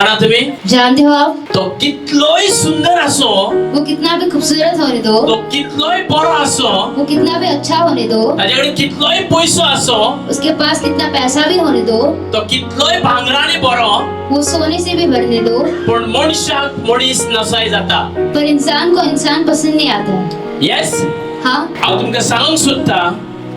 तुम्ही जानते हो आप तो कितलोय सुंदर असो, वो कितना भी खूबसूरत होने दो, तो कितलोय बरो असो, वो कितना भी अच्छा होने दो, ताजेकडे कितलोय पैसो असो, उसके पास कितना पैसा भी होने दो, तो कितलोय भांगराने बरो, वो सोने से भी भरने दो, पण मनशाक मनीस नसाय जाता. पर इंसान को इंसान पसंद नहीं आता. येस, हाँ, हांव तुमकां सांगूंक सोदता,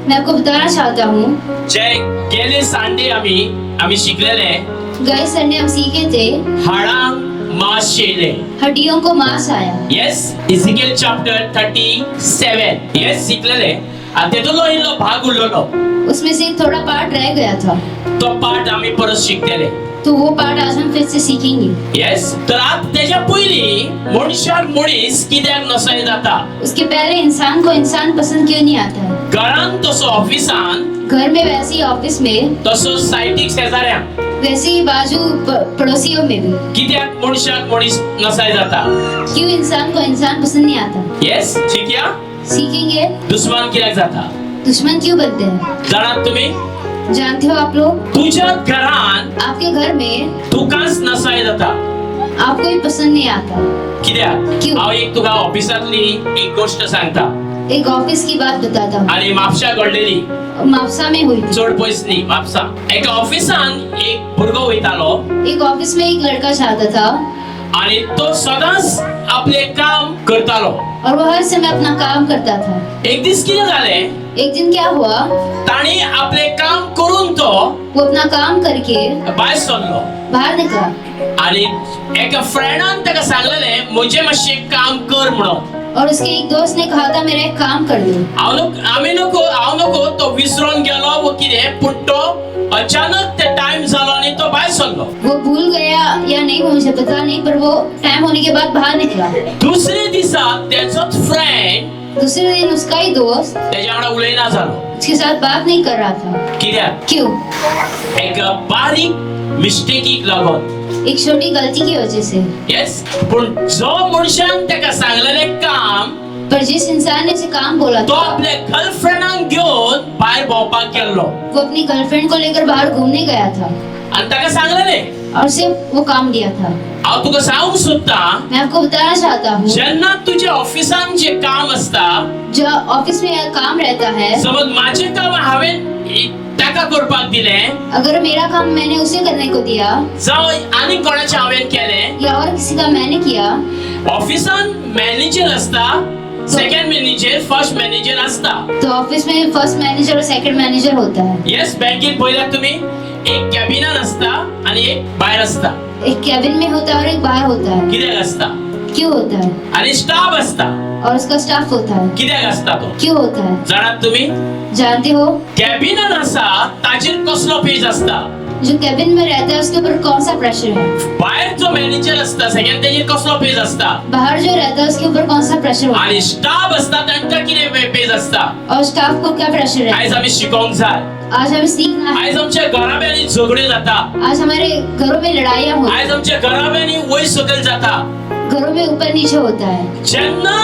मैं आपको बताना चाहता हूँ, जे गेले संडे आम्ही शिकलेले गए संडे हम सीखे थे हाडांक मास शेले. हड्डियों को मांस आया. Yes, इझेकिएल chapter 37. येस, शिकलेले. आणि तेतूलो इल्लो भाग उरलेलो. उसमें से एक थोड़ा पार्ट रह गया था, तो पाठ आम्ही परत शिकलेले. तो वो पार्ट आज हम फिर से सीखेंगे. येस, तर आता त्याच्या पयली मनशाक मनीस कित्याक नसाय जाता. उसके पहले इंसान को इंसान पसंद क्यों नहीं आता है? घरान तसो ऑफिसान, घर में वैसे ही ऑफिस में, तसो सायटीक शेजाऱ्यांक वैसे ही बाजू पड़ोसियों में भी. कित्याक मनशाक मनीस नसाय जाता. क्यों इंसान को इंसान पसंद नहीं आता? येस, शिकया. सीखेंगे. दुश्मन कित्याक जाता दुश्मन क्यों बनते हैं? जाणात तुम्ही? जानते हो आप लोग, तुझ्या घरान आपके घर में तुकाच नसाय जाता. आपको ही पसंद नहीं आता. कित्याक? क्यों? हांव एक तुका ऑफिसांतली एक गोष्ट सांगता एक ऑफिस की बात बताता हूँ. आणि म्हापशा घडलेली. मापसा में हुई थी. चड पयस न्ही, म्हापसा. एका ऑफिसान एक भुरगो वयतालो एक ऑफिस में एक लड़का चाहता था आणि तो सदांच आपले काम करतालो. और वो हर समय अपना काम करता था. एक दीस कितें जालें, एक दिन क्या हुआ, ताणी आपले काम करून तो वो अपना काम करके भायर सरलो बाहर निकला आणि एका फ्रेंडान ताका सांगलेलें म्हजें मातशें काम कर म्हणून. और उसके एक दोस्त ने कहा था मेरा एक काम कर दो. हांव नको तो विसरून गेलो वो कितें, पूण तो अचानक ते टाइम जालो आणि तो भायर सरलो. वो भूल गया या नहीं मुझे पता नहीं, पर वो टाइम होने के बाद बाहर निकला. दुसरे दिसा तेचोच फ्रेंड दूसरे दिन उसका ही दोस्त तेज्या वांगडा उलयना जालो. उसके साथ बात नहीं कर रहा था. कित्याक? क्यों? एक बारीक मिस्टेकीक लागून. एक छोटी गलती की वजह से. येस, पूण जो मनशान ताका सांगलेलें काम पर जिस इंसान ने उसे काम बोला तो था, आपल्या गर्लफ्रेंडाक घेऊन भायर भोंवपाक गेल्लो वो अपनी गर्लफ्रेंड को लेकर बाहर घूमने गया था आणि ताका सांगलेलें. और उसे वो काम दिया था. हांव तुका सांगूंक सोदता, मैं आपको बताना चाहता हूँ, जेन्ना तुज्या ऑफिसान जे काम आसता, जो ऑफिस में काम रहता है, समज म्हाजें काम हांवें ताका करपाक दिलें, अगर मेरा काम मैंने उसे करने को दिया जावं आनी कोणाचें हांवें केलें, या और किसी का मैंने किया, ऑफिसान मॅनेजर आसता, सेकंड मॅनेजर, फर्स्ट मॅनेजर आसता. तो ऑफिस में फर्स्ट मैनेजर और सेकंड मैनेजर होता है. येस, बँकेत पळयल्यार तुमी एक कॅबिनान आसता आणि एक भायर आसता. एक केबिन में होता है और एक बाहर होता है. कित्याक आसता? क्यों होता है? आणि स्टाफ आसता. और उसका स्टाफ होता है. कित्याक आसता तो? क्यों होता है? जाणात तुम्ही? जानते हो, कॅबिनान आसा ताचेर कसलो पेज आसता, जो केबिन में रहता है उसके ऊपर कौन सा प्रेशर है? भायर जो मॅनेजर आसता सेकंड तेजेर कसलो पेज आसता, बाहर जो रहता है उसके ऊपर कौन सा प्रेशर होता है? आणि स्टाफ आसता तांकां कितें पेज आसता. और स्टाफ को क्या प्रेशर है? आयज आमी शिकोंक जाय. आज हमें सीखना है. आयज आमच्या घराब्यांनी झगड्यो जाता. आज हमारे घरों में लड़ाइयाँ होती आयज आमच्या घराब्यांनी वयर सकयल जाता. हैं, घरों में ऊपर नीचे होता है. जेन्ना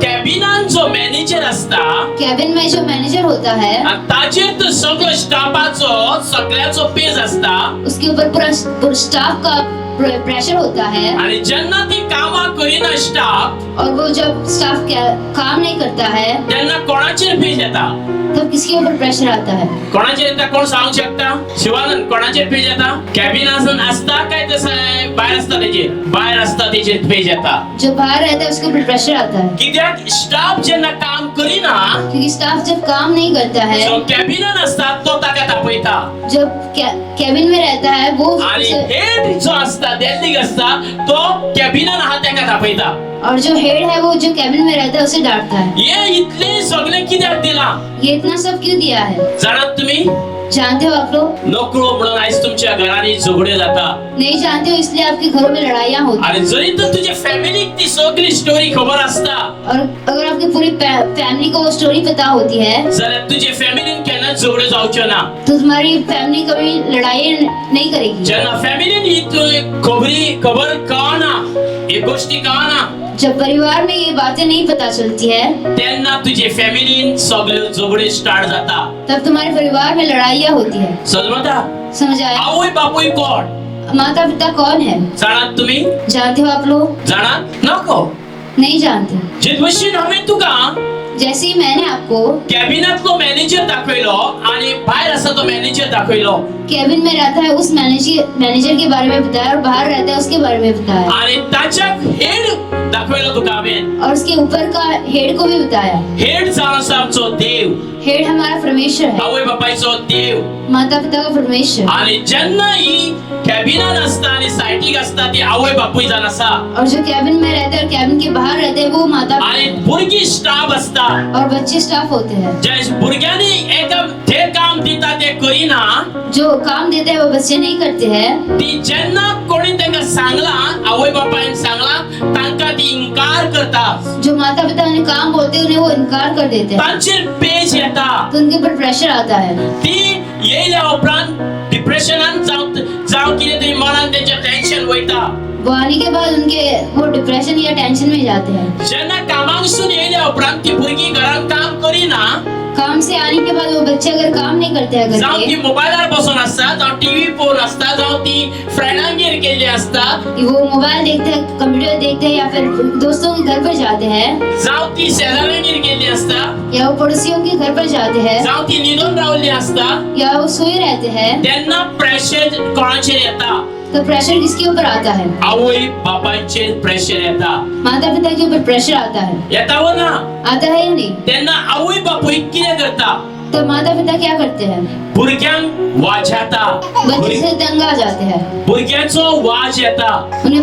कॅबिनान जो मॅनेजर आसता केबिन में जो मैनेजर होता है आणि ताचेर तो सगळो स्टाफाचो सगळ्याचो पेज आसता, उसके ऊपर पूरा स्टाफ का प्रेशर होता है. आणि जेन्ना ती कामां करिना स्टाफ, और वो जब स्टाफ काम नहीं करता है तेन्ना कोणाचेर पेज येता? तब किसके ऊपर प्रेशर आता है? कोणाचेर येता कोण सांगू शकता? शिवानंद, कोणाचेर पेज येता? कॅबिनासन आसता काय तसं भायर आसता तेजेर? भायर आसता तेजेर पेज येता. जो बाहर रहता है उसके ऊपर प्रेशर आता है. कित्याक स्टाफ जेन्ना काम करिना, क्योंकि स्टाफ जब काम नहीं करता है, जो कॅबिनान आसता तो ताका तापयता. जब केबिन में रहता है वो आणि हेड जो आसता दिल्लीक आसता तो कॅबिनान आहा ताका तापयता. और जो हेड है वो जो केबिन में रहता है उसे डांटता है. हे इतले सगळे कित्याक दिला? ये इतना सब क्यों दिया है? जाणात तुम्ही? जानते हो आप लोग? नोकरो म्हणून आयज तुमच्या घरांनी झगड्यो जाता. नहीं जानते हो इसलिए आपके घरों में लड़ाइयाँ होती आणि जरी तर तुझ्या फॅमिलीक ती सगळी स्टोरी खबर आसता, हैं. और अगर आपकी पूरी फैमिली को वो स्टोरी पता होती है जाल्यार तुझे फॅमिलीन केन्ना झगड्यो जावच्यो ना. तो तुम्हारी फैमिली कभी लड़ाई नहीं करेगी. जेन्ना फॅमिलीन ही खबर कळना, हे गोष्टी कळना, जब परिवार में ये बातें नहीं पता चलती है तेन्ना तुझे फॅमिलीन सगळ्यो झगड्यो स्टार्ट जाता. तब तुम्हारे परिवार में लड़ाइयाँ होती है. समजता? समझ आया? आवय बापूय कोण? माता पिता कौन है? जाणात तुम्ही? जानते हो आप लोग? जाणात नको. नहीं जानते. जे भशेन हांवें तुका जैसे ही मैंने आपको कॅबिनातलो मॅनेजर दाखयलो आणि भायर आसा तो मॅनेजर दाखयलो केबिन में रहता है उस मैनेजर के बारे में बताया और बाहर रहता है उसके बारे में बताया आणि ताच्याक हेड दाखयलो तुका हांवें. और उसके ऊपर का हेड को भी बताया. हेड जावन आसा आमचो देव, हेड हमारा परमेश्वर है, आवय बापायचो देव. माता पिता का परमेश्वर. आणि जेन्ना ही कॅबिनान आसता आणि सायटीक आसता ती आवय बापूय जावन आसा. और जो केबिन में रहते हैं और केबिन के बाहर रहते हैं वो माता आणि भुरगीं स्टाफ आसता. और बच्चे स्टाफ होते हैं. जे भुरग्यांनी एक जे काम दिता ते करिना जो काम देते हैं वो बच्चे नहीं करते हैं. ती जेन्ना कोणी तांकां सांगला आवय बापायन सांगला तांकां ती इन्कार करता. जो माता पिता उन्हें काम बोलते हैं उन्हें वो इनकार कर देते हैं. तांचेर पेज येता. तो उनके ऊपर प्रेशर आता है. ती येयल्या उपरांत डिप्रेशनान जावं कितें तरी मनान तेंचें टेन्शन वयता. वो आने के बाद उनके वो डिप्रेशन या टेंशन में जाते हैं. जेन्ना कामांकसून येयल्या उपरांत ती भुरगीं घरांत काम करिना काम से आने के बाद वो बच्चे अगर काम नहीं करते हैं घर जावं ती के, मोबायलार बसून आसता जावं टीव्ही पळोवन आसता जावं ती फ्रेंडांगेर गेल्ली आसता वो मोबाइल देखते हैं, कंप्यूटर देखते हैं या फिर दोस्तों के घर पर जाते हैं जावं ती शेजाऱ्यांगेर गेल्ली आसता या वो पड़ोसियों के घर पर जाते हैं जावं ती न्हिदून रावल्ली आसता या वो सोए रहते हैं. तेन्ना प्रेशर कोणाचेर येता? तो प्रेशर किसके ऊपर आता है? आवय बापायचेर प्रेशर येता. माता पिता के ऊपर प्रेशर आता है. येता व ना? आता है या नहीं? तेन्ना आवय बापूय कितें करता? तो माता पिता क्या करते हैं? भुरग्यांक वाज येता. बच्चे से तंग आ जाते हैं. भुरग्यांचो वाज येता उन्हें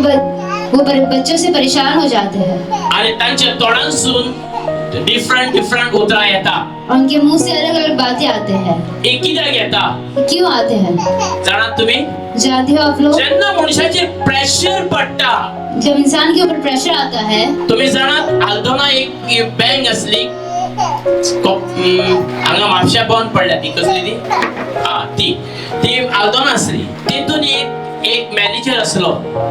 वो बच्चों से परेशान हो जाते हैं आणि तांच्या तोंडांसून डिफरंट उतरां येता. और उनके मुंह से अलग अलग बातें आते हैं. हे कित्याक येता? क्यों आते हैं? जाणात तुम्ही? जानते हो आप लोग? जेन्ना मनशाचेर प्रेशर पडटा जब इंसान के ऊपर प्रेशर आता है, तुम्ही जाणात आल्दोना एक बँक असली हांगा म्हापशा बंद पडल्या ती कसली ती ती आल्दोना असली. तितून एक मॅनेजर असलो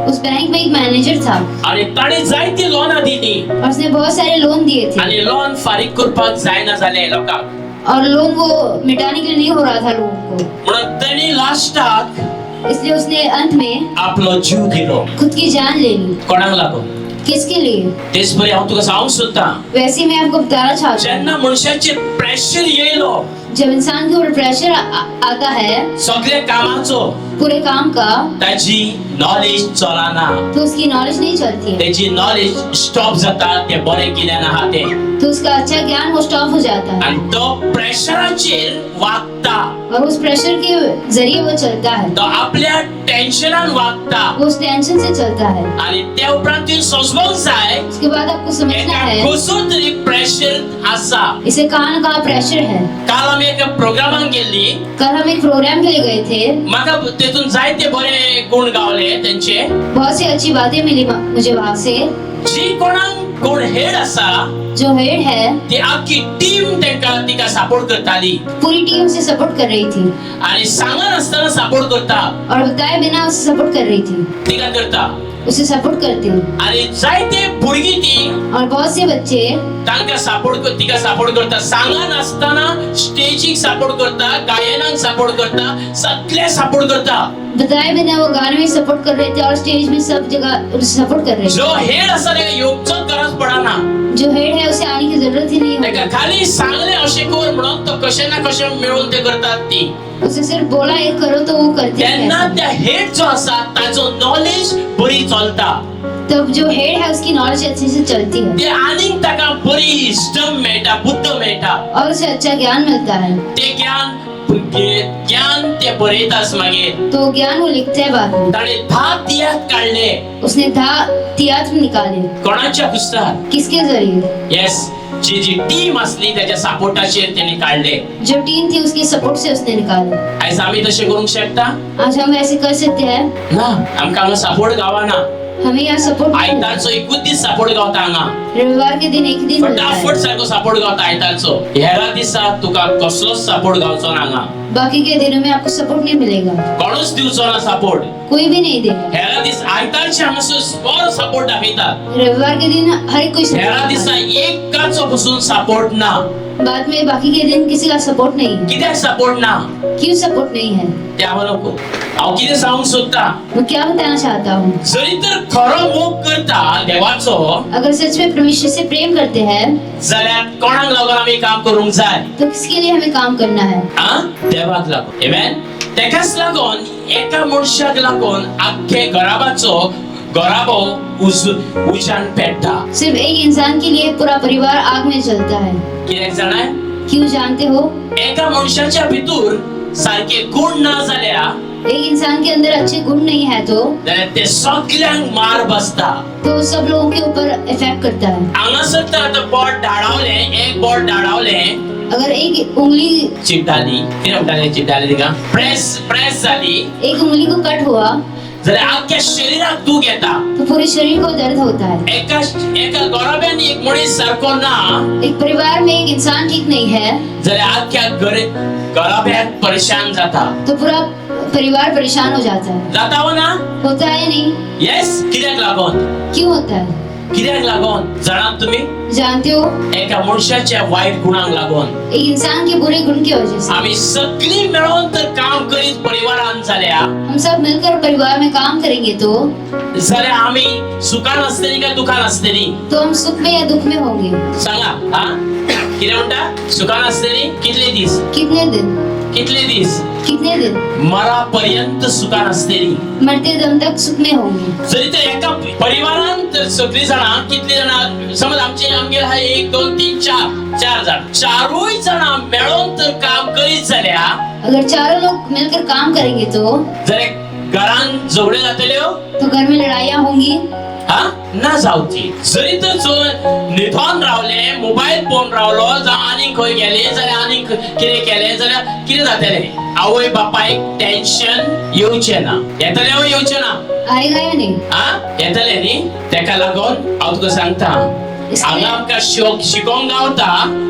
उस बैंक में एक मैनेजर था आणि ताणे जायती लोनां दिली और उसने बहुत सारे लोन दिए थे आणि लोन फारीक करपाक जायना जाले लोकांक. और लोन वो मिटाने के लिए नहीं हो रहा था लोगों को. म्हणून ताणी लास्टाक इसलिए उसने अंत में आपलो जीव दिलो. खुद की जान ले ली. कोणाक लागून? किसके लिए? तेच बरें हांव तुका सांगूंक सोदतां. वैसे ही मैं आपको बताना चाहता हूँ, जेन्ना मनशाचेर प्रेशर येयलो जब इंसान के ऊपर प्रेशर आता है सगळे कामाचो पूरे काम का, ताजी नॉलेज चलना. तो उसकी नॉलेज नहीं चलती है. तेजी नॉलेज स्टॉप जाता. ते बरें कित्यान आहा तें तो उसका अच्छा ज्ञान वो स्टॉप हो जाता है आणि तो प्रेशराचेर वागता. और उस प्रेशर के जरिए वो चलता है. तो आपल्या टेन्शनान वागता वो उस टेंशन से चलता है. आणि त्या उपरांत तुवें सोजवंक जाय उसके बाद आपको समझना एका है कसो तरी प्रेशर आसा. इसे कहाँ ना कहाँ प्रेशर है. काल आमी एका प्रोग्रामाक गेल्ली. कल हम एक प्रोग्राम के लिए गए थे. म्हाका तेतून जायते बरे गुण गावले तेंचे. बहुत सी अच्छी बातें मिली मुझे वहाँ से. जी कोणाक कोण हेड आसा जो हेड है ती आख्खी टीम तिका सपोर्ट करताली पूरी टीम से सपोर्ट कर रही थी आणि सांगनासतना सपोर्ट करता. और बताए बिना उसे सपोर्ट कर रही थी. तिका करता उसे सपोर्ट करती. आणि जायते भुरगीं ती और बहुत से बच्चे तांकां तिका सपोर्ट करता. सांगनासतना स्टेजीक सपोर्ट करता, गायनाक सपोर्ट करता, सगळे सपोर्ट करता. बताए बिना वो गाने में सपोर्ट कर रहे थे और स्टेज में सब जगह सपोर्ट कर रहे थे. जो हेड आसा तेका येवचोच गरज पडना. जो हेड है उसे आने की जरूरत ही नहीं तेका होती. खाली सांगले अशें कर म्हणून तो कशें ना कशें मेळून ते करतात ती. उसे सिर्फ बोला एक करो तो वो करते तेन्ना हैं. त्या हेड जो आसा ताजो नॉलेज बरी चलता. तब जो हेड है उसकी नॉलेज अच्छे से चलती है ते आनीक ताका बरी इस्टम मेळटा, बुद्ध मेळटा. और उसे अच्छा ज्ञान मिलता है. ते ज्ञान ते बरयतास मागीर. तो ज्ञान वो लिखते हैं बाद में. ताणे 10 तियात काढले. उसने 10 तियात्र निकाले. कोणाच्या पुस्तकात? किसके जरिए? येस, जी टीम असली त्याच्या सपोर्टाचेर त्यांनी काढले. जो टीम थी उसके सपोर्ट से उसने निकाले. आयज आमी तशें करूंक शकता आज हम ऐसे कर सकते हैं? ना? आमकां हांगा सपोर्ट गावना. हमें यहाँ सपोर्ट नहीं मिलता. आयतारचो एकूच दीस सपोर्ट गावता हांगा. रविवार के दिन एक दिन मिलता फटाफट है. सारको सपोर्ट गावता आयतारचो. हेरा दिसा तुका कसलोच सपोर्ट गावचो ना हांगा. बाकी के दिनों में आपको सपोर्ट नहीं मिलेगा. कोणूच दिवचो ना सपोर्ट. कोई भी नहीं देगा. हेरा दीस आयतारचे हांगासर बरो सपोर्ट दाखयतात. रविवार के दिन हर कोई हेरा सपोर्ट दिसा एकाचो पसून सपोर्ट ना. बाद में बाकी के दिन किसी का सपोर्ट नहीं है। कित्याक सपोर्ट ना क्यों सपोर्ट नहीं है? ते हांव नको हांव कितें सांगूंक सोदतां मैं क्या बताना चाहता हूँ, जरी तर खरो मोग करता देवाचो अगर सच में परमेश्वर से प्रेम करते हैं जाल्यार कोणाक लागून आमी काम करूंक जाय? तो किसके लिए हमें काम करना है? देवाक लागून। आमेन। तेकाच लागून एका मनशाक लागून आख्खे घराबाचो घराबो उजान पेट्टा। सिर्फ एक इंसान के लिए पूरा परिवार आग में जलता है। कित्याक जाणाय? क्यों जानते हो? एका मनशाच्या भितूर सारखे गुण ना जाल्यार एक इंसान के अंदर अच्छे गुण नहीं है तो जाल्यार ते सगळ्यांक मार बसता। तो सब लोगों के ऊपर इफेक्ट करता है। हांगासर तर आतां बोट धाडावले एक बोट धाडावले अगर एक उंगली चिपटाली कितें म्हणटाले चिपटाली तिका प्रेस जाली एक उंगली को कट हुआ जाल्यार आख्ख्या शरिराक दूख येता। तो पूरे शरीर को दर्द होता है। एका घराब्यान एक मनीस सारको ना एक परिवार में एक इंसान ठीक नहीं है जाल्यार आख्ख्या घराब्याक परेशान जाता। तो पूरा परिवार परेशान हो जाता है। जाता हो ना? होता है नहीं? येस। कित्याक लागून? क्यों होता है? कित्याक लागून जाणात तुमी? जानते हो? एका मनशाच्या वायट गुणांक लागून एक इंसान के बुरे गुण की वजह से आमी सगळी मेळून तर काम करीत परिवारान जाल्या हम सब मिलकर परिवार में काम करेंगे तो जाल्यार आमी सुखान आसतली काय दुखान आसतली? हम सुख में या दुख में होंगे? सांगा कितें म्हणटा? सुखान आसतली? कितले दीस? कितने दिन? कितले दीस? कितने दिन? मरापर्यंत सुखान आसतली। मरते दम तक सुख में होंगे। जरी तर एका परिवारान तर सगळी जाणां कितली जाणां समज आमगेर हा 1 2 3 4 जाण चारूय जाणां मेळून तर काम करीत जाल्यार अगर चारों लोग मिलकर काम करेंगे तो जाल्यार घरान झगड्यो जातल्यो? तो घर में लड़ाइयाँ होंगी? ना जावची। जरी तर न्हिदोन रावले मोबाईल पळोवन रावलो जावं आनीक खंय गेले जाल्यार आनीक कितें केलें जाल्यार कितें जातलें? आवय बापायक टेन्शन येवचें ना। येतलें वा येवचें ना? आएगा या नहीं? येतलें न्ही? तेका लागून हांव तुका सांगता हांगा आमकां शिकोंक गावता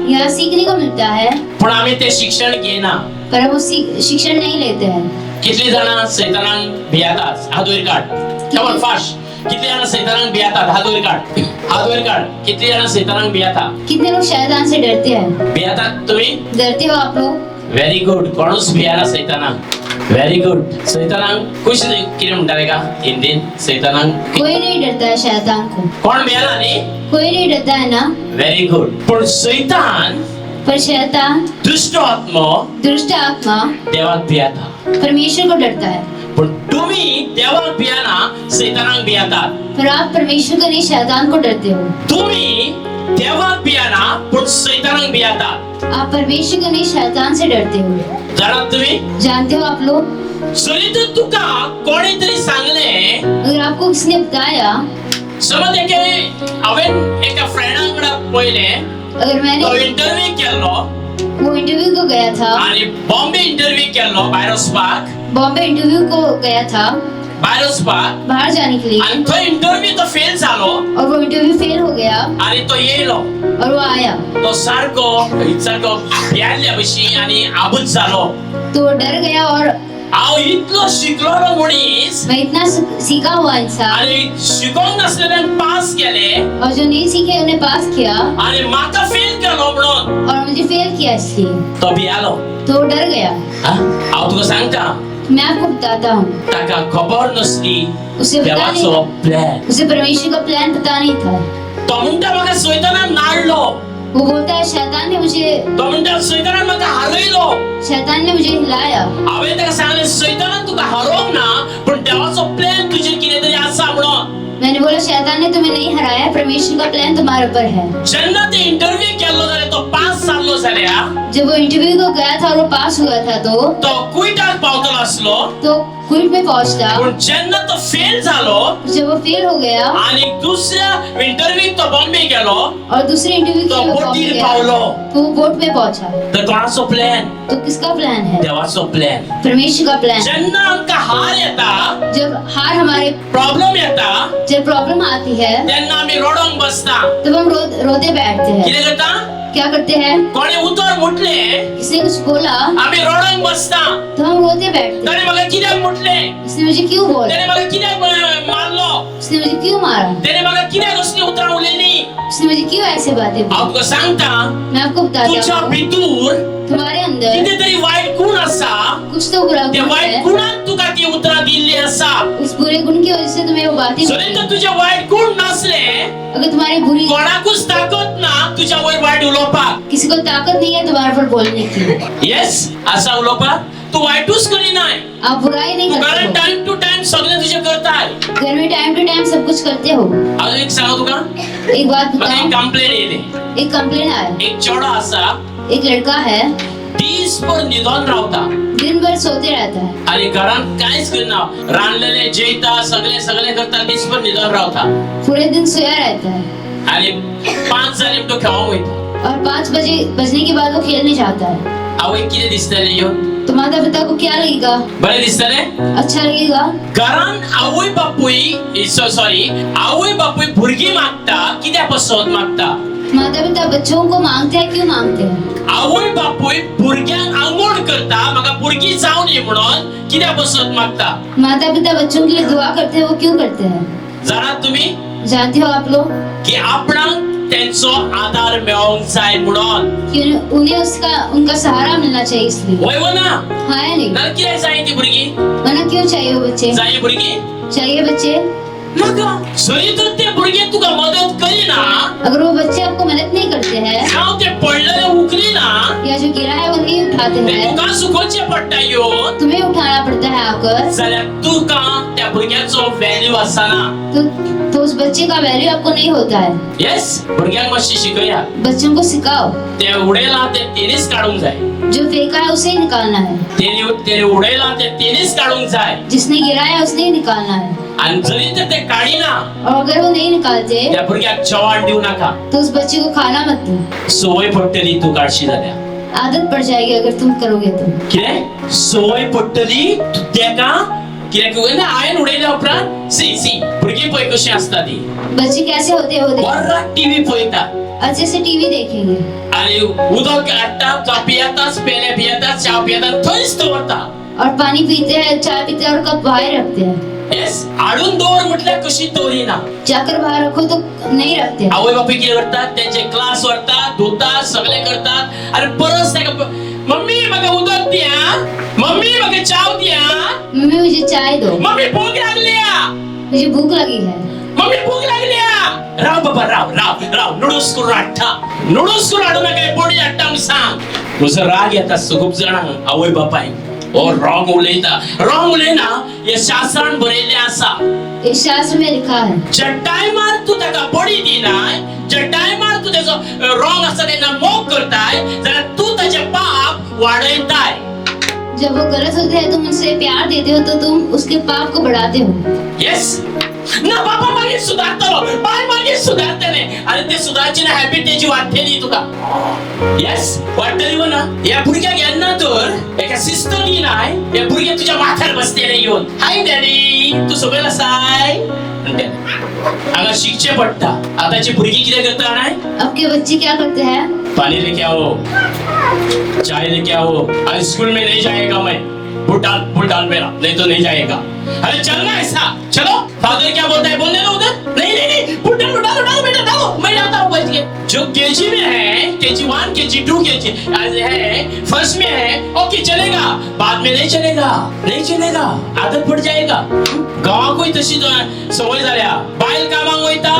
यहाँ सीखने को मिलता है पूण आमी तें शिक्षण घेयना। पर वो शिक्षण नहीं लेते हैं। कितली जाणां सैतानाक भियेतात? हात वयर काड। Come on fast. कितले जाणां सैतानाक भियेतात? हात वयर काड। हात वयर काड। कितले जाणां सैतानाक भियेतात? कितने लोग शैतान से डरते हैं? भियेतात तुमी? डरते हो आप लोग? Very good. कोणूच भियेना सैतानाक। Very good. सैतानाक कुछ कितें म्हणटाले का हिंदीन? सैतानाक कोई नहीं डरता है शैतान को। कोण भियेना न्ही? कोई नहीं डरता है ना? Very good. पूण सैतान पर शैतान दुष्ट आत्मा दुष्ट आत्मा देवाक भियेता। परमेश्वर को डरता है। पण तुम्ही देवाक भियेना सैतानाक भियेतात। पर आप परमेश्वर को नहीं शैतान को डरते हो। तुम्ही देवाक भियेना पण सैतानाक भियेतात। आप परमेश्वर को नहीं शैतान से डरते हो। जाणात तुम्ही? जानते हो आप लोग? जरी तर तुका कोणी तरी सांगले अगर आपको किसने बताया समज हांवेन एका फ्रेंडाकडे पयले अगर मैंने तो इंटरव्यू केलो वो इंटरव्यू को गया था आणि बॉम्बे इंटरव्यू केलो भायर वचपाक बॉम्बे इंटरव्यू को गया था भायर वचपाक बाहर जाने के लिए आणि तो इंटरव्यू तो फेल जालो और वो इंटरव्यू फेल हो गया आणि तो येयलो और वो आया तो सारको भियाल्ल्या भशेन आणि आबूज जालो तो वो डर गया और हांव इतलो शिकलोलो मनीस मैं इतना सीखा हुआ इंसान आणि शिकोंक नासलेल्यान पास केले और जो नहीं सीखे उन्हें पास किया आणि म्हाका फेल केलो म्हणून और मुझे फेल किया इसलिए तो भियालो तो वो डर गया। हांव तुका सांगता मैं आपको बताता हूँ ताका खबर नसली उसे पता नहीं देवाचो प्लॅन। उसे परमेश्वर का प्लान पता नहीं था। तो म्हणटा म्हाका सैतानान नाडलो वो बोलता है शैतान ने मुझे तो म्हणटा सैतानान म्हाका हारयलो शैतान ने मुझे हिलाया। हांवें ताका सांगलें सैतानान तुका हारोवंक ना पण देवाचो प्लॅन तुजेर कितें तरी आसा म्हणून। मैंने बोला शैतान ने तुम्हें नहीं हराया परमेश्वर का प्लान तुम्हारे ऊपर है। जेन्ना ते इंटरव्यू केलो जाल्यार तो पास जाल्लो जाल्यार जब वो इंटरव्यू को गया था और वो पास हुआ था तो क्विटाक पावतलो आसलो तो क्विट में पहुंचता। पण जेन्ना तो फेल जालो जब वो फेल हो गया आणि दुसऱ्या इंटरव्यूक तो बॉम्बे गेलो और दूसरे इंटरव्यू तो के लिए वो बॉम्बे बोटीर गया पावलो तो वो बोट में पहुंचा। तर कोणाचो प्लॅन? तो किसका प्लान है? देवाचो प्लॅन। परमेश्वर का प्लान। जेन्ना आमकां हार येता जब हार हमारे प्रॉब्लेम येता जब प्रॉब्लम आती है तेन्ना आमी रडोंक बसता। तब हम रोते बैठते हैं। कितें करता? क्या करते हैं? कोणी उतर मुटले किसने कुछ बोला आमी रडोंक बसता। तो हम रोते बैठते। ताणे म्हाका कित्याक मुटले? इसने मुझे क्यों बोला? ताणे म्हाका कित्याक मारलो? इसने मुझे क्यों मारा? ताणे म्हाका कित्याक असली उतरां उलयली? इसने उसने मुझे क्यों ऐसे बातें बोली? आपको सांगता मैं आपको बताता तुझ्या हूँ, भितूर तुम्हारे अंदर कितीतरी वाईट गुण असा कुछ तो बुरा त्या गुण वाईट है। गुणात तुका ती उतरा दिली असा उस बुरे गुण की वजह से तुम्हें वो बातें जरी बोली। तर तुझे वाईट गुण नसले अगर तुम्हारी बुरी कोणाकूच ताकद ना तुझ्या वयर वाईट उलोवपाक किसी को ताकत नहीं है तुम्हारे पर बोलने की, येस असा उलोवपाक तू वाईटूच करी नाही आप बुराई नहीं कारण करते हो। टाइम टू टाइम सगळे तुझे करताय घर में टाइम टू टाइम सब कुछ करते हो। अजून एक सांगू तुका एक बात मला एक बताऊं, कंप्लेन येते एक कंप्लेन आया, एक चोडा असा एक लड़का है दिसभर निधन रावता दिन भर सोते रहता है, आणि घरात काहीच करना रांधलेले जेवता सगळे सगळे करता दिसभर निधन रावता पूरे दिन सोया रहता है आणि 5 जाले तो खेळांक वयता और 5 बजने के बाद वो खेलने जाता है। आवय कितें दिसतलें ह्यो तो माता पिता को क्या लगेगा? बरें दिसतलें अच्छा लगेगा। घरान आवय बापूय सॉरी आवय बापूय भुरगीं मागता कित्याक पासून मागता माता पिता बच्चों को मांगते हैं, क्यों मांगते हैं? आवय बापूय भुरग्यांक आंगवण करता म्हाका भुरगीं जावन ये म्हणून कित्याक पासून मागता माता पिता बच्चों के लिए दुआ करते हैं, वो क्यों करते हैं? जाणात तुमी जानते हो आप लोग की आपणाक तेंचो आदार मेळोंक जाय म्हणून कि उन्हें उनका सहारा मिलना चाहिए इसलिए। वय वना हाँ या नहीं? नाल्यार कित्याक जाय ती भुरगीं वरना क्यों चाहिए वो बच्चे? जाय भुरगीं चाहिए बच्चे। नाका जरी तर ते भुरगे तुका मदत करिना अगर वो बच्चे आपको मदद नहीं करते हैं जावं ते पडलेले उखलिना या जो गिरा है वो नहीं उठाते ते हैं, तुका सुखोवचे पडटा येवन तुम्हें उठाना पड़ता है आकर, जाल्यार तुका त्या भुरग्याचो व्हॅल्यू आसना तो उस बच्चे का वैल्यू आपको नहीं होता है। येस भुरग्यांक मातशी शिकया बच्चों को सिखाओ, ते उडयला ते तेनीच काडूंक जाय जो फेंका है उसे ही निकालना है, तेने उडयला ते तेनीच काडूंक जाय जिसने गिराया है उसने ही निकालना है। आणि जरी तर ते काडिना और अगर वो नहीं निकालते त्या भुरग्याक जेवण दिवू नाका तो उस बच्चे को खाना मत दो। सवय पडटली तू काडशी जाल्यार आदत पड़ जाएगी अगर तुम करोगे तो। कितें सवय पडटली तेका कित्याक ना हांवें उडयल्या उपरांत सी भुरगीं पळय कशीं आसता ती बच्चे कैसे होते हैं वो देखो, बराक टीव्ही पळयता अच्छे से टीवी देखेंगे आणि उदक हाडटा चा पियेतात पेले पियेतात च्या पियेतात थंयच दवरता और पानी पीते हैं, चाय पीते हैं और कप बाहर रखते हैं। येस हाडून दवर म्हटल्यार कशी दवरिना जाकर बाहर रखो तो नहीं रखते हैं। आवय बापूय कितें करतात तेंचे क्लास व्हरतात धुतात सगळे करतात आणि परत ताका मम्मी म्हाका उदक दिया मम्मी म्हाका चाव दिया मम्मी मुझे चाय दो, मम्मी भूक लागल्या मुझे भूख लगी है। मम्मी भूक लागल्या राव बाबा राव नुडूस करून हाडू नका पोडी हाडटा म्हूण सांग तुजो राग येता खूब जाणांक आवय बापाय ओ रॉंग उलयना हे शास्त्रान बरयल्लें आसा इस शास्त्र में लिखा है ज्या टायमार तू ताका बडी दिनाय ज्या टायमार तू तेजो रॉंग आसा तेन्ना मोग करताय जाल्यार तू ताचे पाप वाडयताय जब वो गलत होते हैं तुम उनसे प्यार देते हो तो तुम उसके पाप को बढ़ाते हो। येस ना बाबा मागीर सुदारतलो बाय मागीर सुदारतले आनी ते सुदारची ना हॅबिट तेजी वाडटली तुका येस वाडटली व ना ह्या भुरग्याक येन्ना तर एका शिस्त दिनाय हे भुरगे तुज्या माथ्यार बसतले येवन हाय डॅडी तू सगळें आसाय हांगा शिकचे पडटा आताची भुरगीं कितें करता जाणाय अब के बच्चे क्या करते हैं? पानी लेके आओ चाय लेके आओ आज स्कूल में नहीं जाएगा मैं बुट डाल मेरा नहीं तो नहीं जाएगा अरे चलना ऐसा चलो फादर क्या बोलता है बोलने दो उधर नहीं बुट डालो बेटा डालो मैं जाता हूँ बैठ के जो केजी में है केजी 1 केजी 2 केजी आज है फर्स्ट में है ओके चलेगा बाद में नहीं चलेगा आदत पड़ जाएगा गावा कोई तशी सवय झाल्या बायल कामाक वयता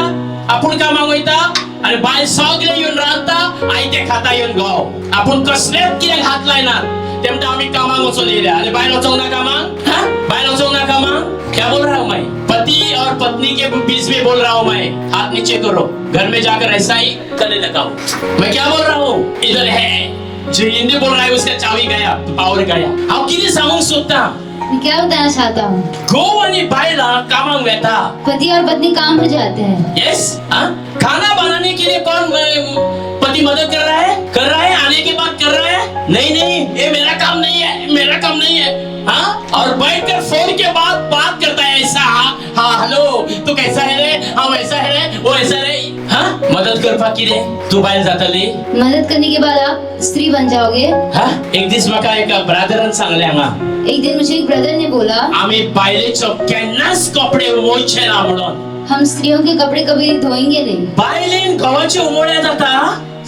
आपूण कामाक वयता आणि बायल सगळे येऊन रांदता आयते खाता येऊन गाव आपण कसलेच कित्याक हात लायनात ते म्हणटा आम्ही कामाक वचून येयल्या आणि बायल वचोंक ना कामाक बायल वचोंक ना कामाक क्या बोल रहा हूँ मैं पति और पत्नी के बीच में बोल रहा हूँ मैं हाथ नीचे करो घर में जाकर ऐसा ही करने लगा हूँ मैं क्या बोल रहा हूँ इधर है जो हिंदी बोल रहा है उसका चावी गया पावर गया आप किती सांगूंक सोदता मैं क्या बताना चाहता हूँ, गो आणि बायला कामाक वेता पति और पत्नी काम पर जाते हैं। यस खाना बनाने के लिए कौन पति मदद कर रहा है आने के बाद कर रहा है नहीं ये मेरा काम नहीं है हाँ और बैठकर फोन के बाद बात करता है ऐसा हाँ हेलो तू कैसा है रे हाँ वैसा है रे वो ऐसा रे हाँ मदद मदत करपाक कितें तू बायल जातली मदद करने के बाद आप स्त्री बन जाओगे। हा एक दीस म्हाका एका ब्रादरान सांगलें हांगा एक दिन मुझे एक ब्रदर ने बोला आमी बायलेचो केन्नाच कपडे मोयचे ना म्हणून हम स्त्रियों के कपड़े कभी धोएंगे नहीं। बायलेन गव्हाचे उमोळ्या जाता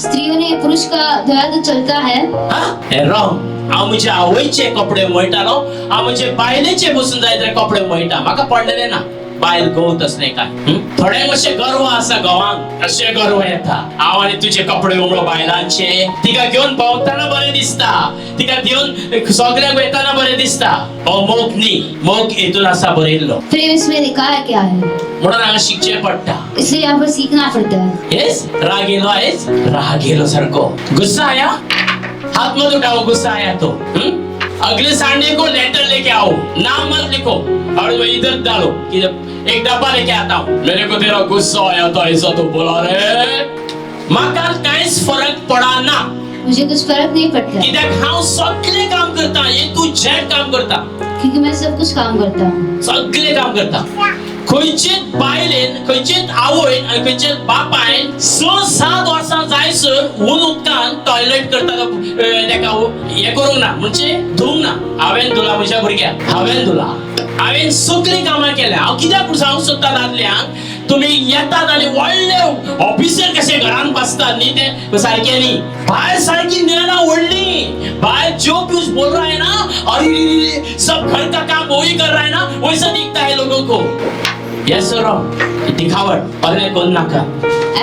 स्त्रियों ने पुरुष का धोया तो चलता है। हा हे रॉंग हांव म्हज्या आवयचे कपडे मोयतालो हांव म्हजे बायलेचे बसून जाय तर कपडे मोयता म्हाका पडलेले ना बायल घोव तसले काय थोडे मातशे गर्व आसा घोवांक अशे गर्व येता हांव आनी तुझे कपडे उमळो बायलांचे तिका घेवन भोंवताना बरें दिसता तिका घेवन सगळ्यांक वयताना बरें दिसता हो मोग न्ही मोग हेतून आसा बरयल्लो प्रेम इसमें लिखा है क्या है म्हणून हांगा शिकचे पडटा इसलिए यहाँ पर सीखना पड़ता है। येस राग येलो आहेस राग येलो सारको गुस्सा आया हाथ मत उठाओ गुस्सा आया तो अगले संडे को लेटर लेके आओ नाम मत लिखो और मैं इधर डालो कि एक डब्बा लेके आता हूँ मेरे को तेरा गुस्सा आया था ऐसा तो बोला रे माका काहीच फरक पडा ना मुझे कुछ फर्क नहीं पड़ता कित्याक हांव सगळे काम करता हे तू जेट काम करता क्योंकि मैं सब कुछ काम करता हूँ। सगळे काम करता खंयचेच बायलेन खंयचेच आवयन आनी खंयचेच बापायन 6-7 वर्सां जायसर ऊन उदकान टॉयलेट करता तेका हे करूंक ना म्हणजे धुवंक ना हांवेन धुला म्हज्या भुरग्याक हांवेन धुला हांवेन सगळीं कामां केल्या हांव कित्याक सांगूंक सोदता दादल्यांक तुम्ही येतात आणि व्हडले ऑफिसर कसे घरान बसतात नी ते सारखे नी बाय सारखी नेना ओढली बाय जो कुछ बोल रहा है ना अरे सब घर का काम वही कर रहा है ना वैसा दिखता है लोगों को यस और दिखावट और कोण नाका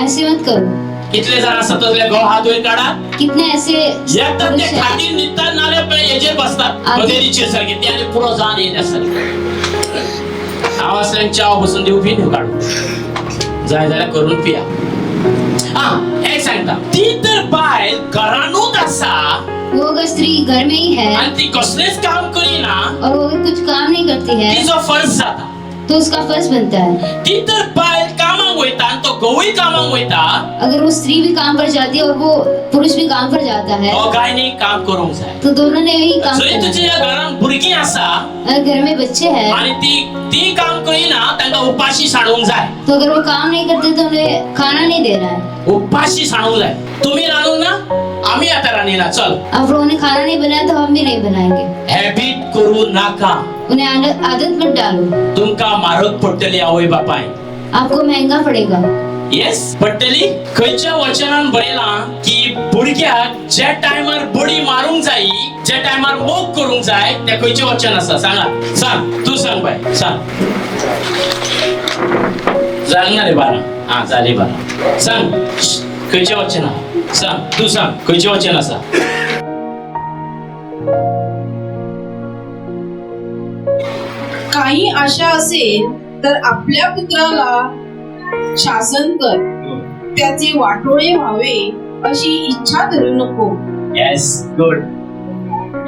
ऐसे मत करो। कितले जण असतात तसले गो हात वयर काढा कितने ऐसे येतात ते खाटीर निघतात नाले पे हेजेर बसतात मदेरीचे सारखे ते आणि पुरो जाण येत असतात आवाजल्यान चाव बसून देऊ पी देऊ काढू जाय जाल्यार करून पिया हा एक सांगता ती तर बायल घरानूच आसा वो अगर स्त्री घर में ही है आणि ती कसलेच काम करीना और वो अगर कुछ काम नहीं करती है तिचो फर्ज जाता तो उसका फर्ज बनता है। ती तर बायल कामाक वयता आणि तो घोवूय कामाक वयता अगर वो स्त्री भी काम पर जाती है और वो पुरुष भी काम पर जाता है दोघांनी काम करूंक जाय तो दोनों ने यही काम जरी करना है। तुझ्या घरान भुरगीं आसा अगर घर में बच्चे हैं आणि ती काम करीना तांकां उपाशी साडूंक जाय तो अगर वो काम नहीं करते तो उन्हें खाना नहीं देना है। उपाशी साडूंक जाय तुम्ही रांदूंक ना आम्ही आता रांदिना चल अब उन्हें खाना नहीं बनाया तो हम भी नहीं बनाएंगे। हॅबिट करू नाका उन्हें आदत मत डालो तुमका म्हारग पडटली आवय बापाय आपको महंगा पड़ेगा। येस पडटली खंयच्या वचनान बरयलां की भुरग्याक ज्या टायमार बडी मारूंक जाय ज्या टायमार मोग करूंक जाय ते खंयचें वचन आसा सांगा सांग तू सांग बाय सांग जालना रे 12 हा जाली 12 सांग खंयचें वचन आसा सांग तू सांग खंयचें वचन आसा काही आशा असेल तर आपल्या पुत्राला शासन कर त्याचे वाटोळे व्हावे अशी इच्छा धरू नको। Yes good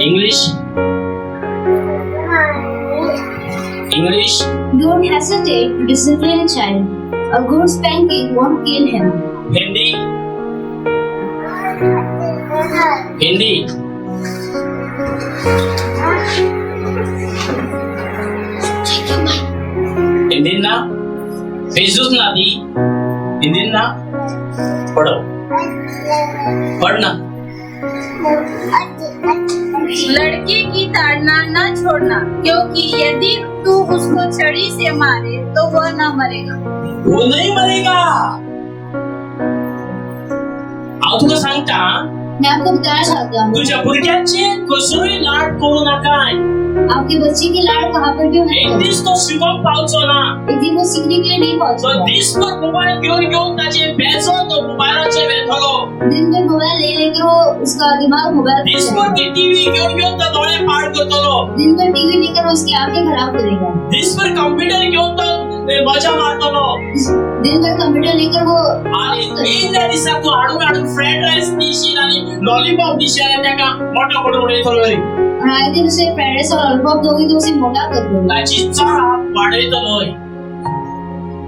English English Don't hesitate to discipline a child. A good spanking won't kill him. Hindi Hindi Hindi ना फेसबुक ना दी हिंदी ना पढ़ो पढ़ना लड़के की ताड़ना न छोड़ना क्योंकि यदि तू उसको छड़ी से मारे तो वह न मरेगा। वो नहीं मरेगा आओ तुला सांगता मैं आपको बताना चाहता हूँ तुझ्या भुरग्याचे कसोय लाड करू नकाय आपके बच्चे की लाड़ कहाँ पर भी मत एक करो। दिस तो शिकवून पावचो ना एक दिन वो सीखने के लिए नहीं तो पहुंचेगा। दिसभर मोबाईल घेऊन ताचे बेजो तो मोबाईलाचे वेथलो दिन भर मोबाइल ले लेकर वो उसका दिमाग मोबाइल पर दिसभर चलेगा। ती टीव्ही घेऊन तो डोळे पाड करतलो दिन भर टीवी लेकर वो उसकी आंखें खराब करेगा। दिसभर कॉम्प्युटर घेऊन तो मजा मारतलो दिन भर कंप्यूटर लेकर वो आणि तीन दिवसा तू हाडून फ्राईड राईस दिशील आणि लॉलीपॉप दिशील आणि त्याका मोठा करून उडयतलो और आए दिन उसे फ्राइड राइस और लॉलीपॉप दोगी तो उसे मोटा कर दोगे। ताची चला वाडयतलोय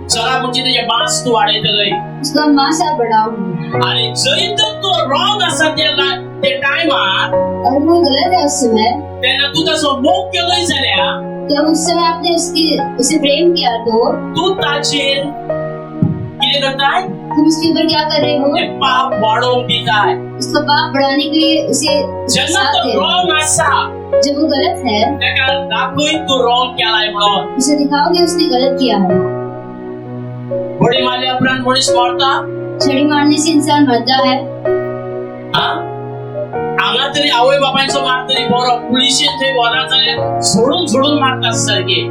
चला म्हणजे त्याचे मांस तू वाडयतलोय उसका मांस आप बढ़ाओगे आणि जरी तर तो रॉंग असा ते टायमार और वो गलत है उस समय तेन्ना तू तसो मोग केलोय जाल्यार तो उस समय आपने उसे प्रेम किया तो तू ताचेर कितें करताय तुम उसके ऊपर क्या कर रहे हो? ते पाप वाढवून देताय. उसका पाप बढ़ाने के लिए उसे ज्यांना साथ तो दे। रॉंग असा जब वो गलत है त्याला दाखवून तू रॉंग केलाय म्हणून. उसे दिखाओ कि उसने गलत किया है। बडी मारले अपराध मनीस मारता. छड़ी मारने से इंसान मरता है। हा हांगा तरी आवय बापायचो मार तरी बरो, पुलिशेन थंय वरात जाल्यार झोडून मारतात सारखे.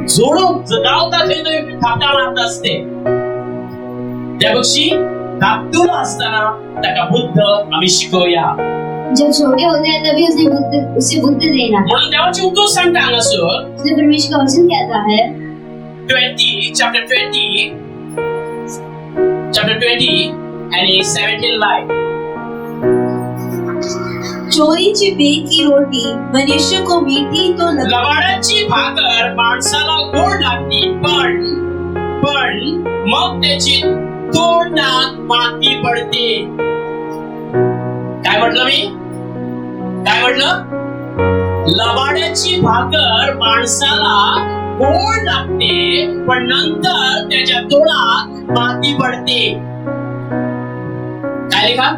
झोडून गावता थंय थापटा मारता असते. त्या पक्षी धाकटुलो असताना ताका बुद्ध आम्ही शिकवूया. जब छोटे होते हैं तभी उसे बुद्ध देना है। म्हणून देवाचे उद्देश सांगता हांगासर उसने परमेश्वर का वचन कहता है 20 chapter 20 and 17 line. चोरी छिपे की रोटी मनुष्य को मीठी तो लगती, लबाडाची भाकर माणसाला गोड लागते, पण मग त्याची तोंडात माती पडते. काय म्हटलं मी? काय म्हटलं? लबाडाची भाकर माणसाला गोड लागते, पण नंतर त्याच्या तोंडात माती पडते. काय लिखा?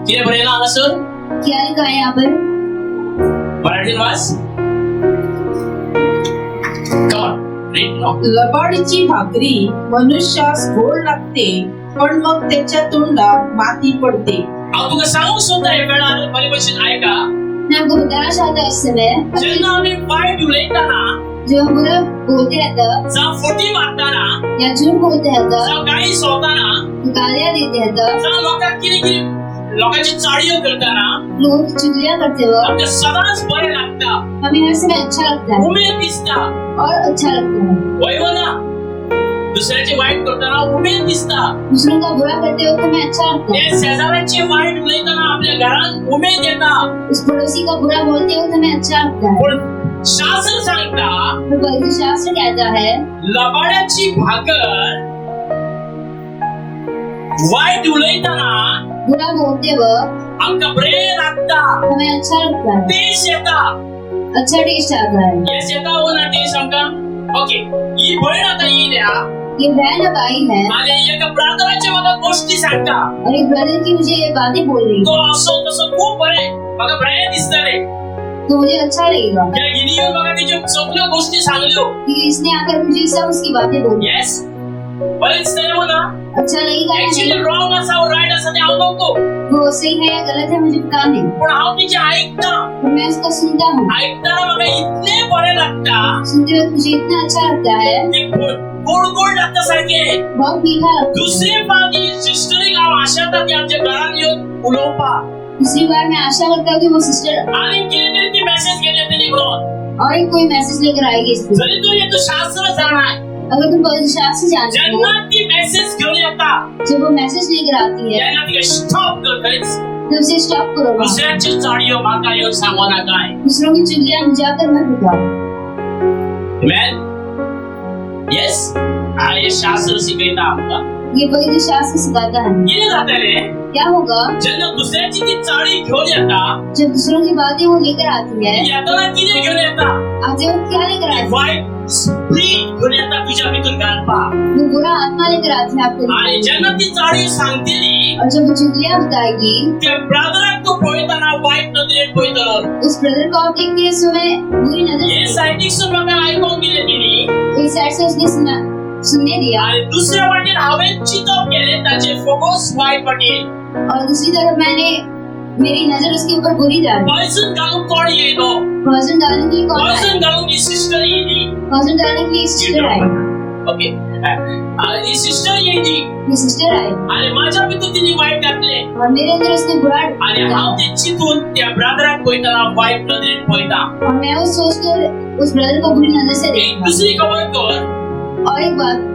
किती बरेला आला सर? क्या लिखा है यहाँ पर? मराठी वाच. Come on, read now. लबाडीची भाकरी मनुष्यास गोड लागते पण मग त्याच्या तोंडात माती पडते. अहो तुका सांगू सुद्धा हे वेळा परिभाषित आहे का? मैं आपको बताना चाहता हूँ इस समय जेव्हा आम्ही वाईट उलयताना, जो हम बुरा बोलते हैं तब जा खोटी मारताना, या झूठ बोलते हैं तब, जा गाई सोडताना, गालियाँ देते हैं तब, जा लोकांची चाळीओ करताना लोगों की चुगलियाँ करते वक्त आमच्या सदाच बरे लागता, हमें हर समय अच्छा लगता है उमेद दिसता. और अच्छा लगता है। होय हो ना? दुसऱ्याची वाईट करताना उमेद दिसता. दूसरों का बुरा करते वक्त हमें अच्छा लगता है। ते शेजाऱ्याची वाईट उलयताना आपल्या घरात उमेद येता. उस पड़ोसी का बुरा बोलते वक्त हमें अच्छा लगता है। पण शास्त्र सांगता तो पवित्र शास्त्र कहता है लबाडाची भाकर वाईट उलयताना बुरा बोलते वक्त आमका बरे लागता, हमें अच्छा लगता है, टेस्ट येता. अच्छा टेस्ट आता है। येस येता हो ना टेस्ट आमका. ओके, ही भयण आता येयल्या ये बहन अब आई है आणि एका ब्रादराच्या मला गोष्टी सांगता. और एक ब्रदर की मुझे ये बातें बोल रही तो असो तसं खूप बरे बघा बरे दिसतले. तो मुझे अच्छा लगेगा त्या गिनीवर बघा तिच्या सगळ्या गोष्टी सांगल्यो. क्योंकि इसने आकर मुझे सब उसकी बातें बोली। येस बरे दिसतले हो ना? अच्छा लगेगा या ऍक्च्युअली नहीं, रॉंग असा राईट असा ते हांव नको, वो सही है या गलत है मुझे पता नहीं, पण हांव तिचे ऐकता. पर मैं उसका सुनता हूँ। ऐकताना मला इतले बरे लागता. सुनते वक्त मुझे इतना अच्छा लगता है, ते गोड गोड लागता सारखे. बहुत मीठा लगता दुसरे पाणी सिस्टरी गाव आशा येतात की आमच्या घरात येऊन उलवपा. है। दूसरी बार मैं आशा करता हूँ कि वो सिस्टर आणि केले तरी ती मेसेज गेले तरी म्हणून और एक कोई मैसेज लेकर आएगी इस पे। जरी तू येतो शास्त्र जाणार, अगर तुम पवित्र शास्त्र जानते हो, ज्यांना ती मेसेज घेऊन येतात जब वो मैसेज लेकर आती है त्यांना ती स्टॉप करतेच. तो उसे स्टॉप करो वहाँ। दुसऱ्याची चाळीओ माका येऊन सांगू नका. दूसरों की चुगलियाँ जाकर मत बताओ। Amen. Yes. आणि शास्त्र शिकवता आमका ये पवित्र शास्त्र सिखाता है। किती जातले क्या होगा ज्यांना दुसऱ्याची ती चाळी घेऊन येतात, जब दूसरों की बातें वो लेकर आती है, येताना किती घेऊन येतात? आते वक्त क्या लेकर आती है? वाईट स्पिरिट घेऊन येतात तुझ्या भीतून घालपा. वो बुरा आत्मा लेकर आती है आपको। आणि ज्यांना ती चाळी सांगतेली और जब वो चुगलियाँ बताएगी, त्या ब्रादराक तू पळताना वाईट नजरेत पळतलो. उस ब्रदर को आप देखते हैं समय बुरी नजर हे से। सायंटिस्ट म्हाका ऐकून गेले तिने तो इस साइड से उसने सुनने दिया आणि दुसऱ्या वाटेन हांवें चिंतप केले ताचे फोकस वाईट वाटेन. और दूसरी तरफ मेरी नजर उसके ऊपर बुरी डाली। पॉइजन घालून कोण येलो? पॉइजन डालने के लिए कौन आया? पॉइजन घालून ही सिस्टर येली. पॉइजन डालने के लिए सिस्टर आई। ओके, आणि सिस्टर येली ये सिस्टर आई आणि माझ्या भितर तिने वाईट घातले और मेरे अंदर उसने बुरा आणि डाला। हांव ते चिंतून त्या ब्रादराक पळताना वाईट नजरेन पळता. और मैं वो सोचकर उस ब्रदर को बुरी नजर से एक देखता। दुसरी खबर कर, और एक बात,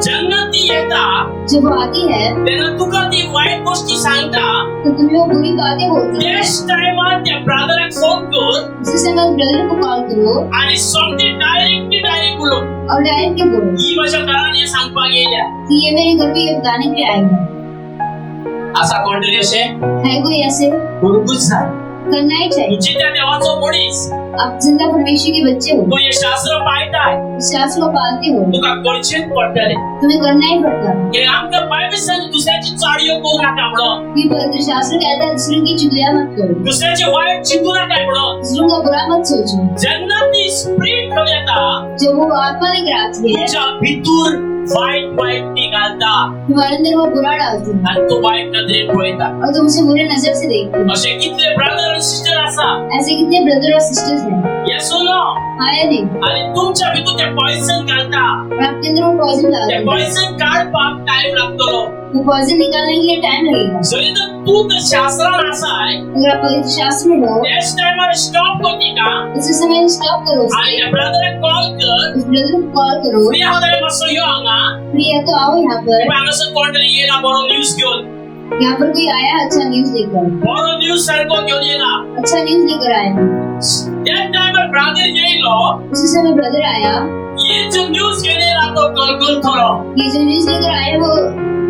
जेन्ना ती येता जब वो आती है तेन्ना तुका ती वाईट गोष्टी सांगता. तो तुम्हें वो बुरी बातें बोलती है। त्याच टायमार त्या ब्रादराक फोन कर उसी समय उस ब्रदर को कॉल करो आणि सांगते डायरेक्ट उलोव. और डायरेक्ट बोलो ही माझ्या घरान हे सांगपाक येयल्या. कि ये मेरे घर पे ये बताने के लिए आएगा। असा कोणतरी असे है कोई ऐसे? करूंकूच जाय. करना ही चाहिए। तुझी त्या देवाचो मनीस आप जिंदा परमेश्वर के बच्चे हो, तू हे शास्त्र पाळताय, इस शास्त्र को पालते हो, तुका करचेच पडटले. तुम्हें करना ही पड़ता है. हे आमकां बायबल सांगता दुसऱ्याची चाळयो करू नाका म्हणून, कि पवित्र शास्त्र कहता है दूसरों की चुगलियां मत करो, दुसऱ्याचे वाईट चिंतू नाका म्हणून. दूसरों का बुरा मत सोचो. जेन्ना ती स्पिरिट घेऊन येता, जब वो आत्मा लेकर आती है, तुझ्या भितूर वाईट ती घालता तुम्हारे अंदर वो बुरा डालती है आणि तू वाईट नजरेन पळयता. और तुम उसे बुरे नजर से देखते हो. असे कितले ब्रदर आणि सिस्टर आसा, ऐसे कितने ब्रदर और सिस्टर्स हैं, येस और नो. हाँ या नहीं? आणि तुमच्या भितूर ते पॉइजन घालता. और आपके अंदर वो पॉइजन डालते ते हैं. पॉइजन काढपाक टाइम लागतलो. वो पॉइजन निकालने के लिए टाइम लगेगा. जरी तर तू तर शास्त्रान आसाय, अगर आप पवित्र शास्त्र में हो, त्याच टाइमार स्टॉप करती का उसी समय स्टॉप करो उसे. आणि त्या ब्रदराक कॉल कर. उस ब्रदर को कॉल करो. फ्री हावदाय मातसो यो हांगा. प्रिया तो आओ यहाँ पर. हांगासर कोणतरी येला बरो न्यूज घेऊन. यहाँ पर कोई आया है अच्छा न्यूज लेकर. बरो न्यूज सारको घेऊन येला. अच्छा न्यूज लेकर आया है. त्या टाइमार ब्रदर येयलो. उसी समय ब्रदर आया. ये जो न्यूज घेऊन येला तो कळकळ थोडो. ये जो न्यूज लेकर आया वो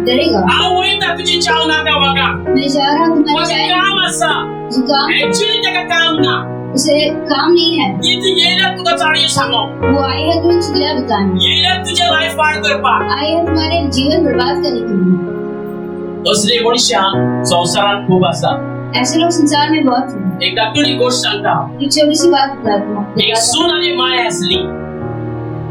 डरेगा. हांव वयता तुजी चाव नाका म्हाका. मैं चाह रहा हूँ तुम्हारी माझं चाय काम आसा. जो काम एक्चुअली तेका काम ना. उसे काम नहीं है. इथे येयला तुका चाळयो सांगो. वो आई है तुम्हें चुगलियां बताने. येयला तुझे लाईफ पार करपाक. आई है तुम्हारे जीवन बर्बाद करने के लिए. असली मनुष्य संसारात खूप आसा. ऐसे लोग संसार में बहुत हैं. एक दाखवली गोष्ट सांगता. एक छोटी सी बात बताता हूँ. एक सून आणि माय असली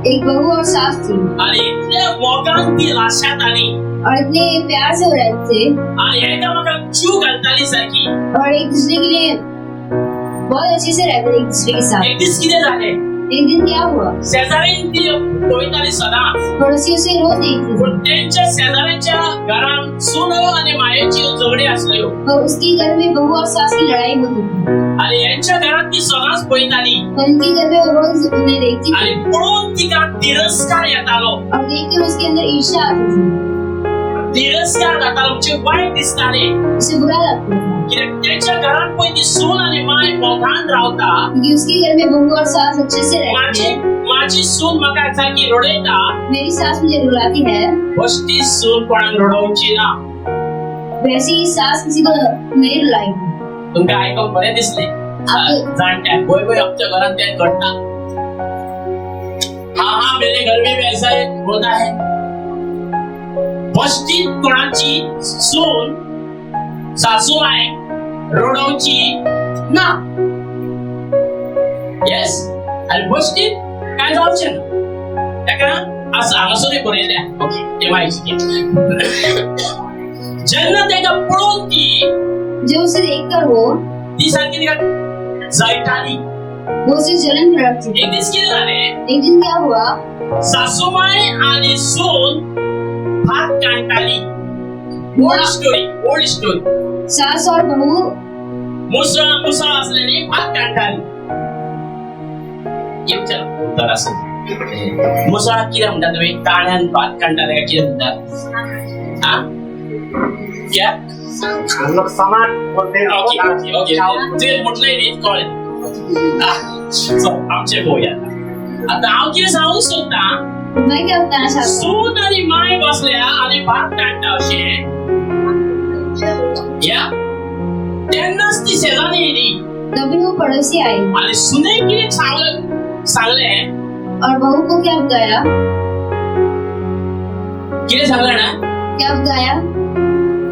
एक बहू और सास थी आणि इतल्या मोगान ती लाशात आली और इतने प्यार से वो रहते थे आणि एकामेकाक जीव घालताली सारखी. और एक दूसरे के लिए बहुत अच्छे से रहते थे एक दूसरे के साथ. एक दीस कितें जालें, एक दिन क्या हुआ, शेजारीन ती पळयताली सदांच. पड़ोसी उसे रोज देखती थी पण त्यांच्या शेजाऱ्याच्या घरात सून आणि मायेची झगडी आसल्यो और उसके घर में बहू और सास की लड़ाई होती थी आणि यांच्या घरात ती सदांच पळयताली और उनके घर में वो रोज उन्हें देखती आणि थी पळोवन तिका तिरस्कार येतालो. और देखकर उसके अंदर ईर्ष्या आती थी. तिरस्कार जातालो म्हणजे वायट दिसताले. उसे बुरा लगता था कित्याक त्यांच्या घरात पळय ती सून आणि माय मोगान रावता. क्योंकि उसके घर में बहू और सास अच्छे से रहती है. माझी सून म्हाका सारखी रडयता. मेरी सास मुझे रुलाती है, बश्टी सून कोणाक रडोवची ना. वैसे ही सास किसी को नहीं रुलाएगी. तुमकां आयकून बरें दिसलें. जाणट्या गोय गोय आमच्या घरात तें घडटा. हाँ मेरे घर में भी ऐसा एक होता है. बश्टी कोणाची सून सासू माय रडोवची ना. येस आणि बश्टी काय जावचें ना. ताका असं हांगासरूय बरयल्या. ओके ते माहिती जेन्ना तेका पळोवन ती जो उसे देखकर वो ती सारखी तिका जळटाली. उसे जलन रखती थी. एक दीस कितें जालें, एक दिन क्या हुआ, सासूमाय आणि सून भात कांडटाली. Old story. सास और बहू मुसळ असलेली भात कांडटाली. उत्तर असं मुसळाक कितें म्हणटा तुमी, काण्यान भात कांडटाले काय कितें म्हणटात? हा क्या समान बोलते ओके ते म्हटलंय न्ही कळ्ळें. आमचे पळोवया. आता हांव कितें सांगूंक सोदतां, मैं क्या बताना चाहता हूँ, सून आणि माय बसल्या आणि भात काडटा अशें. या तेन्नाच ती शेजारी येयली तभी वो पड़ोसी आई आणि सुने कितें सांगलें और बहू को क्या बताया, कितें सांगलें ना, क्या बताया,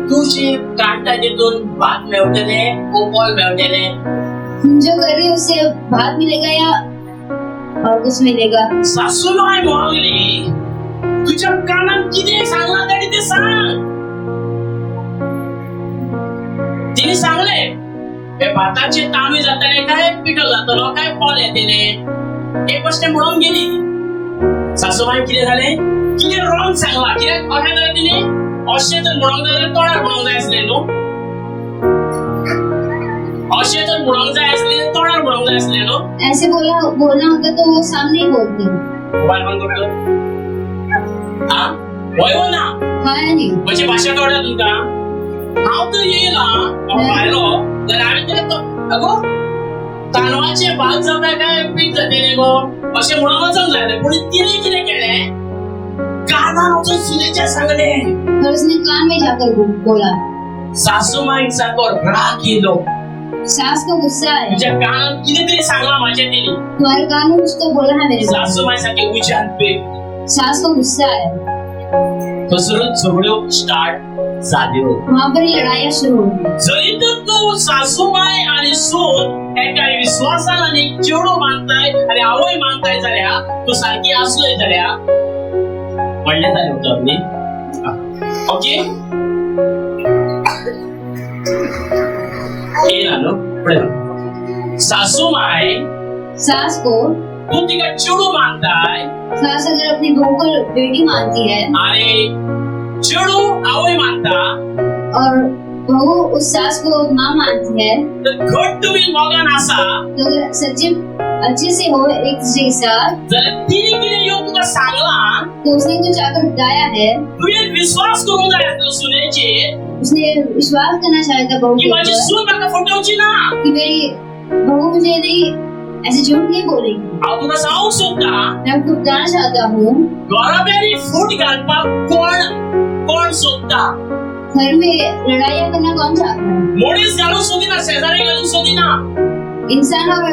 तुझी कांटा तितून भात मेळटले पोपळ मेळटले. जो कर रही है उससे भात मिलेगा या और कुछ मिलेगा. सासूमाय मोगली, तुझ्या कानात कितें सांगलां तरी ते सांग. तिने सांगले हे भाताचे तांदूळ जातले काय पिठो जातलो काय फळ येतले. एक गोष्ट म्हणून गेली. सासूबाई कितें जालें, कितें रॉंग सांगला. कित्याक अशें जालें तिने अशें जर म्हणूंक जाय जाल्यार तोंडार म्हणूंक जाय आसलें न्हू. अशें जर म्हणूंक जाय आसलें तोंडार म्हणूंक जाय आसलें न्हू. ऐसे बोलना होता तो वो सामने ही बोलती. मोबायल बंद करतो. हा वय ना हाँ या नहीं, म्हणजे भाषा कळटा तुमकां. हांव तर येयला भायलो जाल्यार हांवें कितें अगो तांदळाचे भात जाता काय पीठ जातले गो अशें म्हणून वचूंक जाय. पूण तिने कितें केलें, कानार वचून सुनेच्या सांगलें. और उसने कान में जाकर बोला. सासूमाईक सारको राग येयलो. सास को गुस्सा है, तुझ्या कानात कितीतरी सांगला माझ्या तिने तुम्हारे कान में कुछ तो बोला है मेरे को। सासूमाईसाठी उजाड पे सास को गुस्सा है, कसरत झगड्यो स्टार्ट झाल्यो. वहाँ पर ही लड़ाइयाँ शुरू हो गई। जरी तर तू सासूमाई आणि सून एका विश्वासान आणि चेडो मानताय आणि आवय मानताय जाल्या तू सारखी असलोय जाल्या म्हणले जाले होतं मी. ओके हे झालं पुढे. सासूमाई सास को, तू तिका चेडो मानताय सास अगर अपनी बहू को बेटी मानती है आणि चेडो आवय मानता और बहू उस सास को माँ मानती है, तर घट तुम्ही दोघांना असा तो अगर सच्चे अच्छे से हो एक दूसरे के साथ, जर तिने किती येऊन तुला सांगला तो उसने जो जाकर बताया है, तू एक विश्वास करून जायचं सुनेचे उसने विश्वास करना चाहा था बहू की के माझी ऊपर सून मला फटवची ना. कि मेरी बहू मुझे नहीं ऐसे झूठ नहीं बोलेगी। अहो तुला सांगू सुद्धा मैं आपको बताना चाहता हूँ, घराब्यानी फूट घालपाक कोण सोदता. घर में लड़ाइयाँ करना कौन चाहता है? मोडीस घालून सोदिना, शेजारी घालून सोदिना. इंसान और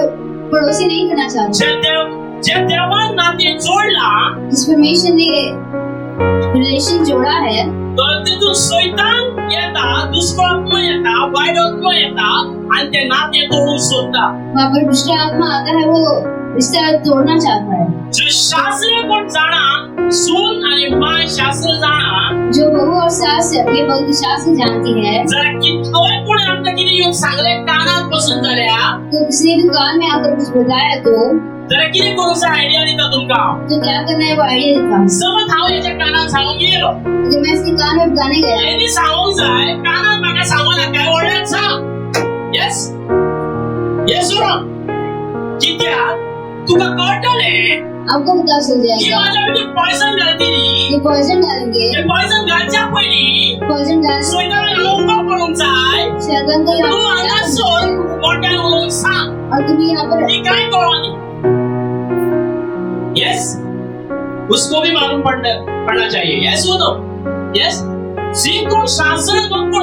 पड़ोसी नहीं करना चाहता। जे देवान नाते जोडला जिस परमेश्वर ने रिलेशन जोड़ा है, तर तिथून शैतान येता, दुष्टात्मा येता, वाईट आत्मा येता आणि ते नाते तोडून सोडता. वहाँ पर दुष्ट आत्मा आता है, वो रिश्ता तोड़ना चाहता है। जे शास्त्रीय कोण जाणा सून आणि माय शास्त्र जाणा जो बहू और सास ये बहुत शास्त्र जानती है, जरा कितोय कोणी आमच्या किती येऊन सांगले कानात बसून झाल्या तो किसी भी दुकान में आकर कुछ बताया तो जरा किती करूचा आयडिया दिता तुमका. तो क्या करना है वो आइडिया देता हूँ। समज हांव याच्या कानात सांगून गेलो अगर मैं इसके कान में बताने गया यांनी सांगून जाय कानात म्हाका सांगू नाका ओरड्यात सांग. येस येस कित्याक तुका कळटले आपको पता चल की जाएगा माझ्या भितर पॉयझन घालतली. ये पॉइजन डालेंगे, ते पॉयझन घालच्या पयली पॉइजन डाल सोयतान उभा पडून जाय शैतान को तू यहाँ हांगा सोड मोठ्यान उलोवंक सांग. और तुम यहाँ पर ती काय कळोनी. यस उसको भी मालूम पड़ना चाहिए. यस वो तो यस जी कोण शास्त्र बघतो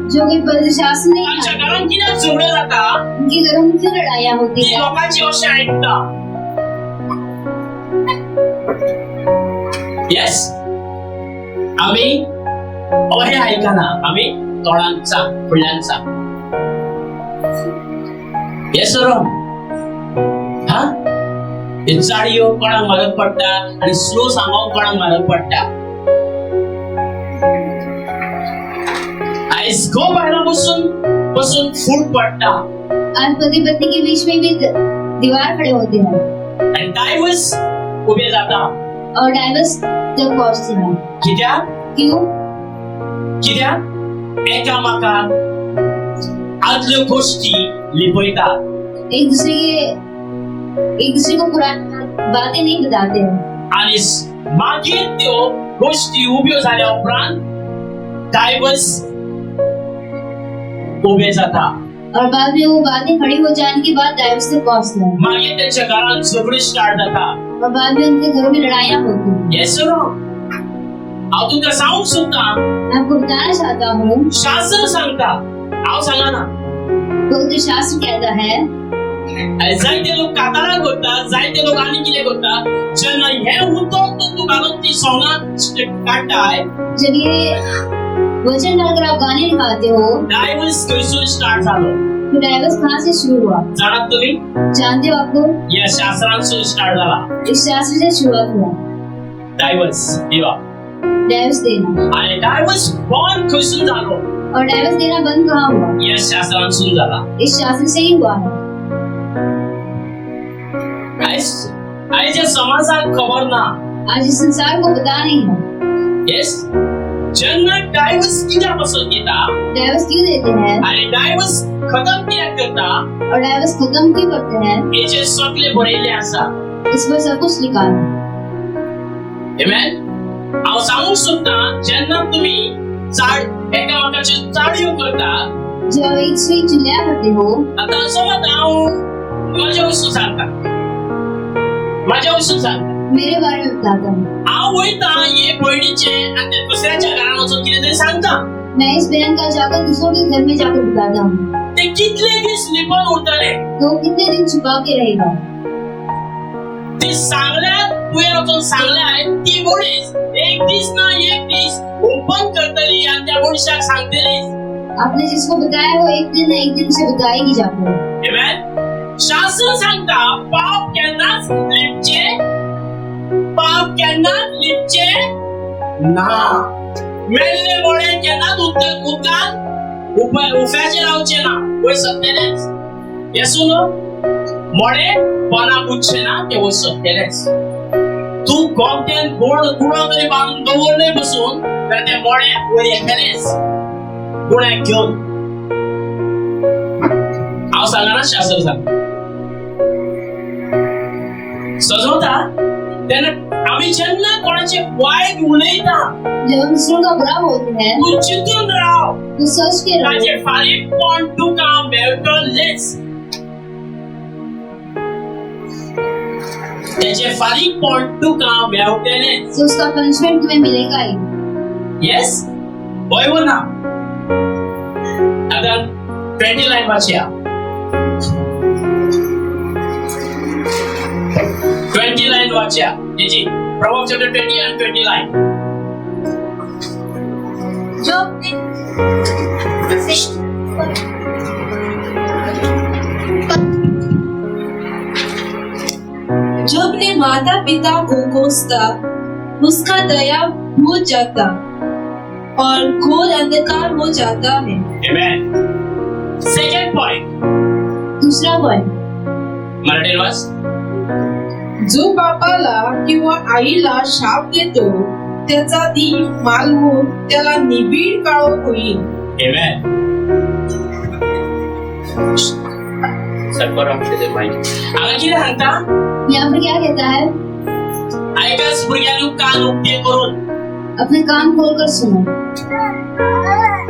जो कि प्रशासन नहीं आमच्या है, घरात किती झगडे जाता उनके घरों में क्यों लड़ाइयाँ होती ती है? लोकांची अशी ऐकता. यस आम्ही हे ऐका ना आम्ही तोळांचा फुल्यांचा येस हा हे चाळीयो कोणाक म्हारग पडटा आणि स्लो सांगो कोणाक म्हारग पडटा. आयज गो भायला बसून फूट पडटा आज पति पत्नी के बीच में भी दीवार खड़े होते हैं आणि डायव्हर्स उभे जाता. और डाइवर्स तक पहुंचते हैं। कित्याक क्यों? कित्याक एकामेकाक आदल्यो गोष्टी लिपयतात. एक दूसरे को पुरानी बातें नहीं बताते हैं आणि मागीर त्यो गोष्टी उब्यो जाल्या उपरांत डायव्हर्स उभे जाता. और बाद में वो बातें खड़ी हो जाने के बाद डाइवर्स तक पहुंचते हैं मागीर त्यांच्या घरात झगडे स्टार्ट जाता. और बाद में उनके घरों में लड़ाइयाँ होती हैं। येस नो हांव तुमकां सांगूंक सोदता मैं आपको बताना चाहता हूँ, शास्त्र सांगता हांव सांगा ना. पवित्र शास्त्र कहता है, जायते लोक कातारां करतात जायते लोक आनी कितें करतात जेन्ना हे उदक तू घालून ती सोंगां काडटाय जब ये वचन डालकर आप गाने निकालते हो डायव्हर्स खंयसून स्टार्ट जालो तो डाइवर्स कहाँ से शुरू हुआ? जाणात तुम्ही. जानते हो आपको? या शास्त्रांसून स्टार्ट झाला इस शास्त्र से शुरुआत हुआ डायव्हर्स दिवा डाइवर्स देना, आणि डायव्हर्स बॉर्न खंयसून जालो और डाइवर्स देना बंद कहाँ हुआ? या शास्त्रांसून झाला. इस शास्त्र से ही हुआ है। आयज या समाजाक खबर ना. आज इस संसार को पता नहीं है येस जेन्ना डायव्हर्स कित्याक पासून दिता डाइवर्स क्यों देते हैं आणि डायव्हर्स खतम कित्याक करता और डाइवर्स खत्म क्यों करते हैं, हेचे सगळे बरयले आसा. इस पर सब कुछ लिखा है। आमेन. हांव सांगूंक सोदता जेन्ना तुमी एकामेकाची चाळयो करता जब आप एक दूसरे की चुगलियाँ करते हो, आता समज हांव माझ्या वस्तू सांगता मेरे बारे में बताता हूँ। हांव वयता हे भयणीचे आनी ते दुसऱ्याच्या घरान वचून कितें तरी सांगता मैं इस बहन का जाकर दूसरों के घर में जाकर बताता हूँ, ते कितले दिस लिपन उरतले तो कितने दिन छुपा के रहेगा। ते सांगल्या तुवें वचून सांगल्यार ती मनीस एक दीस ना एक दीस ओपन करतली आनी त्या मनशाक सांगतली। आपने जिसको बताया वो एक दिन न एक दिन से बताएगी जाकर। आमेन। शास्त्र सांगता पाप केन्नाच लिपचे, पाप केन्नाच लिपचे ना। मेल्ले मोळे केन्नाच उदकांत उफ्याचे रावचे ना, वयर सरतलेच। येसू न्हू, मोळे पोंदाक उठचे ना, ते वयर सरतलेच। तू गोमट्यान गुणा तरी बांदून दवरले बसून तर ते मोळे वयर येतलेच गुण्याक घेवन। हांव सांगना, शास्त्र सांगता। सजवता तेन्ना आमी जेन्ना कोणाचे वायट उलयता जब हम दूसरों का बुरा बोलते हैं तू चिंतून राव, तो सोच के रहो, ताचे फारीकपण तुका मेळटलेच। त्याचे फारीकपण तुका मेळटलेच। तो उसका पनिशमेंट तुम्हें मिलेगा ही। येस, होय व ना? आता 20 लाइन वाचया। 20 लाइन वाचया तेजी। Proverbs chapter 20 and 20 line. जो अपने जो अपने माता पिता को कोसता उसका दया भूल जाता और घोर अंधकार हो जाता है। Amen. Second point. दूसरा पॉइंट, मराठी वाच। जो बापाला किंवा आईला शाप देतो त्याचा दी मालवून त्याला निबीड काळो होईल। Amen. सर्व रामचे माहिती हांगा कितें सांगता? यहाँ पर क्या कहता है? आयकाच भुरग्यांनी कान उक्ते करून। अपने कान खोलकर सुनो।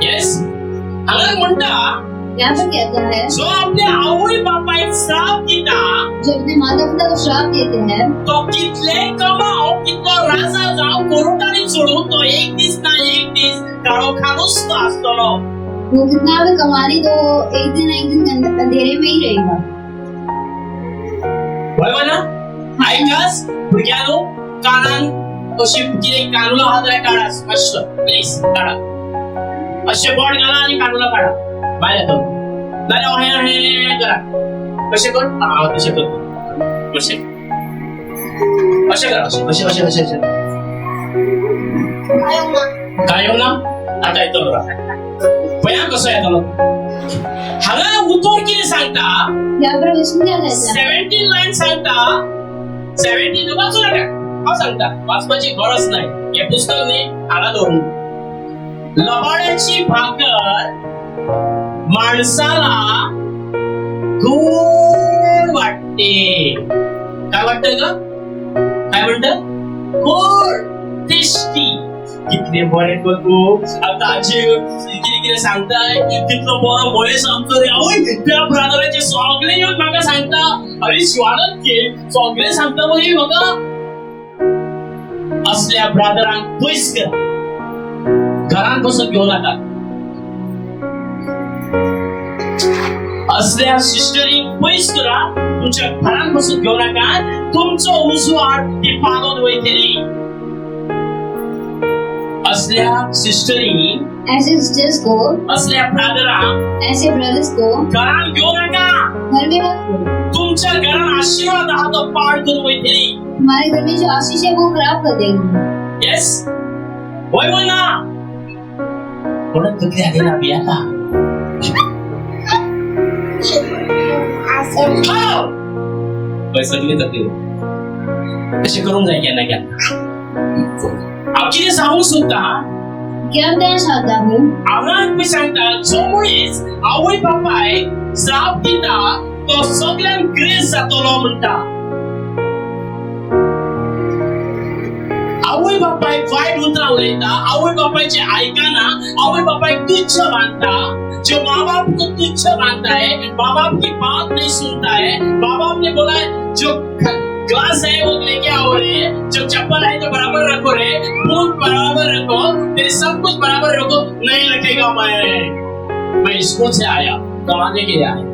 येस, हांगा म्हणटा यहाँ पर कहता है, जो आपल्या आवय बापायक श्राप दिता जो अपने माता पिता को श्राप देते हैं तो कितले कमाव, कितलो राजा जावं कोर्टाने सोडून तो एक दीस ना एक दीस काळो खानूच तो आसतलो। वो कितना भी कमाने तो एक दिन अंधेरे में ही रहेगा। बरोबर ना? आयकाच भुरग्यांनो कानान अशी कितें कानुला आहा जाल्यार काडास मातसो प्लीज काडा। अशें बोट घाला आनी कानुला काडा भायर येतो नाल्यार हे करा। कशें कर? हांव तशें करता। कशें? अशें करा, अशें। काय येवं ना? आतां येतलो बरा। पळया कसो येतलो। हांगा उतर कितें सांगता? यहाँ पर विष्णु क्या कहता है? 17 लाइन सांगता। 17 वाचू नका, हांव सांगता, वाचपाची गरज नाही। हे पुस्तक न्ही हांगा धरून। लबाड्याची भाकर माणसाला गोड वाटते। काय वाटतं ग? काय म्हणतं? गोड, टेस्टी। कितले बरे तू आता आजी कितें सांगताय, कितलो बरो वॉयस आमचो रे। आवय त्या ब्रादराचे सगळे येवन म्हाका सांगता, अरे शिवानंद के सगळे सांगता मगे म्हाका। असल्या ब्रादरांक पयस कर, घरान बसून घेऊ नका। असल्या सिस्टरीक पयस करा, तुमच्या घरान बसून घेऊ नका। तुमचो उजवाड ती पालोन वयतली। असल्या सिस्टरी, ऐसे सिस्टर्स को, असल्या ब्रादरांक ऐसे ब्रदर्स को घरान घेऊ नका। घर में मत करो। तुमच्या घरान आशीर्वाद आहा तो पाड करून वयतली। हमारे घर में जो आशीष है वो खराब कर देगी। येस, होय व ना? कोणाक तकली आली ना बियाला? पळय सगळी तकली कशी करूंक जाय केन्ना केन्ना। हांव कितें सांगूंक सोदता, क्या बताना चाहता हूँ? हांगा पळय सांगता जो मनीस आवय बापायक श्राप दिता तो सगळ्यांक ग्रेस जातलो म्हणटा। आवय बापायक वायट उतरां उलयता, आवय बापायचे आयकना, आवय बापायक तुच्छ मानता, जो माँ बाप को तुच्छ मानता है, माँ बाप की बात नहीं सुनता है। माँ बाप ने बोला है जो ग्लास है वो लेके आओ रे, जो चप्पल है तो बराबर रखो रे, बूट बराबर रखो, तेरे सब कुछ बराबर रखो, नहीं रखेगा बोलेगा मैं स्कूल से आया कमाने के लिए आया।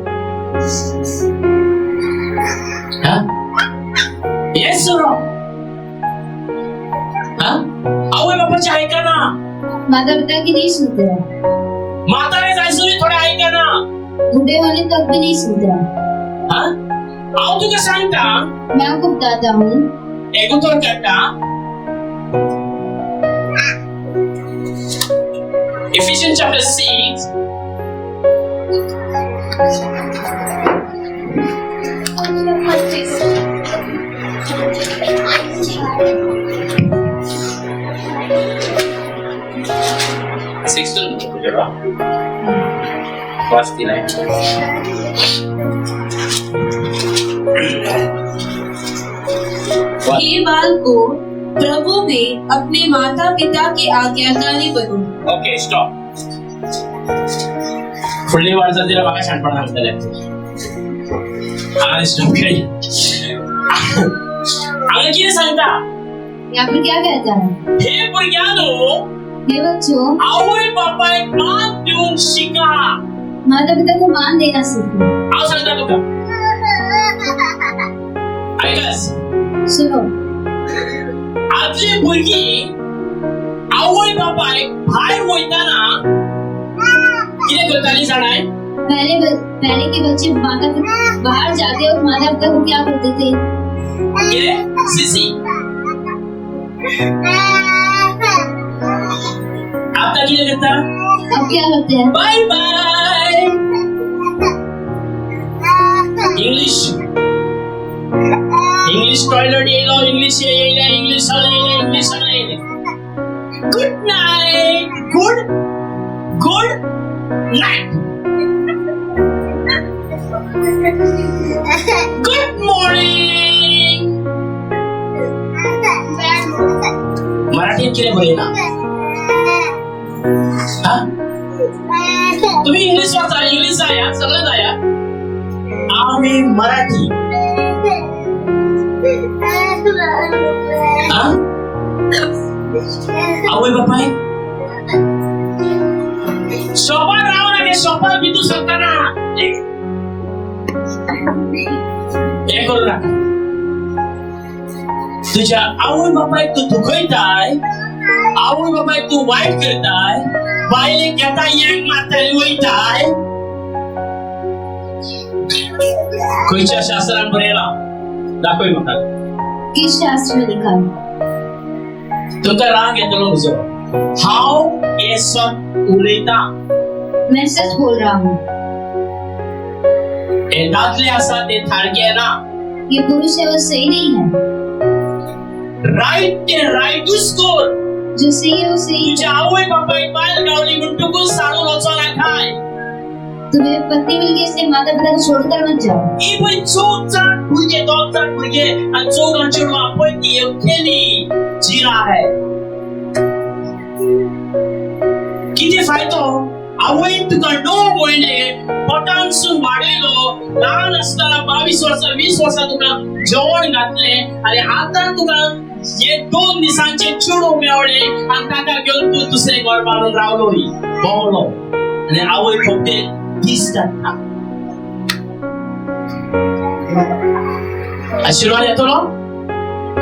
हाँ? ये सुनो, हाँ? आवय बापाची ऐका ना, माता पिता की नहीं सुनते हैं, म्हातारे जायसुरी थोडे ऐका ना, बूढ़े होने तक भी नहीं सुनते हैं। हाँ? आओ तुका सांगता, मैं आपको बताता हूँ, एक उत्तर करता, Ephesians chapter 6. हे बालको, प्रभु में अपने माता पिता के आज्ञाकारी बनो। Okay stop. फुडली वार्ता तिला बघा शानपण सांगताय. हा स्टॉप करी. आगे किती सांगता? यहाँ पर क्या कहता है? हे बुरग्यानो, हे बच्चों, आवय बापा एक मान देऊन शिका. माता पिता को मान देना सीखो। आव सांगता तुका. ऐकस. सुनो, आजची मुलगी आवय बापायक भायर वयताना कितें करताली जाणाय? पहले के बच्चे माता पिता बाहर जाते और माता पिता को क्या करते थे? कितें? सिसी. आता कितें करता? अब क्या करते हैं? Bye bye. इंग्लिश टॉयलेट येयलो, इंग्लिश येयले, इंग्लिश येयले. Good night. Good night. Good morning. मराठीत कितें बरयना? हा? तुम्ही इंग्लिश वाचा, इंग्लिश जाया, सगळं जाया. आम्ही मराठी. हा? आवय बापाय सोपान राव लागे, सोपान बिंदू सांगताना हे करू नका. तुझ्या आवय बापायक तू दुखयताय, आवय बापायक तू वाईट करताय, बायले घेता एक मारताय वयताय. खंयच्या शास्त्रान बरयला दाखय म्हाका. किस शास्त्र में लिखा है? तुमका राग येतलो म्हजो. हांव हे सत उलयता. मैं सच बोल रहा हूँ. हे दादले आसा ते थारगे ना. ये पुरुष है वो सही नहीं है, राईट ते राईटूच कर. जो सही है वो सही है. तुझ्या आवय बापायक बायल गावली म्हणटकूच साडून वचो नाकाय. तुम्हें पत्नी मिल गई इसलिए माता पिता को छोड़कर मत जाओ. ही पळय चौग जाण भुरगे, दोग जाण भुरगे आनी चौगां चेडवां पळय ती केली जिरा है. किती फायदो? आवय तुका 9 म्हयने पोटांसून वाडयलो, ल्हान आसतना 22 वर्सां 20 वर्सां तुका जेवण घातले आनी आतां तुका हे 2 दिसांचे चेडू मेवळे आनी ताका घेवन तूं दुसरे घर बांदून रावलो भोंवलो आनी आवय फक्त दीस घालता. आशीर्वाद येतलो?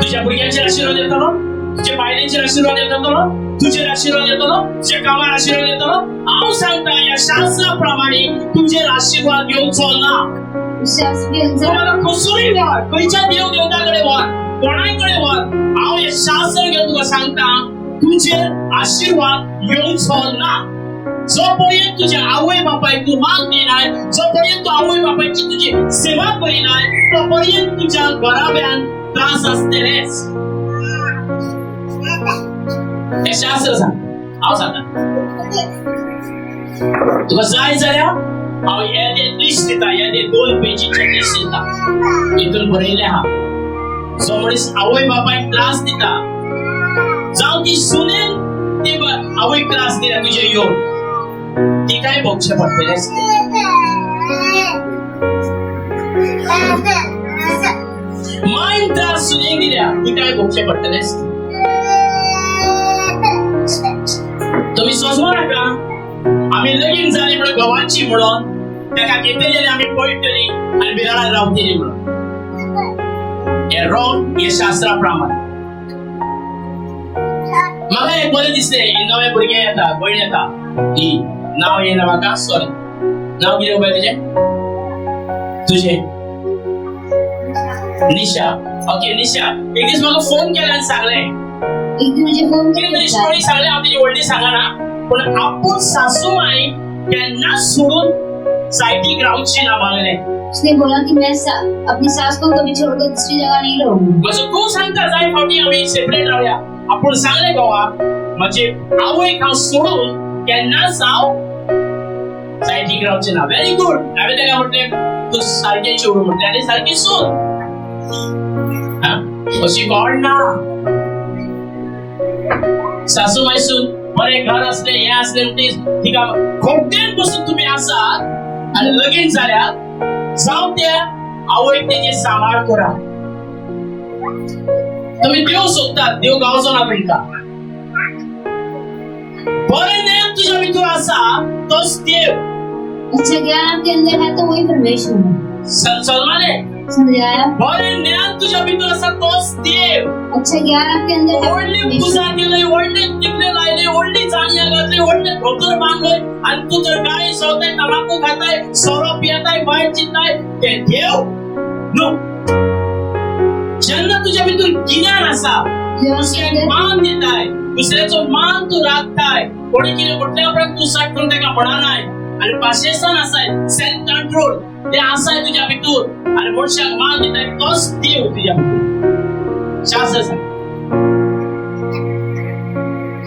तुझ्या भुरग्यांचेर आशीर्वाद येतलो? तुझ्या बायलेंचेर आशीर्वाद येतलो? तुझेर आशीर्वाद येतलो? तुझ्या कामार आशीर्वाद येतलो? हांव सांगता या शास्त्राप्रमाणे तुझेर आशीर्वाद येवचो ना. शास्त्र के अनुसार तुम्हाला कसुरी व्हर, खंयच्या देव देवताकडे व्हर, कोणाकडे व्हर, हांव हे शास्त्र घेवन तुका सांगता तुझेर आशीर्वाद येवचो ना. जोपर्यंत तुझ्या आवय बापायक तू मान दिनाय, जोपर्यंत तू आवय बापायची तुझी सेवा करिनाय, तोपर्यंत तुझ्या घराब्यान त्रास असतलेच. हे शास्त्र सांग. हांव सांगता तुका जाय जाल्यार हांव येदे लिस्ट दिता, येदे 2 पेजीचे लिस्ट दिता. हितून बरयलें आहा जो मनीस आवय बापायक त्रास दिता, जावं ती सुनेन ती आवयक त्रास दिता तुजे येवन, ती काय भोगचें पडटलेंच. मायन त्रास सुनेक दिल्या ती काय भोगचें पडटलेंच. तुम्ही सोजवा नाका. आम्ही लगीन झाली म्हणून गवांची म्हणून त्याका घेतलेली आणि आम्ही पळटली आणि बिराळा रावतेली म्हणून हे रॉंग हे शास्त्राप्रमाणे म्हाका एक बरें दिसले नवे भुरगे येता भयण येता ही नाव येना म्हाका सॉरी नाव कितें बाय तुझे निशा ओके निशा एक दीस म्हाका फोन केला आणि सांगले एक दिन मुझे फोन कितें तरी किया स्टोरी सांगले हांव तिची व्हडली सांगना पण आपूण सासू माई केन्ना सोडून सायटीक रावची ना मागले उसने बोला कि मैं अपनी सास को कभी छोड़कर दूसरी जगह नहीं रहूंगी म्हणजे तू सांगता जाय फावटी आम्ही सेपरेट रावया आपूण सांगले गोवा म्हणजे आवयक हांव सोडून केन्नाच हांव सायटीक रावचे ना व्हेरी गुड हांवें ताका म्हटलें तूं सारकें चेडूं म्हटलें आनी सारकी सोद अशी गोड ना सासू मायसून बरें घर असलें हें असलें म्हणटी तिका खोटेन बसून तुमी आसात आनी लगीन जाल्यात जावं त्या आवयक तेजे सांबाळ करा तुम्ही देव सोदतात देव गावचो ना तुमकां बरें नेम तुज्या भितर आसा तोच देव अच्छा ज्ञान आपके अंदर है तो वही परमेश्वर है सलमाने समझ आया बरें ज्ञान तुज्या भितर आसा तोच देव अच्छा ज्ञान आपके अंदर है व्हडली परमेश्वर। पुजा केली व्हडले तिकले लायले व्हडली जाणया घातली व्हडले धोतर बांधले आणि तू जर गाडी सवताय तंबाखू खाताय सोरो पियताय वाईट चिंताय ते देव नो जेन्ना तुज्या भितर गिन्यान आसा दुसऱ्याक मान दिताय दुसऱ्याचो मान तू राखताय कोणी कितें म्हटल्या उपरांत तू सटकून ताका म्हणनाय आणि पाशेसान आसाय सेल्फ कंट्रोल ते आसाय तुज्या भितर आणि मनशाक मान दिताय तोच देव तुज्या भितर शास्त्र सांग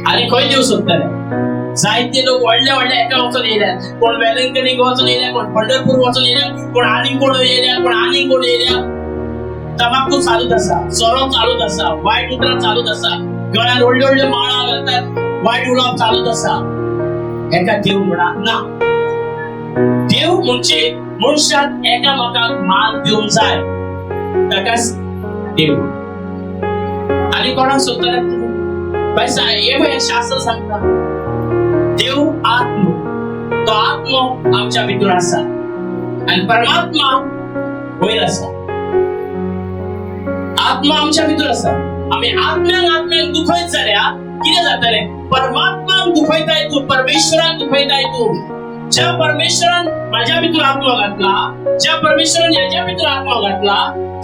आणि खंय देव सोदतले जायते लोक व्हडल्या व्हडल्या एका वचून येयल्यात कोण वेलंकणीक वचून येयल्या कोण पंढरपूर वचून येयल्या कोण आनी कोण येयल्या कोण आनी कोण येयल्या तंबाखू चालूच आसा सोरो चालूच आसा वायट उतरां चालूच आसा गळ्यात व्हडल्यो व्हडल्यो माळा घालतात वायट उलोवप चालूच आसा हेका देव म्हणा ना देव म्हणजे मनशाक एकामेकाक मान दिवंक जाय ताकाच देव आणि कोणाक सोदतले पैसा हे शास्त्र सांगता देव आत्मा तो आत्मा आमच्या भितर आसा आणि परमात्मा वयर आसा आत्मा आमच्या भितर आसा आम्ही आत्म्याक दुखयत जाल्यार कितें जातलें परमात्माक दुखयताय तू परमेश्वराक दुखयताय तू ज्या परमेश्वरान माझ्या भितर आत्मा घातला ज्या परमेश्वरान ह्याच्या भितर आत्मा घातला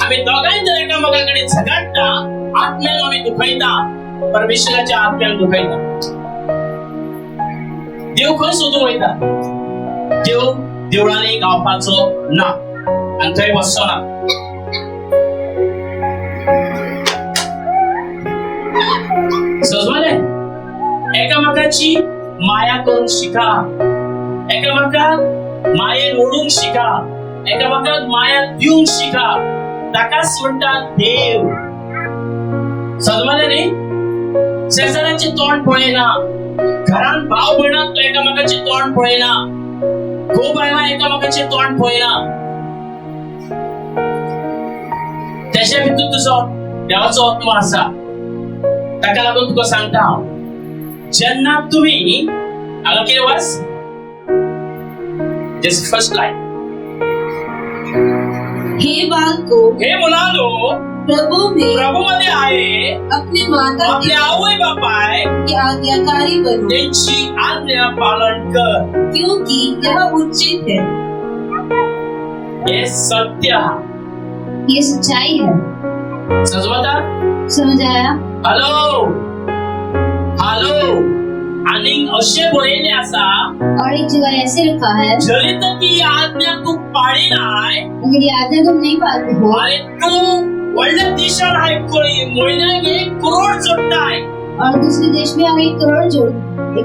आम्ही दोगांय जर एकामेकाकडे झगडटा आत्म्याक आम्ही दुखयता परमेश्वराच्या आत्म्याक दुखयता देव खंय सोदूंक वयता देव देवळांनी गावपाचो ना आनी थंय वचचो ना समजले एकामेकाची माया करून शिका एकामेकाक मायेन ओढूंक शिका एकामेकाक माया दिवंक शिका ताकाच म्हणटात देव समजले न्ही शेजाऱ्याचे तोंड पळयना घरान भाव भयणाक तो एकामेकाचे तोंड पळयना घोव बायलां एकामेकाचे तोंड पळयना त्याच्या भितर तुजो देवाचो आत्मा आसा ताका लागून तुका सांगता हांव जेन्ना तुम्ही हांगा कितें वाच दिस फर्स्ट लाइन हे बालको हे मुलांनो प्रभु मध्ये आहे अपने माता आपले आवय बापाय की आज्ञाकारी बनो त्यांची आज्ञा पालन कर क्योंकि यह उचित है हे सत्य ये सच्चाई है समजता समझ आया हॅलो हॅलो आणि असे बरयले आसा और एक जगह ऐसे लिखा है जरी तर ती आज्ञा तू पाळी नाय अगर ये आज्ञा तुम नहीं पालते हो आणि तू व्हडल्या देशात आहे महिन्याक 1 करोड जोडताय और दूसरे देश में हम 1 करोड़ जोड़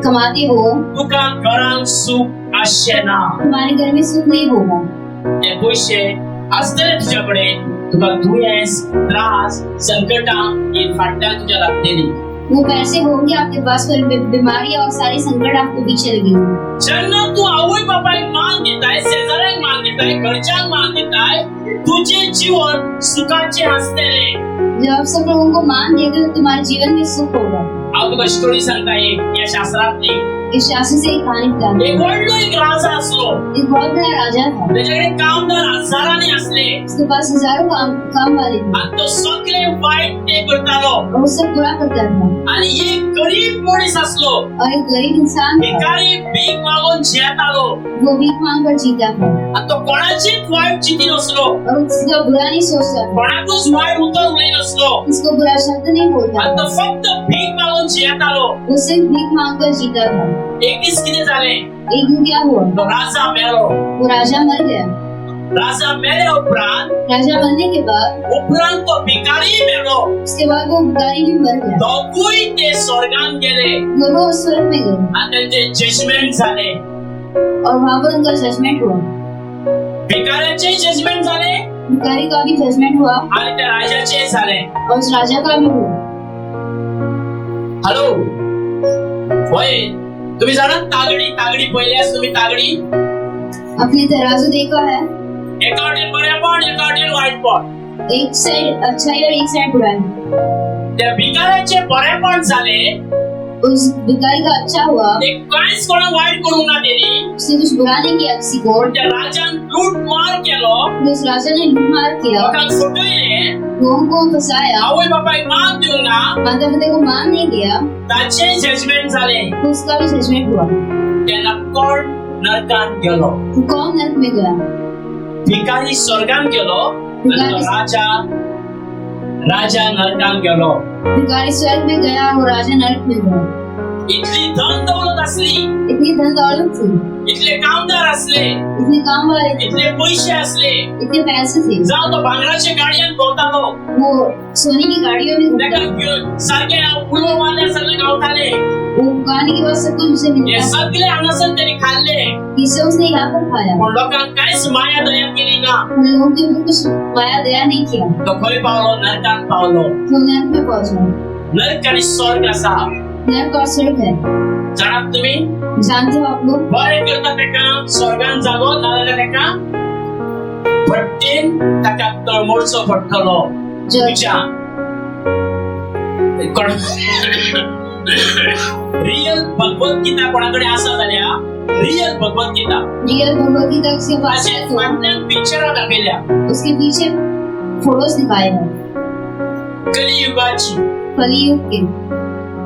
कमाते हो तुका घरांत सुख आशेना तुम्हारे घर में सुख नहीं होगा ते पैसे असतले तुझ्याकडे तुका दुयेंस त्रास संकटां ही फाटल्यान तुझ्या लागतली वो पैसे होंगे आपके पास पर बीमारी और सारे संकट आपको पीछे लगेंगे जेन्ना तू आवय बापायक मान दिताय शेजाऱ्यांक मान दिताय घरच्यांक मान दिताय तुझे जीवन सुखाचे आसतले जब आप सब लोगों को मान देंगे तो तुम्हारे जीवन में सुख होगा अगर तुका स्टोरी सांगता या शास्त्रातली इस शास्त्र से एक कहानी बताते एक व्हडलो एक राजा असलो एक बहुत बड़ा राजा था त्याच्याकडे कामदार हजारांनी असले उसके पास हजारों काम वाले थे आणि तो सगळे वाईट ते करतालो और वो सब बुरा करता था आणि एक गरीब मनीस असलो और एक गरीब इंसान था भिकारी भीक मागून जियतालो वो भीख मांग कर जीता था आणि तो कोणाचीच वाईट चिती नसलो और उसका बुरा नहीं सोचता था कोणाकूच वाईट उतर उलय नसलो उसको बुरा शब्द नहीं बोलता आणि तो था फक्त भीक मागून जियतालो वो सिर्फ भीख मांग कर जीता था एक दिस किती झाले एक दिन क्या हुआ तो राजा मेलो वो राजा मर गया राजा मेले उपरांत मरने के बाद तो भिकारी मेलो उसके बाद वो भिखारी भी मर गया दोघूही ते स्वर्गात गेले दोनों स्वर्ग में गए आणि त्यांचे जजमेंट झाले और वहाँ पर उनका जजमेंट हुआ भिकाऱ्याचे जजमेंट झाले भिखारी का भी जजमेंट हुआ आणि त्या राजाचे झाले और उस राजा का भी हुआ हॅलो होय तुम्ही जाणा तागडी पहिल्यास तुम्ही तागडी अपने तराजू देखा है एका हॉटेल बऱ्या पण एका हॉटेल वाईट पण एक साइड अच्छा है और एक साइड बुरा है त्या भिकाऱ्याचे बरे पण झाले उस भिखारी का अच्छा हुआ ते काहीच कोणा वाईट करू ना त्यांनी उसने कुछ बुरा नहीं किया किसी को पण त्या राजान लूट मार केलो तो उस राजा ने लूटमार किया लोकांक फुटविले लोगों को फंसाया आवय बापाक मान देऊ ना माता पिता को मान नहीं दिया ताचे जजमेंट झाले तो उसका भी जजमेंट हुआ त्यांना कोण नरकात गेलो तो कौन नरक में गया भिकारी स्वर्गात गेलो आणि राजा नरकात गेलो भिखारी स्वर्ग में गया और राजा नरक में गया इतली धन दौलत असली इतनी धन दौलत थी इतले कामदार असले इतने काम वाले थे इतले पैसे असले इतने पैसे थे जाऊ तो भांगराचे गाडयान भोवतालो वो सोने की गाड़ियों में तेका घूमता घेऊन सारखे उलो मारल्या सगळे गावताले वो गाने के बाद सब कुछ उसे हे मिलता सगळे हांगासन त्यांनी खाल्ले इससे उसने यहाँ पर खाया पण लोकांक काहीच माया दया केली ना उन लोगों के ऊपर कुछ माया दया नहीं किया तो खंय पावलो नरकात पावलो तो नरक में पहुंचा नरक आणि स्वर्ग असा नरक और स्वर्ग है जाणात तुम्ही जानते हो आप लोग बरे करता तेका स्वर्गान जागो नाजाल्यार तेका फटकेन ताका तळमळचो पडटलो जो रियल भगवत गीता कोणाकडे आसा जाल्यार रियल भगवत गीता रियल भगवत गीता उसके पास है तो फाटल्यान पिक्चरां दाखयल्या उसके पीछे फोटोज दिखाए हैं कलियुगाची कलयुग के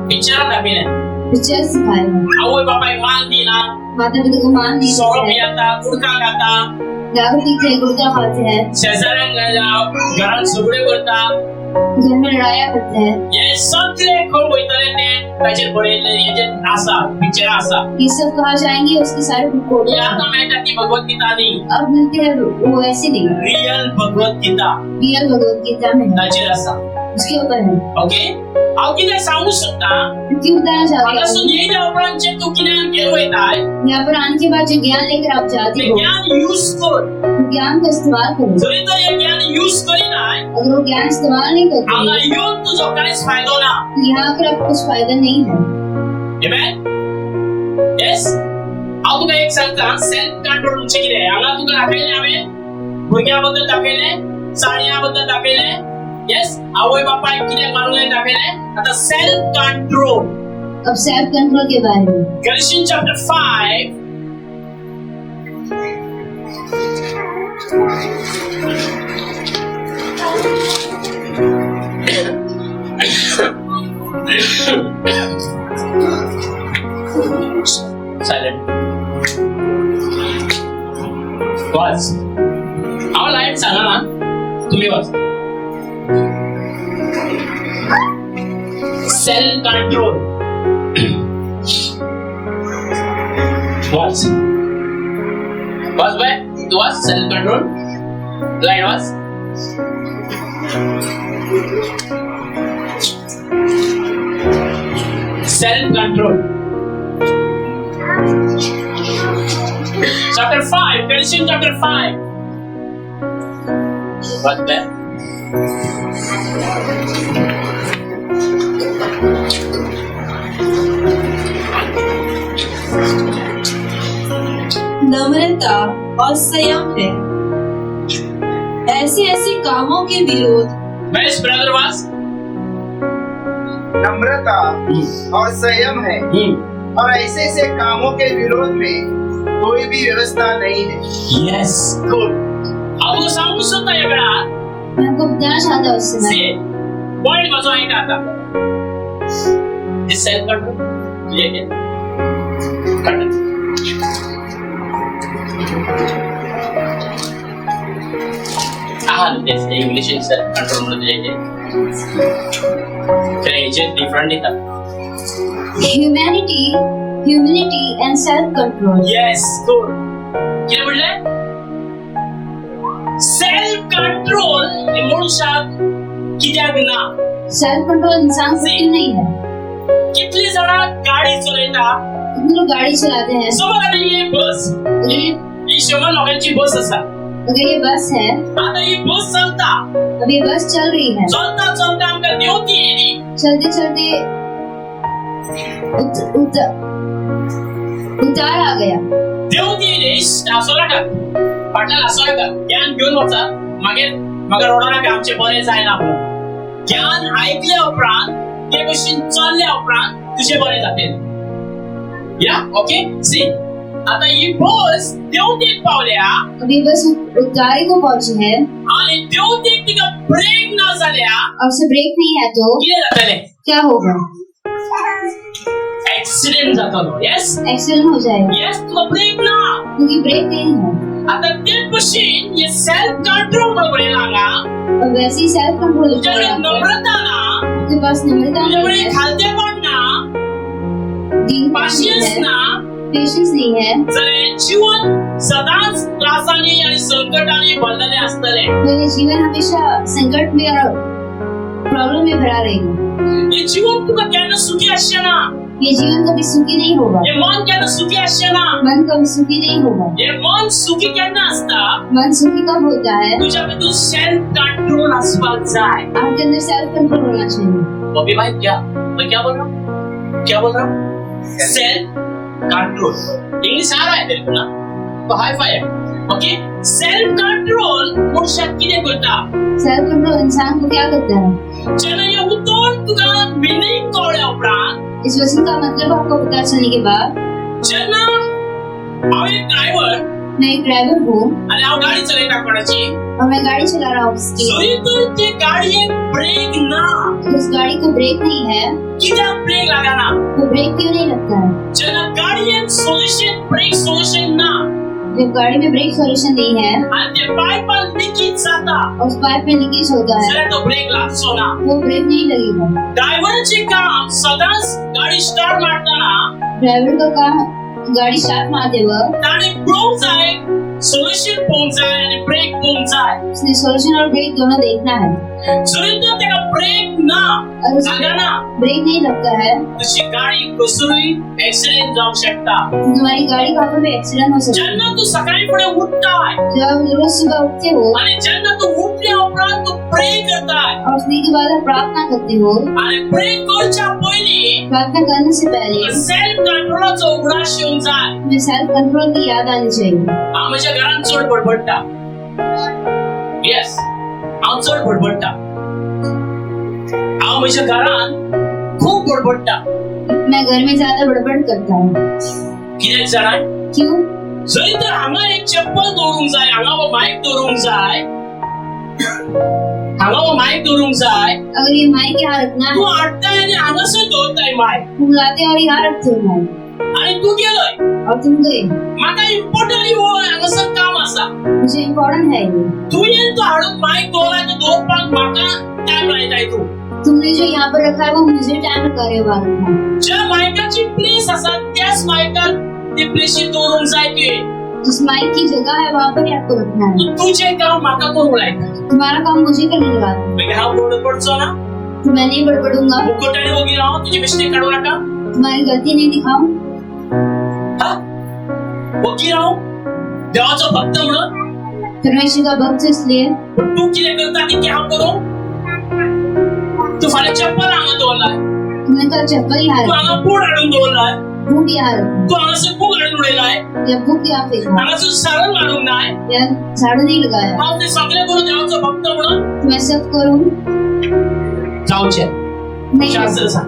पिक्चरां दाखयल्या पिक्चर्स दिखाए हैं आवय बापाक मान दिना माता पिता को मान नहीं सोळो देते पियता गुटखा खाता दारू पीते हैं गुटखा खाते हैं शेजाऱ्यांक घरात झगडे करता घर में लड़ाया करते हैं हे सगळे खंय वयतले ते ताचेर बरयल्ले हेजे आसा पिक्चर आसा ये सब कहाँ जाएंगे उसकी सारी रिपोर्ट हे आतां मेळटा ती भगवत गीता न्ही अब मिलते हैं वो ऐसे नहीं रियल भगवत गीता रियल भगवत गीता में ताचेर आसा उसके ऊपर है ओके हांव कितें सांगू शकता क्यों बताना चाहते हांगासून हो येयल्या उपरांत जे तूं कितें घेवन वयताय यहाँ पर आने के बाद जो ज्ञान लेकर आप जाते तें हो ज्ञान यूज कर ज्ञान का इस्तेमाल करो जरी तर हे ज्ञान यूज करिनाय अगर वो ज्ञान इस्तेमाल नहीं हांगा करते येवन तुजो कांयच फायदो ना तो यहाँ आकर आपको कुछ फायदा नहीं है Amen? Yes? हांव तुका एक सांगता सेल्फ कंट्रोल म्हणजे कितें हांगा तुका दाखयलें हांवें भुरग्यां बद्दल दाखयलें साडयां बद्दल दाखयलें यस आवय बापायक कितें मानून दाखयलें आतां सेल्फ कंट्रोल अब सेल्फ कंट्रोल के बारे में Galatians chapter 5 silent वाच हांव लायट सांगा ना तुम्ही वाच सेल्फ कंट्रोल वाच वाच बाय तू वाच सेल्फ कंट्रोल लाईट वाच self control chapter 5 Galatians chapter 5 what's that नम्रता और संयम है ऐसे ऐसे कामों के विरोध where is brother was नम्रता और संयम है, और ऐसे कामों के विरोध में कोई भी व्यवस्था नहीं है। Yes, good. अब तो सांगू शकता या काळात मैं आपको बताना चाहता हूँ उस समय से पॉइंट माझा आहे का आता दिस सेल्फ कंट्रोल ये है तेच इंग्लिश सेल्फ कंट्रोल मध्ये येते तर याचे डिफरंट येतात humility and self-control. Yes good किती म्हटलंय सेल्फ कंट्रोल मनुष्यात कित्याक ना Self-control इंसान को क्यों नहीं है? कितली जण गाडी चलयता कितने लोग गाड़ी चलाते हैं? समज आता ही बस ही 100 लोकांची बस असा अगर ये बस है, आता ही बस चलता अब ये बस चल रही है, चलता चलता आमका देवती येली चलते चलते उतार आ गया. देवती येली असो नाका फाटल्यान असो नाका ज्ञान घेऊन वचा मागे रोडार नाका आमचे बरे जायना म्हणून ज्ञान ऐकल्या उपरांत ते भशेन चलल्या उपरांत तुझे बरे जातले या ओके सी आता ही बस देवतीक पावल्या अब ये बस उतारे को पहुंची है आणि देवतीक तिका ब्रेक ना झाल्या और उसे ब्रेक नहीं है तो कितें जातले क्या होगा? एक्सीडेंट जातलो यस एक्सीडेंट हो जाएगा यस तुका ब्रेक ना क्योंकि ब्रेक नहीं है. आता ते भशेन हे सेल्फ कंट्रोल म्हणून हांगा और वैसे ही सेल्फ कंट्रोल तुझ्याकडे नम्रता ना आपके पास नम्रता तुझ्याकडे नहीं है, खालतेपण ना पेशन्स है, ना पेशेंस नहीं है, जाल्यार जीवन सदांच त्रासांनी आणि संकटांनी भरलेले असतले तो ये जीवन हमेशा संकट में और प्रॉब्लम में भरा रहेगा. हे जीवन तुका केन्ना सुखी आसचेना ये जीवन कभी सुखी नहीं होगा, हे मन केन्ना सुखी आसचेना मन कभी सुखी नहीं होगा. हे मन सुखी केन्ना असता मन सुखी कब होता है? तुझ्या भितर सेल्फ कंट्रोल आसपाक जाय आपके अंदर सेल्फ कंट्रोल होना चाहिए. बॉबी भाई क्या बोल रहा हूँ क्या बोल रहा हूँ सेल्फ कंट्रोल इंग्लिश आ रहा है तेरे को ना तो हाई फाई है ओके सेल्फ कंट्रोल मनुष्यात किती करता सेल्फ कंट्रोल इंसान को क्या करता है? जेन्ना हे उतर तुका मिनिंग कळ्या उपरांत इस वचन का मतलब आपको पता चलने के बाद जेन्ना हांव एक ड्रायव्हर मैं एक ड्राइवर हूँ आणि हांव गाडी चलयता कोणाची और मैं गाड़ी चला रहा हूँ उसकी, जरी तर ते गाडयेक ब्रेक ना उस गाड़ी को ब्रेक नहीं है कित्याक ब्रेक लागना तो ब्रेक क्यों नहीं लगता है? जेन्ना गाडयेक सोल्युशन ब्रेक सोल्युशन ना जब गाड़ी में ब्रेक सॉल्यूशन नहीं है आणि ते पायपान लिकेज जाता और उस पाइप में लीकेज होता है जाल्यार तो ब्रेक लागचो ना वो ब्रेक नहीं लगेगा. ड्रायव्हरचे काम सदांच गाडी स्टार्ट मारताना ड्राइवर का काम गाड़ी स्टार्ट मारते वक्त ताणे पळोवंक जाय सोल्युशन पळोवंक जाय आणि ब्रेक पळोवंक जाय उसने सॉल्यूशन और ब्रेक दोनों देखना है. जरी तर तेका ब्रेक ना और उस लागना ब्रेक नहीं लगता है तुझी गाडी कसरूय एक्सिडेंट जावंक शकता तो तुम्हारी गाड़ी का भी एक्सीडेंट हो सकता है. जेन्ना तू सकाळी फुडें उठताय जब आप रोज सुबह उठते हो आणि जेन्ना तू उठल्या उपरांत तू प्रे करताय और उठने के बाद आप प्रार्थना करते हो, आणि प्रे करच्या पयलीं प्रार्थना करने से पहले सेल्फ कंट्रोलाचो उगडास येवंक जाय तुम्हें सेल्फ कंट्रोल की याद आनी चाहिए. हांव म्हज्या घरांत चड बडबडटा येस हांव चड बडबडटा हांव म्हज्या घरांत खूब बडबडटा मैं घर में ज्यादा बड़बड़ करता हूँ. कित्याक जाणाय क्यों? जरी तर हांगा एक चप्पल दवरूंक जाय हांगा हो मायक दवरूंक जाय हांगा हो मायक दवरूंक जाय अगर ये माइक यहाँ रखना तू है हाडटाय आनी हांगासर दवरताय मायक तुम लाते और यहाँ रखते हो माइक आनी तू गेलोय और तुम गए. म्हाका इम्पोर्टंट हो हांगासर काम आसा मुझे इम्पोर्टेंट है ये. तुवें तो हाडून मायक दवरला तो दवरपाक म्हाका टायम लायताय तू तुमने जो यहाँ पर रखा है वो मुझे टाइम लगा रहे हो बात में. ज्या मायकाची प्लेस आसा त्याच मायकाक ते प्लेसीर दवरूंक जाय तुवें जिस माइक की जगह है वहाँ पर ही आपको रखना है. तुझे काम म्हाका करूंक लायता तुम्हारा काम मुझे करने लगा है. मागीर हांव बडबडचो ना तो मैं नहीं बड़बड़ूंगा, मुकुटाने वगैरे राव तुझी मिस्टेक काढू नका तुम्हारी गलती नहीं दिखाऊं. हा वकील राव देवाचो भक्त म्हणून परमेश्वर का भक्त इसलिए तू कितें करता ती क्या करू तू फाल्यां चप्पल हांगा दवरलाय तुमने कल चप्पल यहाँ तू रखी, हांगा पूड हाडून दवरलाय बुक यहाँ रखी तू हांगासर बूक हाडून उडयलाय या बुक यहाँ फेंका हांगासर सारण मारूंक नाय या झाड़ू नहीं लगाया. हांव ते सगळें करून देवाचो भक्त म्हणून मैं सब करूँ जावचें नहीं। शास्त्र सांग.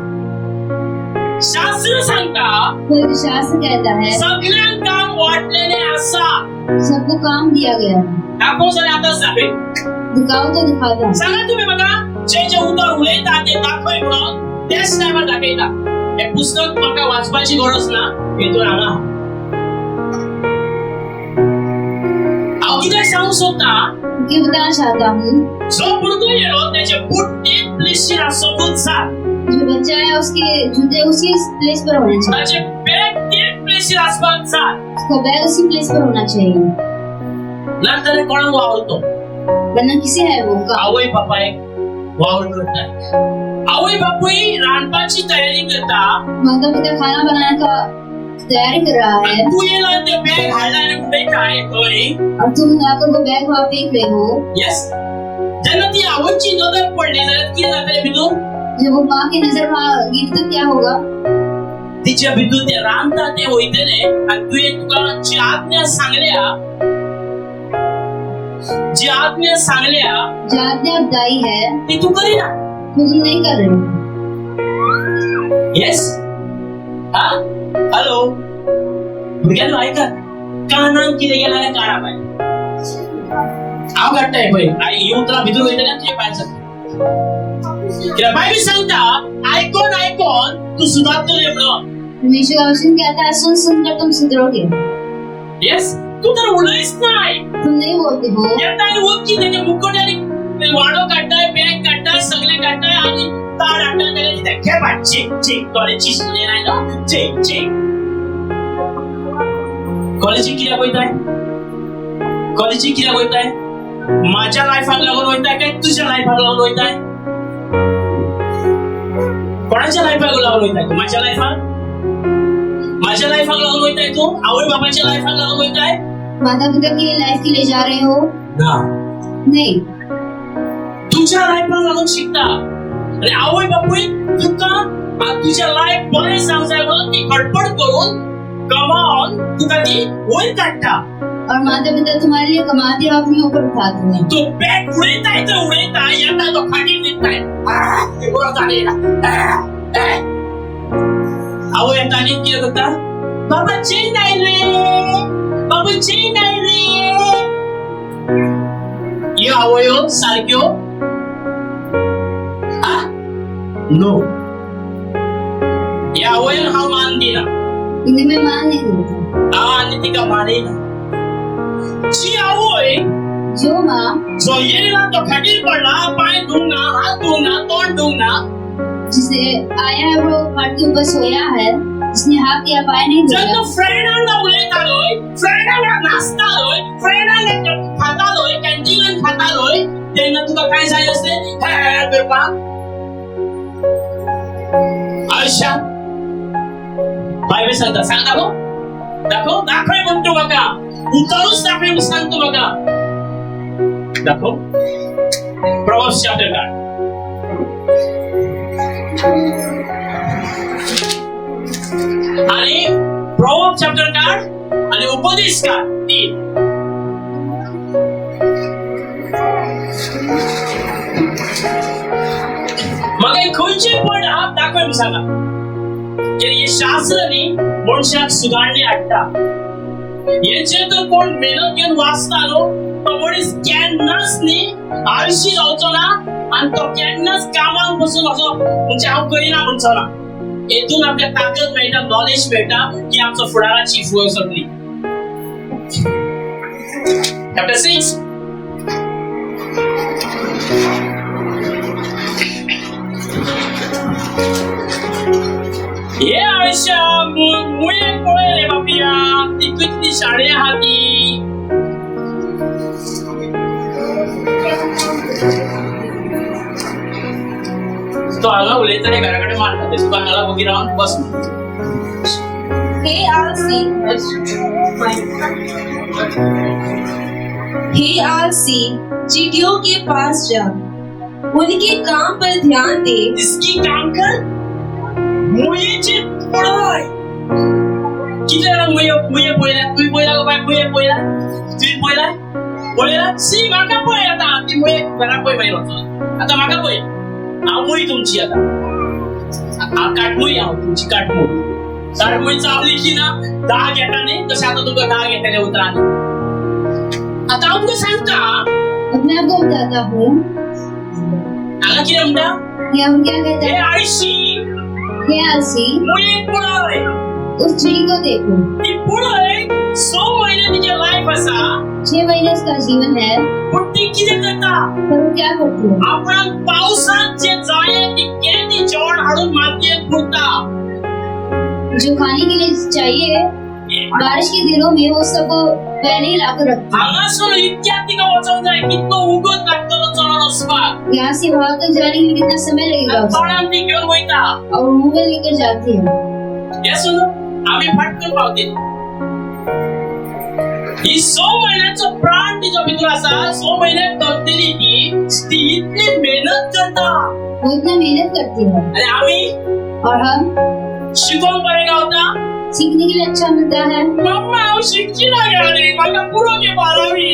शास्त्र सांगता कोई भी शास्त्र कहता है सगळ्या काम वाटलेले असा. सबको काम दिया गया है. दाखव जर आता सांगे. दिखाओ तो दिखाता है. सांगा तुम्ही बघा जे जे उतर उलयता ते दाखय म्हणून त्याच टायमार दाखयता. हे पुस्तक म्हाका वाचपाची गरज ना हेतून हांगा हांव कितें सांगूंक सोदता. ये बताना चाहता हूँ जो भुरगो येलो त्याचे बूट ते प्लेसीर आसोंकूच जाय. जो बच्चा है उसके जूते उसी प्लेस पर होने चाहिए. ताचे बॅग ते प्लेसीर आसपाक जाय. उसका बैग उसी प्लेस पर होना चाहिए. नाजाल्यार कोणाक वावरतो. वरना किसी है वो का आवय बापायक वावर करता. आवय बापूय रांदपाची तयारी करता. माता पिता खाना बनाने का तैयारी कर रहा है तू येला ते बॅग हाडला आनी उडयताय खंय. और तुम लाकर वो बैग वहाँ फेंक रहे हो. येस. जेन्ना ती आवयची नजर पडली जाल्यार कितें जातलें भितून. जब वो माँ की नजर वहाँ गिरी तो क्या होगा. तिच्या भितून ते रांदता ते वयतले आनी तुवें तुका जी आज्ञा सांगल्या जो आज्ञा दाई है ती तू करिना. वो तुम नहीं कर रहे हो. येस. हा हॅलो भुरग्यांनो ऐका. कानाक कितें गेला जाल्यार काना बाय. हांव काडटाय पळय. ही उतरां भितर वयतले तुजे पांय सकता. कित्याक बायबल सांगता आयकोन आयकोन तू सुदारतले म्हणून. परमेश्वर का वचन कहता है सुन सुन कर तुम सुधरोगे. येस. तू तर उलयच नाय. तुम नहीं बोलते हो. येता आनी वक्की तेजे मुकोट्यानी वाडो काडटाय बॅग काडटाय सगळे काडटाय आनी ताड हाडटाय तेगे कितें खेपाय चीक चीक कॉलेजी सुणे आयलो चीक चीक. कॉलेजी कित्याक वयताय. कॉलेजी कित्याक वयताय. माझ्या लायफाक लागून वयताय काय तुझ्या लायफाक लागून वयताय. कोणाच्या लायफाक लागून वयताय तू. माझ्या लायफाक लागून वयताय तू. आवय बापाच्या लायफाक लागून वयताय. माता पिता की लाइफ के लिए जा रहे हो. ना नहीं. तुझ्या लायफाक लागून शिकता. आणि आवय बापूय तुका तुझ्या लायफ बरें जावंक जाय म्हणून ती खडपड करून कमावन तुका ती वयर काडटा. और माता पिता तुम्हारे लिए कमाते और अपने ऊपर उठाते हैं. तो बॅग उडयताय तर उडयताय येता तो खाटीर न्हिदताय. बरो जालें. आवय येता आनी कितें करता. बाबा चेन आयले. बाबा चेन आयले. ह्यो आवयो सारक्यो नो. ह्या आवयन हांव मान दिना. इन्हें मैं मान नहीं देता. आनी तिका मानयना. जी आवय जो माँ जो येयला तो खाटीर पडला पाय धुवंक ना हात धुवंक ना तोंड धुवंक ना. जिसे आया है वो खाट के ऊपर सोया है. जिसने हाथ या पाय नहीं जर धोया. तो फ्रेंडांना उलयतालोय फ्रेंडांना नाचतालोय फ्रेंडांना खातालोय कॅन्टीनान खातालोय तेन्ना तुका काय जाय असते हे करपाक. आयुष्यात बायबल सांगता सांग दाखय म्हणतो म्हाका. उतरूच दाखय म्हणून सांगतो म्हाका. दाखव. Proverbs chapter 9. आणि Proverbs chapter 9 आणि उपदेश काळ 3. म्हाका खंयचे पॉइंट हा दाखय म्हणून सांगा. हे शास्त्र न्ही मनशाक सुदारणे हाडटा. हेचे तर कोण मेहनत घेऊन वाचता न्हू तो मनीस केन्नाच न्ही आळशी जावचो ना आनी तो केन्नाच कामाक बसून असो म्हणजे हांव करिना म्हणचो ना. हेतून आपल्या ताकद मेळटा नॉलेज मेळटा की आमचो फुडाराची फुगो सोडली. चॅप्टर 6. हे आयुष्या मुळे पळयले बापिया ती कितली शाळे आहा ती. तो हांगा उलयताले घरा कडेन मारता ते तुका हांगा बगी रावन बस. हे आलसी चींटियों के पास जा. उनके काम पर ध्यान दे. इसकी काम कर. मुयेचे पळय. कितें मुये पळयला तुवें पळयला गो बाय मुये पळयला तुवें पळयला सी म्हाका पळय आतां ती मुये घरा पळय मागीर वचून आतां म्हाका पळय हांव मुय तुमची आतां काटमुई आहो तुमची काटमुई चावली की ना 10 घेता नाही तसे आता तुमका 10 घेताने उतरा. आता आमका सांगता अब मैं आपको बताता हूँ आला की रमडा ये हम क्या कहते हे हैं. आळशी हे आलसी मुली पुढे उस चिड़ी को देखो. ती पुढे 100 महिने तिचे लाईफ असा 6 महीने उसका जीवन है पण ती किती करता पर वो क्या करती है. आपण पावसात जे जाये ती केली जोड हाडून मातीयेत पुरता. जो खाने के लिए चाहिए बारिश के दिनों में वो सब पहले ही लाकर रखती है. हांगासून इतक्या तिका वचूंक जाय कितलो उगत लागतलो चलून वचपाक. यहाँ से वहाँ तक जाने के लिए कितना समय लगेगा उसे. तोंडान ती घेऊन वयता. और वो मोबाइल लेकर जाती है. हे सुन आम्ही फटकन पावते. ही 100 महिन्याचो प्राण तिच्या भितर असा 100 महिने करतली ती इतली मेहनत करता. वो इतना मेहनत करती है आणि आम्ही और हम शिकून बरे गावता. सीखने के लिए अच्छा मिलता है. मम्मा हांव शिकची ना गेली म्हाका पुरो घे 12वी.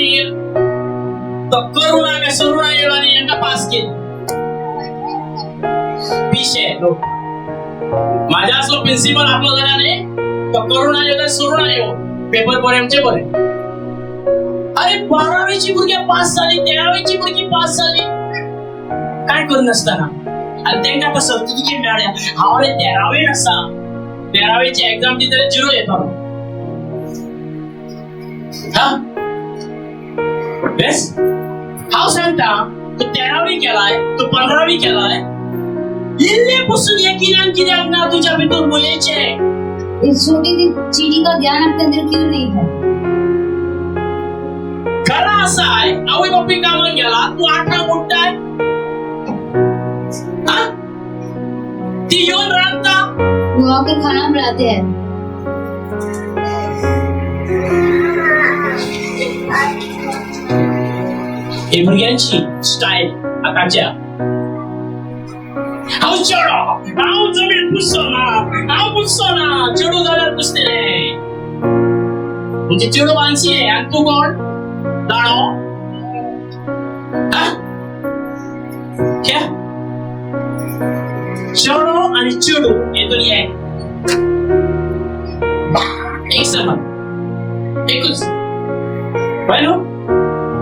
तो करुणा काय सरुणा येलो आनी हेंका पास केली. पिशे लोक माझ्या असलो प्रिन्सिपल आपलो जाल्याने तो करुणा येलो काय सरुणा येलो पेपर बरे आमचे बरे. अरे 12वीची भुरगी पास झाली 13वीची भुरगी पास झाली काय करून नसताना आणि त्यांना आता सर्टिफिकेट मिळाल्या. हांव 13वी आसा 13वीची एक्झाम दितले 0 येतो. हा बेस हांव सांगता तू 13वी केलाय तू 15वी केलाय इल्ले पासून एकिल्यान कित्याक ना तुझ्या भितर मुलीचे. इस छोटी सी चींटी का ध्यान आपके अंदर क्यों नहीं है. खरा असा आहे आवय बापी कामाला गेला तू 8ला उठताय. हा ती येऊन राहता वो आकर खाना बनाते हैं. हे भुरग्यांची स्टाईल आताच्या. हांव चेडो हांव जमीन पुसतो ना चेडू जाल्यार पुसते रे. म्हणजे चेडू मानसी आहे आणि तू कोण दाणो. क्या चेडो आणि चेडू हे दोन्ही आहे एक समान एकच. पहिलो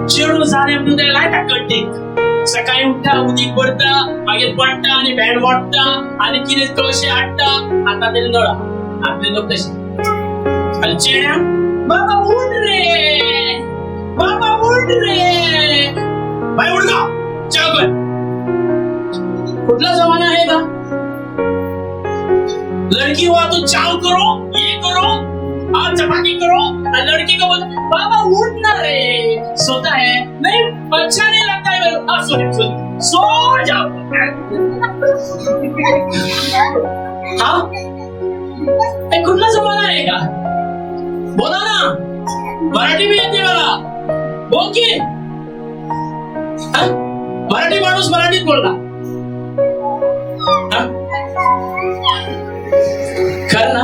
चेडू जाणे म्हणजे लायता कट्टीक. सकाळी उठता उदीक भरता मागीर पडटा आणि बॅड वाटता आणि कितें कळशे हाडटा. आता ते नळा आपले लोक तसे. आणि चेड्या बाबा उठ रे भाई उठ गा चल कर. कुठला जमाना आहे का लड़की हुआ तो चाव करो ये करो आज चपाती करो और लड़की को बोलते बाबा उठना रे सोता है नहीं अच्छा नहीं लगता है मेरे को. सो जाओ. हाँ कुठला जमाना आहे का बोला ना मराठी भी येते मला बोल की. मराठी माणूस मराठीत बोलला. खरं ना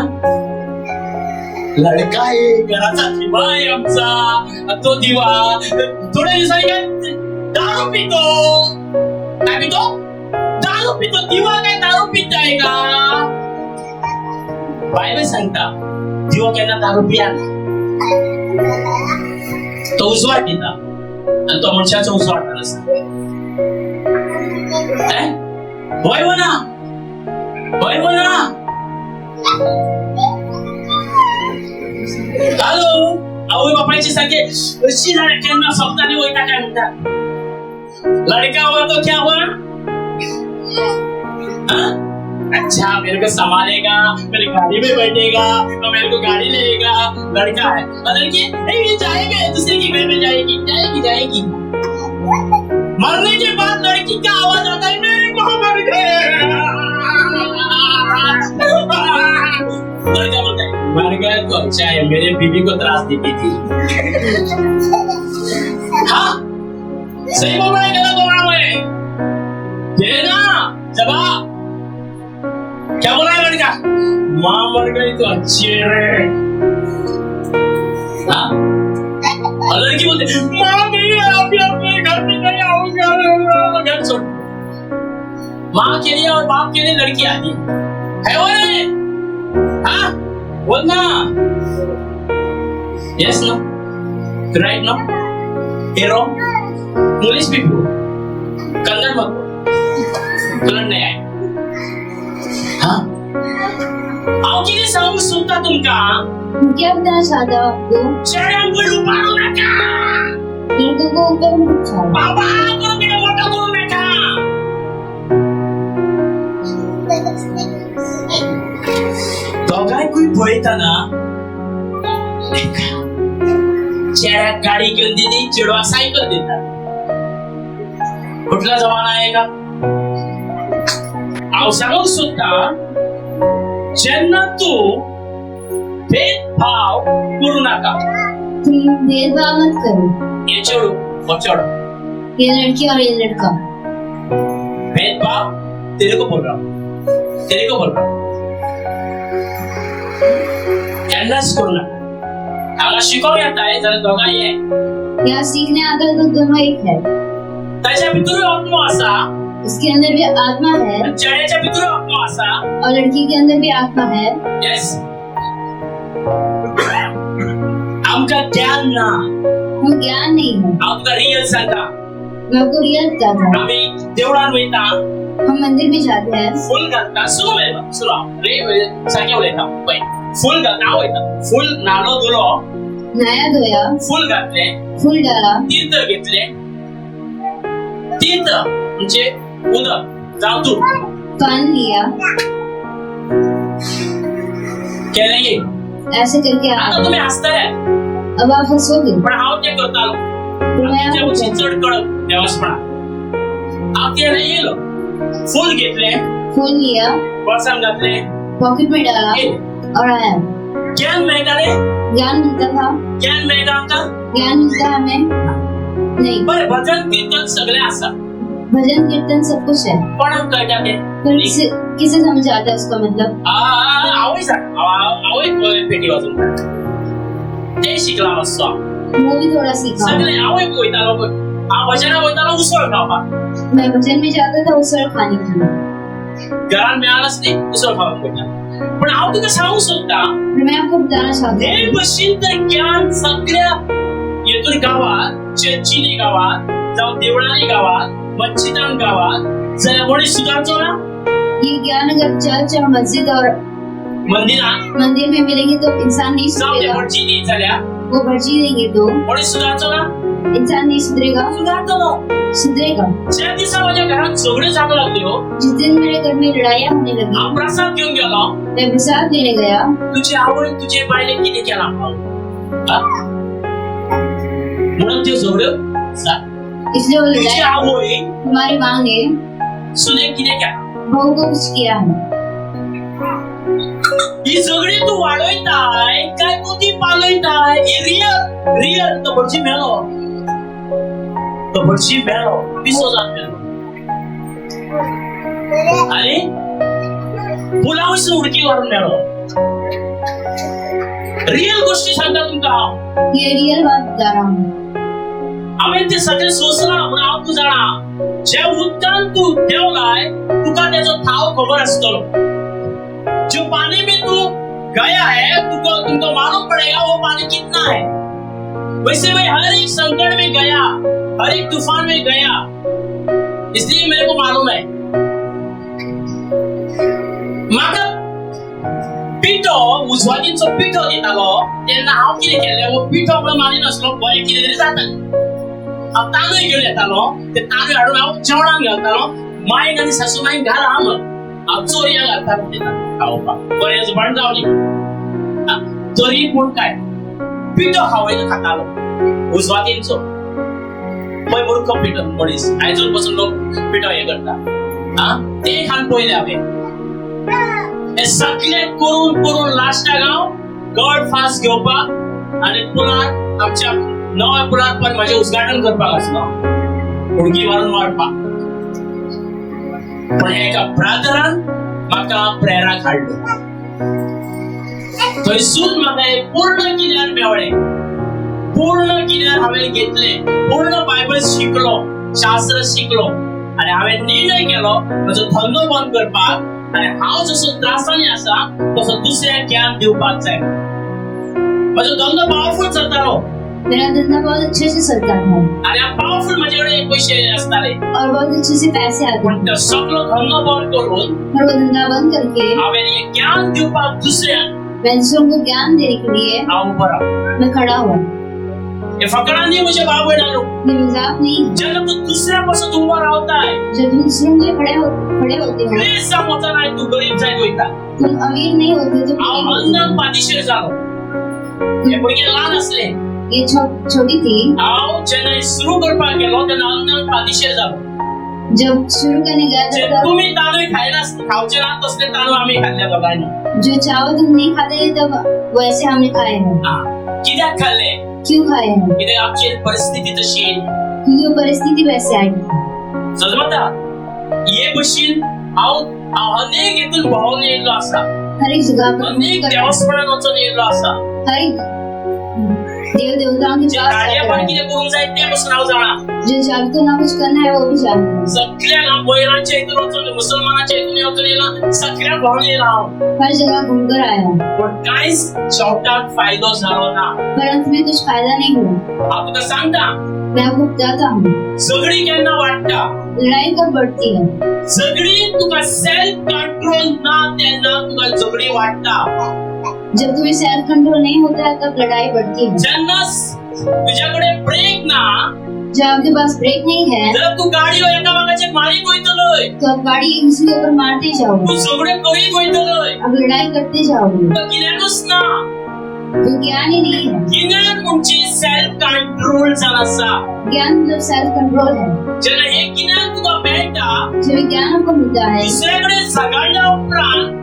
लडका आहे घराचा दिवा आहे आमचा. तो दिवा थोड्या दिवसांनी काय दारू पितो. काय पितो दारू पितो. दिवा काय दारू पित आहे का. बायबल सांगता दिवा केला दारू पिया तो उजवाट पिता आणि तो मनुष्याचा उजवाट नसता. होय म्हणा हॅलो आवय बापाची संगे अशी लड़क्यांना स्वप्नाने वैता काय म्हणतात. लड़का हुआ तो क्या हुआ. अच्छा मेरे को संभालेगा मेरी गाड़ी में बैठेगा और मेरे को गाड़ी लेगा. लड़का है और लड़की नहीं जाएगा दूसरे के घर में जाएगी. मरने के बाद लड़की का आवाज आता है मेरे को मर गए. लड़का बोलता है मर गया तो अच्छा है मेरे बीवी को त्रास देती थी. हाँ सही बोल रहा है गलत बोल रहा हूँ देना जवाब. क्या बोला है लड़का माँ मर गई तो अच्छी है. हाँ और लड़की बोलती माँ नहीं अभी अपने घर में नहीं आऊंगा घर छोड़. माँ के लिए और बाप के लिए लड़की आती है वो नहीं? हाँ बोल ना, yes no, right no, hero, English भी बोल, कन्नड़ मत बोल, कन्नड़ नहीं आए। हाँ आओ किती सांगू सुनता तुमका क्या बताना चाहता हो आपको? चढ्यांवर उभा राहू नका, लड़कों को ऊपर मत उठाओ। बाबा करू नका, मोठं करू नका। दोघांनी कोणी पळताना चेहऱ्यात गाडी घेऊन दिली, चिडवा सायकल देतात. कुठला जमाना आहे का? अहो सांगू सुद्धा ज्यांना तू भेदभाव करू नका. तुम भेदभाव मत करो, ये छोड़ो वो छोड़ो, ये लड़की और ये लड़का. भेदभाव तेरे को बोल रहा हूँ, तेरे को बोल रहा हूँ. त्यांनाच करू नका. आम्हाला शिकवण्यात आहे जरा दोघांनी आहे. यहाँ सीखने आता है तो दोनों एक है. त्याच्या पितृ आत्मा असा, उसके अंदर भी आत्मा है चेहऱ्याच्या पितृ आत्मा असा. और लड़की के अंदर भी आत्मा है. यस आमका ज्ञान ना, वो ज्ञान नहीं है. आमका रियल सांगा. मैं आपको रियल बताता हूँ. आम्ही देवळान वयता, हम मंदिर में जाते हैं. फुल घालता. सुरू वेळा सुरू रे सांगे उलयता पळय. फुल घालता वयता, फुल नालो धुलो, नहाया धोया, फुल घातले, फूल डाला, तीर्थ घेतले. तीर्थ म्हणजे उदक, जाऊ तू पानी लिया, केले ये. ऐसे करके आता आया. तुम्ही हसताय, अब आप हंसोगे. पण हाव ते करतालो. तो मैं आमच्या आपको उची चढ कळप देवासपणा. आप ते नाही गेलो. फुल घेतले, फूल लिया, पर्सन घातले, पॉकेट में डाला गेले. और आया. ज्ञान मिळता रे, ज्ञान मिलता था. ज्ञान मिळता आमका. ज्ञान मिलता है हमें नहीं. बरं भजन कीर्तन सगळे असतात, भजन कीर्तन सब कुछ है, पण हम कळता ते पर किसे समझ आता है उसका मतलब. आवई सांग, आवई पेटी वाजून ते शिकला असतो. वो भी थोड़ा सीखा. सगळे आवई बोलतालो, भजन बोलतालो उसळ खावा. मैं भजन में जाता था उसळ खाने के लिए. घरात मिळालंच नाही उसळ खावा बोलता. पण आव तुका सांगू शकता, पर मैं आपको बताना चाहती हे हूँ. बशील तर ज्ञान सगळ्या येथून गावात, चर्चिनी गावात, जाऊ देवळानी गावात, मच्छिदान गावात जरा कोणी सुधारतो ना, ये ज्ञान अगर चर्च और मस्जिद और मंदिरात मंदिर में मिलेंगे तो इंसान नहीं जाऊ दे. सुधरेगा. पण चिनी झाल्या वो भर्जी देंगे तो कोणी सुधारतो ना, इंसान नहीं सुधरेगा. सुधारतो ना. सुधरेगा. ज्या दिवसा माझ्या घरात झगडे चालू लागले हो, जिस दिन मेरे घर में लड़ाइयाँ होने लगी, हा प्रसाद घेऊन गेलो, मैं प्रसाद लेने गया. तुझी आवड तुझे पाहिले किती केला म्हणून ते झगड इसलिए वो तुझी लड़ाई आवड हमारी माँ ने सुने किती केला. बहू को कुछ किया है. ही झगडी तू वाढवताय काय तू ती पालवताय. रिअल रिअल तो भटजी मेलो, तो भटजी मेलो, 20,000 मेलो. आणि पुलावच उडकी मारून मेलो. रिअल गोष्टी सांगता तुमका. ये रियल बात बता रहा हूँ. आम्ही ते सगळे सोसला म्हणून हांव तू जाणा. जे उदकान तू देवलाय तुका त्याचो थाव खबर असतो. जो पानी में तू गया है तुमको मालूम पड़ेगा वो पानी कितना है. वैसे मैं हर एक संकट में गया, हर एक तूफान में गया, इसलिए मेरे को मालूम है. माका पिठो उजवातींचो पिठो दितालो तेन्ना हांव कितें केलें, वो पिठो म्हणून मानिनासलो, बरें कितें तरी जाता. हांव तांदूळ घेवन येतालो, ते तांदूळ हाडून हांव जेवणाक घालतालो. मायक आनी सासूमाईक घाल हांव हांव चोरया घालतालो तेन्ना खावपाक. बरें जुबान जावली तरी पूण काय पिठो खावयलो खातालो उजवातींचो. पळय मूर्ख पिठो मनीस, आयजून पासून लोक पिठो हे करता. ते खावन पळयलें हांवें. हे सगळे करून करून लास्टाक हांव गड फास्ट घेवपाक आनी पुलार आमच्या नव्या पुलार पण माझे उद्घाटन करपाक आसलो, उडकी मारून मारपाक. पण एका ब्रादरान म्हाका प्रेराक हाडलो. थंयसून म्हाका एक पूर्ण गिन्यान मेवळें. पूर्ण गिन्यान हांवें घेतलें. पूर्ण बायबल शिकलो, शास्त्र शिकलो. आणि हांवें निर्णय केलो म्हजो धंदो बंद करपाक आणि हांव जसो त्रासांनी आसा तसो दुसऱ्याक ज्ञान दिवपाक जाय म्हजो धंदो पावरफुल चलतालो मेरा धंधा बहुत अच्छे से चलता था आणि पावरफुल म्हजे कडेन पयशे आसताले और बहुत अच्छे से पैसे आते थे तो सगळो धंदो बंद करून और वो धंधा बंद करके हांवें एक ज्ञान दिवपाक दुसऱ्याक मैं दूसरों को ज्ञान देने के लिए हांव उबो रावलो मैं खड़ा हुआ हे फकरांनी म्हजे भाव भयणांनो ये मजाक नहीं जेन्ना तूं दुसऱ्या पासून उबो रावताय जब तुम दूसरों के लिए खड़े होते हो प्लीज जावं वचना तूं गरीब जायत वयता तुम अमीर नहीं होते तो हांव गरीब होते अन्नाक पातीशेर जालो हे भुरगे ल्हान आसले हो। ये छोटी थी हांव जेन्ना सुरू करपाक गेलो तेन्ना अन्नाक पातीशेर जालो जब शुरू करने गया जे था तुम्ही तांदूळ खावचे ना तसले तांदूळ आम्ही खाल्ले दोघांनी तब जो चावल तुम नहीं खाते थे तब वैसे हमने खाए हैं कित्याक खाल्ले क्यों खाए हैं कित्याक आमची परिस्थिती तशी क्योंकि वो परिस्थिति वैसे आई थी समजता हे भशेन हांव अनेक हेतून भोंवून येयल्लो आसा हर एक जगह पर अनेक देवस्थानांत वचून येयल्लो आसा हर एक देव देवताओं के जे पास कार्य पण कितें करूंक जाय ते पासून हांव जाणा जो जानते ना कुछ करना है वो भी जानते हैं सगळ्यांक हांव बैरांच्या हितून वचून मुसलमानाच्या हितून वचून येयला सगळ्यांक भोंवून येयला हांव हर जगह घूमकर आया हूँ पण कांयच शेवटाक फायदो जालो ना पर अंत में कुछ फायदा नहीं हुआ हांव तुका सांगता मैं आपको बताता हूँ झगडी केन्ना वाडटा लड़ाई कब बढ़ती है झगडी तुका सेल्फ कंट्रोल ना तेन्ना तुका झगडी वाडटा जब तुम्हें सेल्फ कंट्रोल नहीं होता है तब लड़ाई बढ़ती है जेन्ना तुझ्याकडे ब्रेक ना जब आपके पास ब्रेक नहीं है जाल्यार तू गाडयो एकामेकाचेर मारीत वयतलोय तो आप गाड़ी एक दूसरे के ऊपर मारते जाओगे तू झगडे करीत वयतलोय अब लड़ाई करते जाओगे तो कित्याकूच ना तो ज्ञान ही नहीं है कित्याक म्हणजे सेल्फ कंट्रोल जावन आसा ज्ञान मतलब सेल्फ कंट्रोल है जेन्ना हे कित्याक तुका मेळटा जब ये ज्ञान आपको मिलता है दुसरे कडेन झगडल्या उपरांत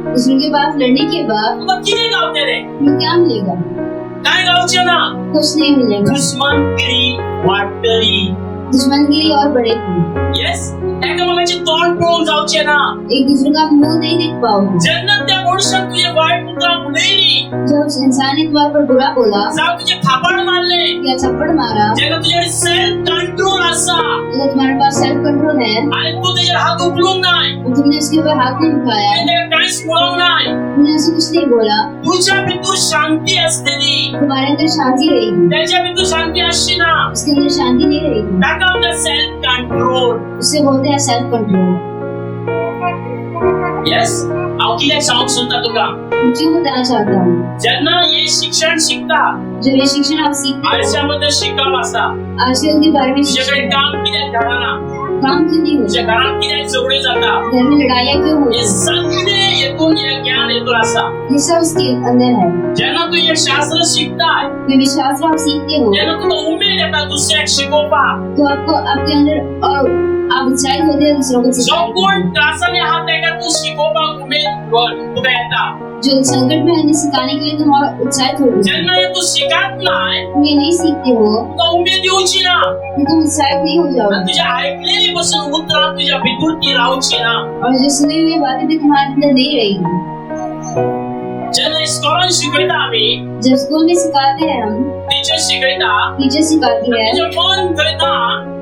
दूसरे के पास लड़ने के बाद तुका कितें गावतलें तुम्हें क्या मिलेगा काय गावचें ना कुछ नहीं मिलेगा दुश्मनगिरी वाडटली दुश्मनगिरी और बढ़ेगी येस एकामेकाचें तोंड पळोवंक जावचें ना एक दूसरे का मुंह नहीं देख पाओगे जेन्ना त्या मनशान तुजे वायट उतरां उलयली जब उस इंसान ने तुम्हारे पर बुरा बोला जावं तुजे खापड मारले या थप्पड़ मारा जेन्ना तुजे सेल्फ कंट्रोल आसा अगर तुम्हारे पास सेल्फ कंट्रोल है आनी तू तेजेर हात उखलूंक नाय और तुमने उसके ऊपर हाथ नहीं उठाया तेका कांयच पळोवंक नाय तुमने उसे कुछ नहीं बोला तुज्या भितर शांती आसतली तुम्हारे अंदर शांति रहेगी तेज्या भितर शांती आसची ना उसके अंदर शांति नहीं रहेगी ताका म्हणटा सेल्फ कंट्रोल उससे बोलते हैं सेल्फ कंट्रोल येस हांव कित्याक सांगूंक सोदता तुका क्यों बताना चाहता हूँ जेन्ना हे शिक्षण शिकता जब ये शिक्षण आप सीखते आयुष्या बद्दल शिकप आसा हो आजकल के बारे में तुजे कडेन काम कित्याक घडना काम क्यों नहीं तुज्या होता घरांत कित्याक झगड्यो जाता घर में लड़ाइयाँ क्यों हे होती सगळे हेतून हे ज्ञान हेतून आसा ये सब उसके अंदर है जेन्ना तू हे शास्त्र शिकताय ये विश्वास आप सीखते हो तेन्ना तुका उमेद येता दुसऱ्याक शिकोवपाक तो आपको आपके अंदर और आप उत्साहित होते हैं दूसरों को जो सिखाने के कोण लिए। त्रासाने आहा तेका तू शिकोवपाक उमेद तुका येता जो संकट में है सिखाने के लिए तुम और उत्साहित हो जेन्ना हे तू शिकत नाय तुम ये नहीं सीखते हो तुका उमेद येवची ना तो तुम उत्साहित नहीं हो आनी जाओगे तुज्या आयकलेली पासून उतरां तुज्या भितर ती रावची ना और जो सुनी हुई बातें भी तुम्हारे अंदर नहीं रहेगी जेन्ना इस्कॉलान शिकयता आमी जब स्कूल में सिखाते हैं हम टीचर शिकयता टीचर सिखाती है तुजें मन करता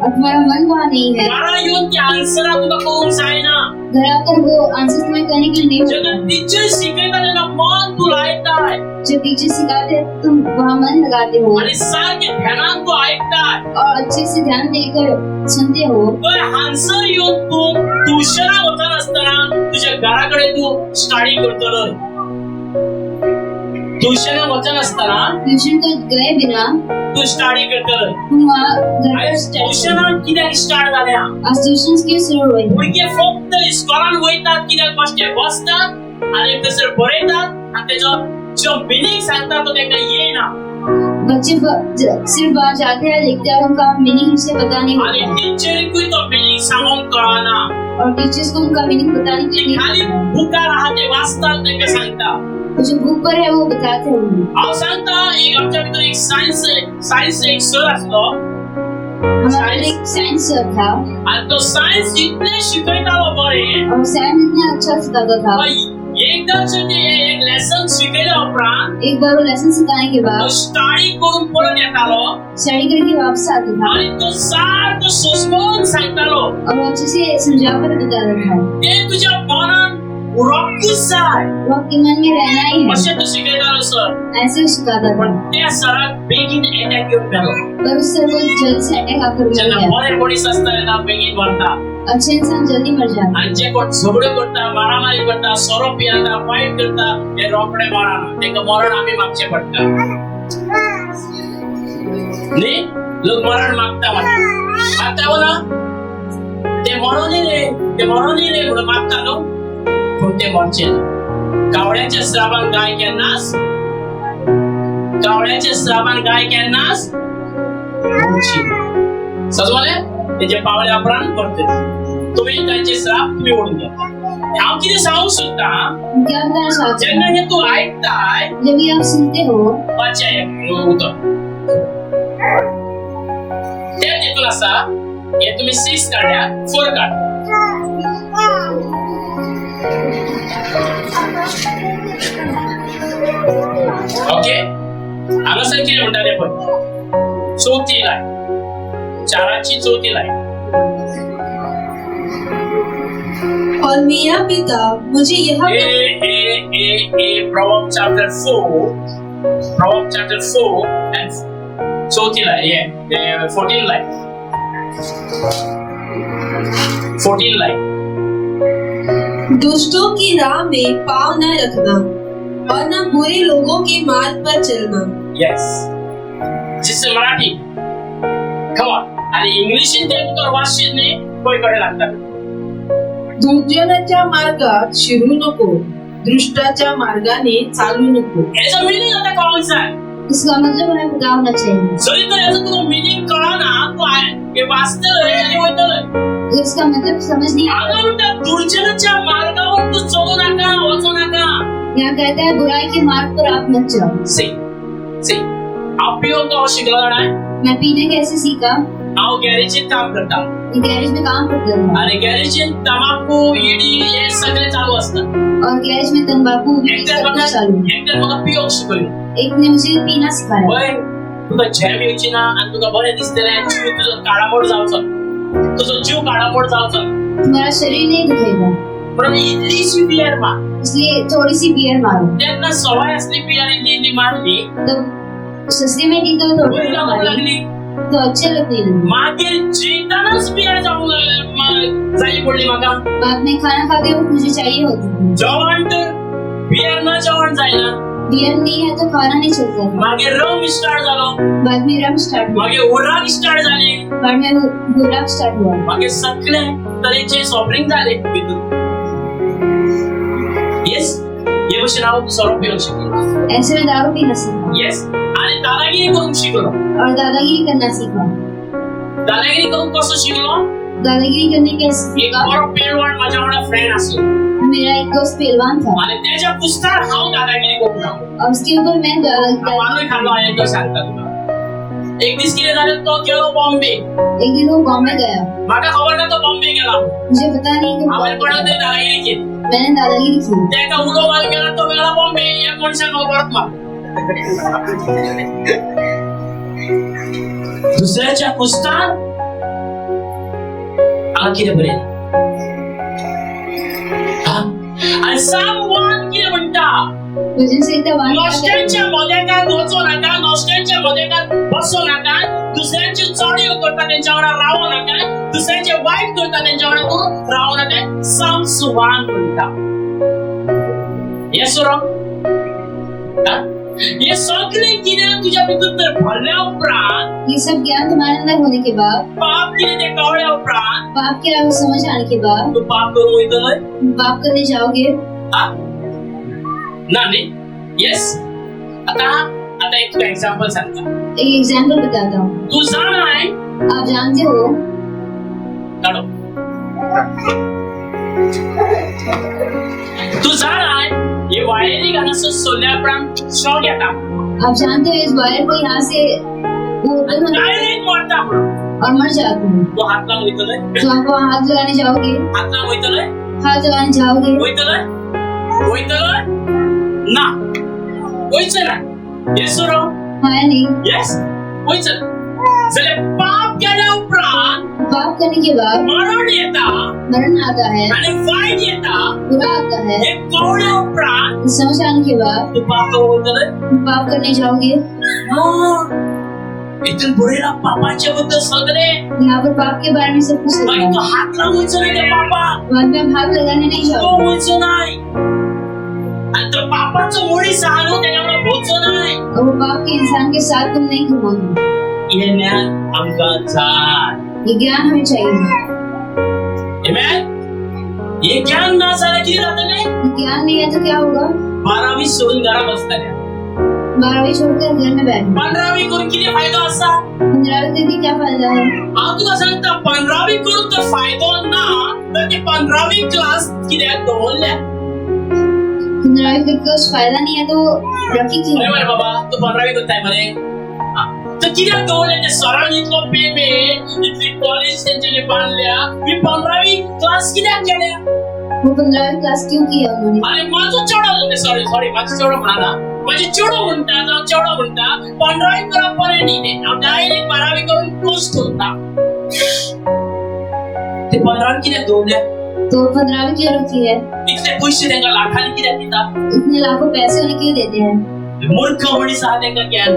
और तुम्हारा मन वहाँ नहीं है घरा येवन ती आन्सरां तुका कळूंक जायना घर आकर वो आंसर तुम्हें करने के लिए नहीं जेन्ना होता टीचर शिकयता तेन्ना मन तू लायताय जब टीचर सिखाते हैं तुम वहाँ मन लगाते हो आनी सारके ध्यानान तू आयकताय और अच्छे से ध्यान देकर सुनते हो पण आन्सर येवन तू ट्युशनाक वचनासतना तुज्या घरा कडेन तू स्टडी करतलोय ट्युशनाक वचनासतना ट्यूशन को गए बिना तू स्टडी करतलोय तुम वहाँ घर पर स्टडी ट्युशनाक कित्याक स्टार्ट जाल्या आज ट्यूशन क्यों शुरू हुई भुरगे फक्त इस्कॉलान वयतात कित्याक बेश्टे बसतात आनी थंयसर बरयतात आनी तेजो जो मिनींग सांगता तो तेका येयना बच्चे सिर्फ बाहर जाते हैं लिखते हैं और उनका मीनिंग उसे पता नहीं आनी होता टिचरीकूय तो मिनींग सांगूंक कळना और टीचर्स को उनका मीनिंग बताने के लिए खाली बुकार आहा ते वाचतात तेका सांगता जो बुक पर है वो बताते होंगे हांव सांगता एक आमच्या भितर एक सायन्स एक सर आसलो हमारा एक साइंस सर था आनी तो सायन्स इतले शिकयतालो बरें और साइंस इतना अच्छा सिखाता था पण एकदाच ते एक लेसन शिकल्या उपरांत एक बार वो लेसन सिखाने के तो बाद स्टडी करून परत येतालो स्टडी करके वापस आता था आणि तो सारखं सोसमोन सांगतालो और वो अच्छे से समझा कर बताता था। ते तुझ्या मनात उरपूच जाय वो आपके मन में रहना ही है, अशें तो शिकयतालो सर ऐसे वो सिखाता था। पण त्या सराक बेगीन अटॅक येऊन गेलो पर उससे वो जल्द से अटैक आकर मर जेन्ना गया। बरे मनीस आसता तेन्ना बेगीन मरता अच्छे इंसान जल्दी मर जाता। आणि जे कोण झगडो करता मारामारी करता सोरो पियता फाईट करता ते रोकडे मरना तेंका मरण आमी मागचे पडटा न्ही लोक मरण मागता मागता ना ते मरोनी रे म्हणून मागता न्हू पूण ते मरचे कावळ्याच्या श्रापान गाय केन्नाच मरची समजले तेजे पावल्या उपरांत करते तुम्ही त्यांचे श्राप तुम्ही ओढून घ्या हांव कितें सांगूंक सोदता क्या बताना चाहते हो? जेन्ना हे तू आयकताय जब ये आप सुनते हो वाचा उतर ते तितून आसा हे तुम्ही 6 काढ्या 4 काढ ओके हांगासर कितें म्हणटा तें पळय चवथी लाय 4ची चवथी लाय और मेरा पिता मुझे यह Proverbs chapter 4 and चौथी लाइन 14 लाइन 14 लाइन दुष्टों की राह में पाँव न रखना और न बुरे लोगों के मार्ग पर चलना। यस जिससे मराठी कमॉन आणि इंग्लिश इन ते तर वाचणे कोईकडे लागतात दुर्जनाच्या मार्गात शिरू नको, दृष्टाच्या मार्गाने चालू नको। याचा मीनिंग आता कळून सांग इसका मतलब हमें पता होना चाहिए। जरी तर याचा तुला मीनिंग कळा ना तो आहे हे वाचतोय आणि होतोय इसका मतलब समझ नहीं आता। अगर त्या दुर्जनाच्या मार्गावर तू चलू नका वाचू नका यहाँ कहता है बुराई के मार्ग पर आप मत जाओ। सी आप पिओ तो शिकला नाही मैं पीने कैसे सीखा, हांव गॅरेजीत काम करता गैरेज में काम करता था आणि गॅरेजीत तंबाखू ईडी हे सगळे चालू असतात और गैरेज में तंबाकू बीड़ी एकतर सब कुछ चालू। मला पिओ शिकवलं एक ने मुझे पीना सिखाया। बय तुका झॅम येवची ना आणि तुका बरें दिसतलें जीव तुजो काळामोड जावचो तुजो जीव काळामोड जावचो तुम्हारा शरीर नहीं दुखेगा, पण इतलीशी बियर मा इसलिए थोड़ी सी बियर मारो। तेन्ना सवय असली बियर इल्ली मारली तो सस्ते में दी तो थोड़ी बरी लागूंक मारी लागली तो अच्छे लगने लगे। मागीर जेवतानाच बियर जाई पडली म्हाका बाद में खाना खाते वक्त मुझे चाहिए होती थी। जेवण तर बियर ना जेवण जायना बियर नहीं है तो खाना नहीं चलता था। मागीर रम स्टार्ट जालो बाद में रम स्टार्ट हुआ, मागीर उर्राक स्टार्ट जाली बाद में गुलाब स्टार्ट हुआ। मागीर सगळे तरेचे सॉफ्ट जाले भितून येस हे भशेन हांव सोरो पिवंक शिकलो ऐसे में दारू पीना सीखा येस आणि दादागिरी करूंक शिकलो और दादागिरी करना सीखा। दादागिरी करूंक कसो शिकलो दादागिरी करने कैसे एक सीखा, बरो पेलवान माझ्या वांगडा फ्रेंड आसलो मेरा एक दोस्त पहलवान था आणि त्याच्या पुस्तार हांव दादागिरी करूंक लागलो और उसके ऊपर मैं मानूय खाल्लो हांवें तो सांगता तुका एक दीस कितें जालें तो गेलो बॉम्बे एक दिन वो बॉम्बे गया, म्हाका खबर ना तो बॉम्बे गेला मुझे पता नहीं कि हांवें कोणाक तरी दादागिरी केली मैंने दादागिरी की। तेका उडोवपाक गेला तो गेला बॉम्बे एक मनशान परत मार दुसऱ्याच्या कुस्तार हांगा कितें बरयलें आणि सामवान कितें म्हणटा भजन संहिता 1 नॉस्टेलच्या मदेकात वचू नका नॉस्टेलच्या मदेकात बसू नका दुसऱ्यांची चोऱ्यो करता त्यांच्या वांगडा रावू नका दुसऱ्यांचे वाईट करता त्यांच्या वांगडा तूं रावू नका सामसुवान म्हणटा येस रो हे सगळे कितें तुज्या भितर तर भरल्या उपरांत ये सब ज्ञान तुम्हारे अंदर होने के बाद, पाप कितें तें कळ्या उपरांत पाप के आगे समझ आने के बाद तूं पाप करूंक वयतलोय पाप करने जाओगे। ना न्ही येस आता एक तुका एग्जांपल सांगता एक एग्जाम्पल बताता हूँ। तू जाणाय आप जानते हो काढो तू जाणाय हे वायरी घालून सोडल्या उपरांत शॉक येता आप जानते हो इस वायर को यहाँ से वो ओपन होने डायरेक्ट मरता और मर जाते हो, तो हात लावून वयतलोय तो आप वहाँ हाथ लगाने जाओगे, हात लावून वयतलोय हाथ लगाने जाओगे, वयतलोय वयतलो ना वयचो ना येस रो हाय नहीं। येस वयचो जाल्यार पाप केल्या उपरांत पाप करने के बाद मरण येता मरण आता है, आणि वाईट येता बुरा आता है। हे कळल्या उपरांत समझ आने के बाद तू पाप करतले पाप करने जाओगे। इथून पुढेला पापाच्या बद्दल सगळे यहाँ पर पाप के बारे में सब कुछ लिखा बाई है। तो हात लावायचं नाही त्या पापा वहाँ पे हम हाथ लगाने नहीं तो जाओगे। व्हायचं नाही आणि तो पापाचं मुळी सहानो त्याच्यामुळे व्हायचं नाही और वो पाप के इंसान के साथ तुम नहीं घूमोगे। हे ज्ञान आमका झाड ये ज्ञान हमें चाहिए। Amen? हे ज्ञान ना झालं की जातं नाही ज्ञान नहीं है तो क्या होगा? 12वी सोडून घरा बसताना 12वीं छोड़कर घर में बैठो। 15वी करून किती फायदा असा 15वीं का क्या फायदा है? हांव तुका सांगता 15वी करून तर फायदो ना तर ते 15वी क्लास कित्याक दवरल्या 15वीं का कुछ फायदा नहीं है तो रखी क्यों? बरोबर बाबा तू 15वी करताय मरे तर कित्याक दवरल्या ते सरांनी इतलो पेमेंट इतली कॉलेज तेंच्यानी बांधल्या मी 15वी क्लास कित्याक केल्या वो 15वीं क्लास क्यों किया उन्होंने? आणि माझो चेडो सॉरी माझो चेडो म्हणा माझे चेडो म्हणटा जावं चेडो म्हणटा 15वी करून बरें न्ही हांव डायरेक्ट 12वी करून कोर्स करता ते 15वी कित्याक दवरल्या तो 15वीं क्यों रखी है? इतले पैसे तांकां लाखांनी कित्याक दिता इतने लाखों पैसे उन्हें क्यों देते हैं? मूर्ख मनीस आहा तांकां ज्ञान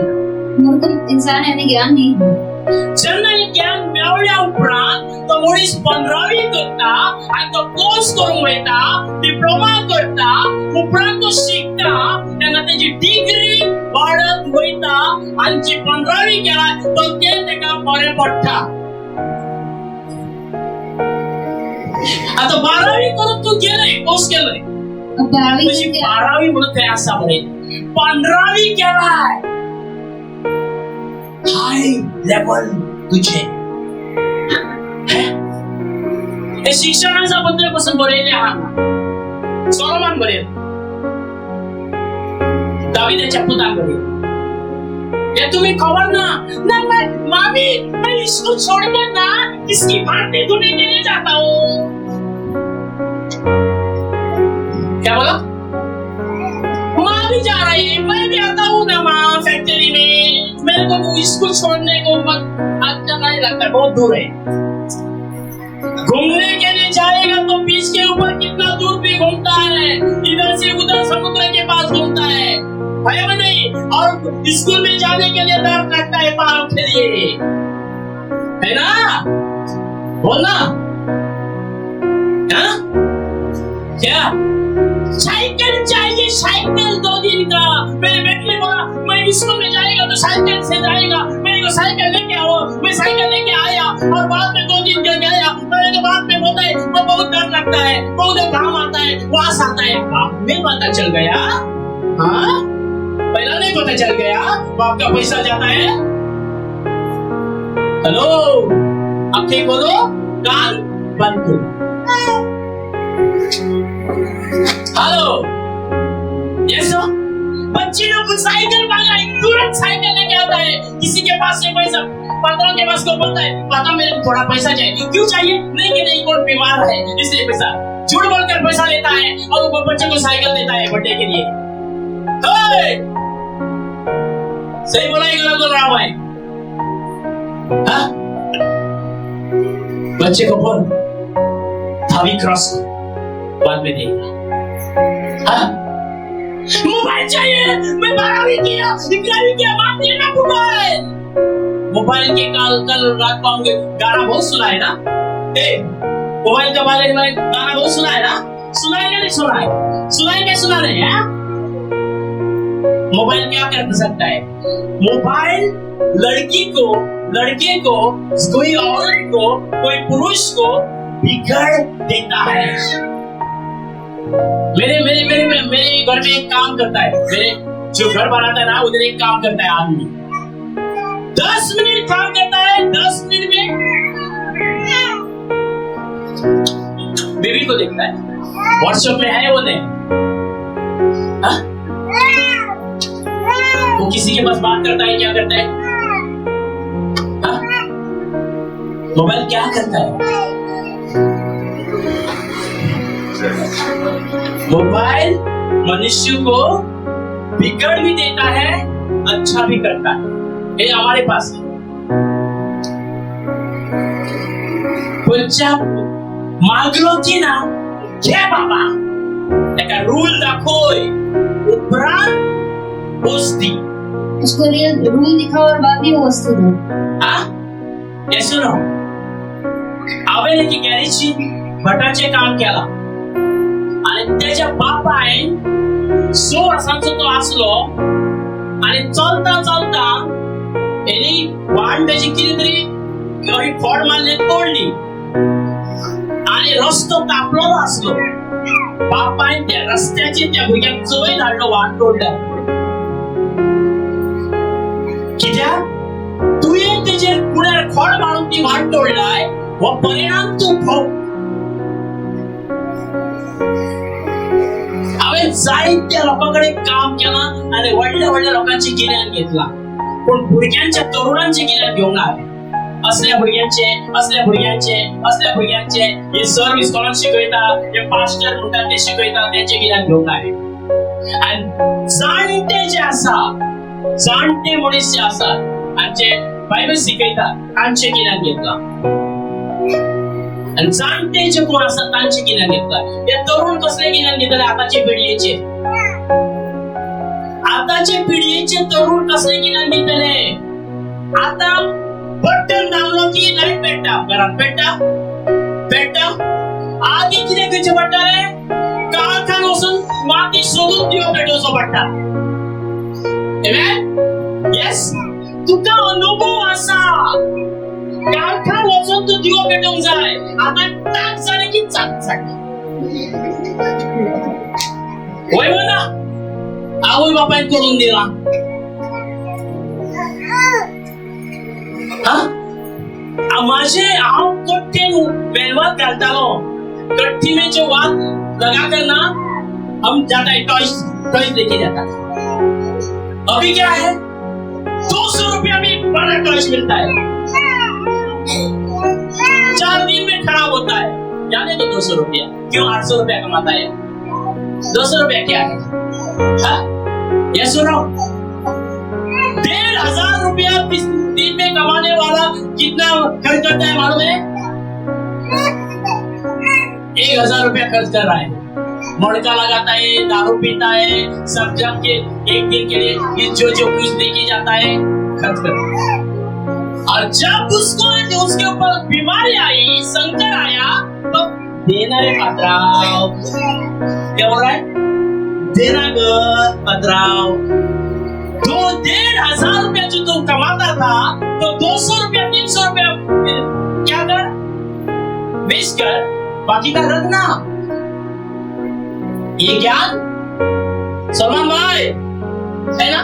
मूर्ख इंसान है, उन्हें ज्ञान नहीं। जेन्ना हे ज्ञान मेळ्ळ्या उपरांत तो मनीस 15वी करता आनी तो कोर्स करूंक वयता डिप्लोमा करता उपरांत तो शिकता तेन्ना तेजी डिग्री वाडत वयता आनी जी 15वी केला तो ते ताका बरें पडटा आता 12वी करून तू गेलय कोर्स केलय अब 12वीं म्हणजे में क्या? 12वी म्हणून ते आसा बरे 15वी केलाय हाय लेवल तुझे हे शिक्षणाच्या बद्दल पासून बरयले आहा सोलोमन बरेल दाविदाच्या पुतान बरेल ये तुम्हें खबर ना मामी मैं स्कूल छोड़कर ना किसकी बातें धुने के लिए जाता हूँ क्या बोला माँ भी जा रही है मैं भी आता हूँ ना माँ फैक्ट्री में मेरे को स्कूल छोड़ने को अच्छा नहीं लगता बहुत दूर है घूमने के लिए जाएगा तो बीच के ऊपर कितना दूर भी घूमता है इधर से उधर समुद्र के पास घूमता है नहीं और स्कूल में जाने के लिए डर लगता है पाँव के लिए है ना बोलना क्या साइकिल चाहिए साइकिल 2 दिन का मेरे बेटे ने बोला मैं स्कूल में जाएगा तो साइकिल से जाएगा मेरे को साइकिल लेके आओ मैं साइकिल लेके आया और बाद में 2 दिन करके आया मेरे को बाद में बोलता है वो बहुत डर लगता है बहुत घाम आता है वास आता है में पता चल गया हाँ पहला नहीं पता चल गया बाप का पैसा जाता है हेलो आंखें खोलो कान बंद करो हेलो यस बच्चे लोग साइकिल मांगा तुरंत साइकिल लेके आता है किसी के पास से पैसा पात्रों के पास को बोलता है पापा मेरे को थोड़ा पैसा चाहिए क्यों चाहिए नहीं कि नहीं कोई बीमार है इसलिए पैसा झूठ बोलकर पैसा लेता है और वो बच्चे को साइकिल देता है बर्थडे के लिए सही बोला ही गलत बोल रहा हूं मैं बच्चे को बोल थावी क्रॉस बाद में देगा मोबाइल चाहिए मैं 12वीं किया 11वीं किया बात नहीं ना मोबाइल के कल रात को हमने गाना बहुत सुना है ना मोबाइल के बारे में गाना बहुत सुना है ना सुनाए क्या नहीं सुनाए क्या सुना रहे हैं मोबाइल क्या कर सकता है मोबाइल लड़की को लड़के को कोई औरत को कोई पुरुष को बिगड़ देता है मेरे घर में एक काम करता है मेरे जो घर बनाता है ना उधर एक काम करता है आदमी 10 मिनट काम करता है 10 मिनट में बेबी को देखता है व्हाट्सएप में है वो नहीं वो किसी के पास बात करता है क्या करता है मोबाइल क्या करता है मोबाइल मनुष्य को बिगड़ भी देता है, अच्छा भी करता है। ये हमारे पास है। पुढच्या मागलो ना घे बाबा, त्याचा रूल दाखोय, उपरांत पोस्ती। उसको रूल दिखाओ और बाद में वो वस्तु दो। हाँ, ये सुनो, आवेले की गॅरेजची भटाचे काम केला आणि त्याच्या बापायन 16 वर्षांचा तो असलो आणि चलता चलता यांनी वाहन त्याची कितीतरी काही फॉड मारले तोडली आणि रस्तो तापलेलो असलो, बापायन त्या रस्त्याची त्या भुरग्याक चोय धाडलो वाहन तोडलं। कित्याक तुवें तेजेर कुण्यार खोड मारून ती वाट तोडलाय, हो परिणाम तू भोग। हांवें जायत्या लोकांकडे काम केलां आनी व्हडल्या व्हडल्या लोकांचे गिन्यान घेतला, पण भुरग्यांच्या तरुणांचे गिन्यान घेवंक ना। असल्या भुरग्यांचे हे सर इस्कॉलान शिकयता, हे पास्टर म्हणटा ते शिकयता, तेंचे गिन्यान घेवंक ना। आनी जाणटे जे आसा, जाणटे मनीस जे आसात आमचे बायबल शिकयता, तांचे गिन्यान घेतला आणि जाणटे जे कोण आसात तांचे गिन्यान घेतला। हे तरुण कसले गिन्यान घेतले? आताचे पिढयेचे तरुण कसले गिन्यान घेतले? आता बटन दामलो की लाईट पेटता, घरात पेटता। आधी कितें करचें पडटाले? काळखान वचून माती सोदून दिवो पेटोवचो पडटा। येस, तुका अनुभव आसा, काळखान वचून तू दिवो पेटोवंक जाय। आता टाक जाले की चाक होय ना, आवय बापायन करून दिला। माझे हांव कट्टेन मेलवात घालतालो, कट्टी में जो वात लगा कर ना हम जाता है टॉयज लेके जाता। अभी क्या है, 200 रुपया में बड़ा टॉयज मिलता है, 4 दिन में खराब होता है। जाने तो 200 रुपया क्यों 800 रुपया कमाता है? 200 रुपया क्या है? ये सुनो, 1500 रुपया दिन में कमाने वाला कितना खर्च करता है मालूम है? 1000 रुपया खर्च कर रहा है, मड़का लगाता है, दारू पीता है, सब जम के एक दिन के लिए जो कुछ लेके जाता है खर्च करता है। और जब उसके ऊपर बीमारी आई, संकट आया, तो देना रे पत्राव, क्या बोल रहा है? देना ग पत्राव। तो 1500 रुपया जो तू कमाता था, तो 200 रुपया 300 रुपया क्या कर, बेच कर, बाकी का रखना। ये ज्ञान सलमान भाई है ना?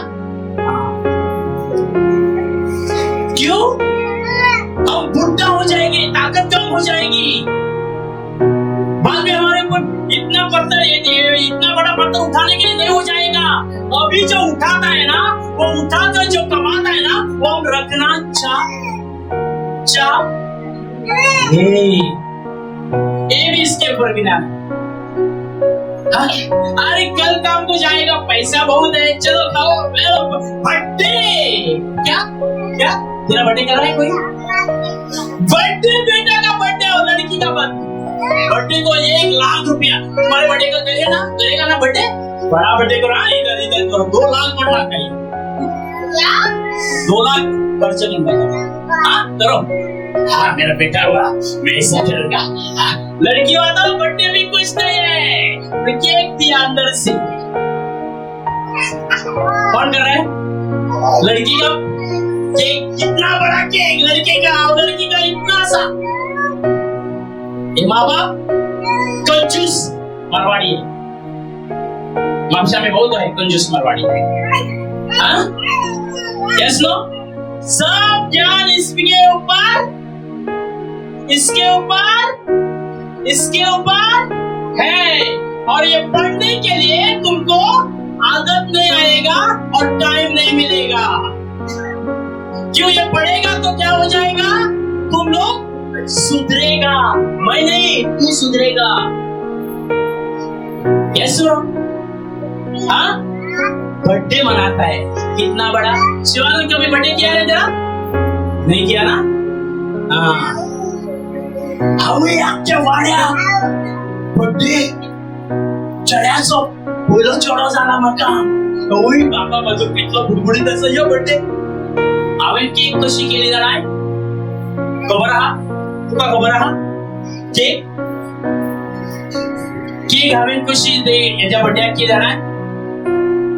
क्यों? हम बुढ़ा हो जाएंगे, ताकत कम हो जाएगी, बाद में हमारे ऊपर इतना बड़ा पत्थर उठाने के लिए नहीं हो जाएगा। अभी जो उठाता है ना, वो उठाकर जो कमाता है ना, वो हम रखना ये भी इसके ऊपर बिना। अरे कल काम तो जाएगा, पैसा बहुत है, चलो खाओ। बर्थडे क्या तेरा बर्थडे कर रहा है कोई? बर्थडे बेटा का बर्थडे और लड़की का बर्थडे को 1 लाख रुपया तुम्हारे बर्थडे का करेगा ना बर्थडे? बड़ा बर्थडे करो, इधर करो, 2 लाख बढ़ना चाहिए, 2 लाख खर्च करना करो। हाँ मेरा बेटा हुआ, मैं ऐसा करूंगा। लड़की वाला बर्थडे भी कुछ नहीं है, केक दिया अंदर से। कौन कर रहा है? लड़की का केक, कितना बड़ा केक लड़के का और लड़की का इतना सा। ये माँ बाप कंजूस मरवाड़ी है, मापसा में बहुत है कंजूस मरवाड़ी है। हाँ यस नो, सब ज्ञान इसके ऊपर है, और ये पढ़ने के लिए तुमको आदत नहीं आएगा और टाइम नहीं मिलेगा। क्यों? ये पढ़ेगा तो क्या हो जाएगा? तुम लोग सुधरेगा, मैं नहीं, तू सुधरेगा। यस सुनो, हाँ बर्थडे मनाता है, कितना बड़ा। शिवानंद कभी बर्थडे किया है तेरा? नहीं किया ना? हाँ हवे आमच्या वाड्यात बर्थडे चढ्याचो पहिलो चढो जाला म्हाका। ओय बाबा माझो कितलो बुडबुडीत आसा यो बर्थडे। हांवें केक कशी केली जाणाय खबर आहा तुका? खबर आहा केक हांवें कशी ते हेच्या बर्थडेक केली जाणाय?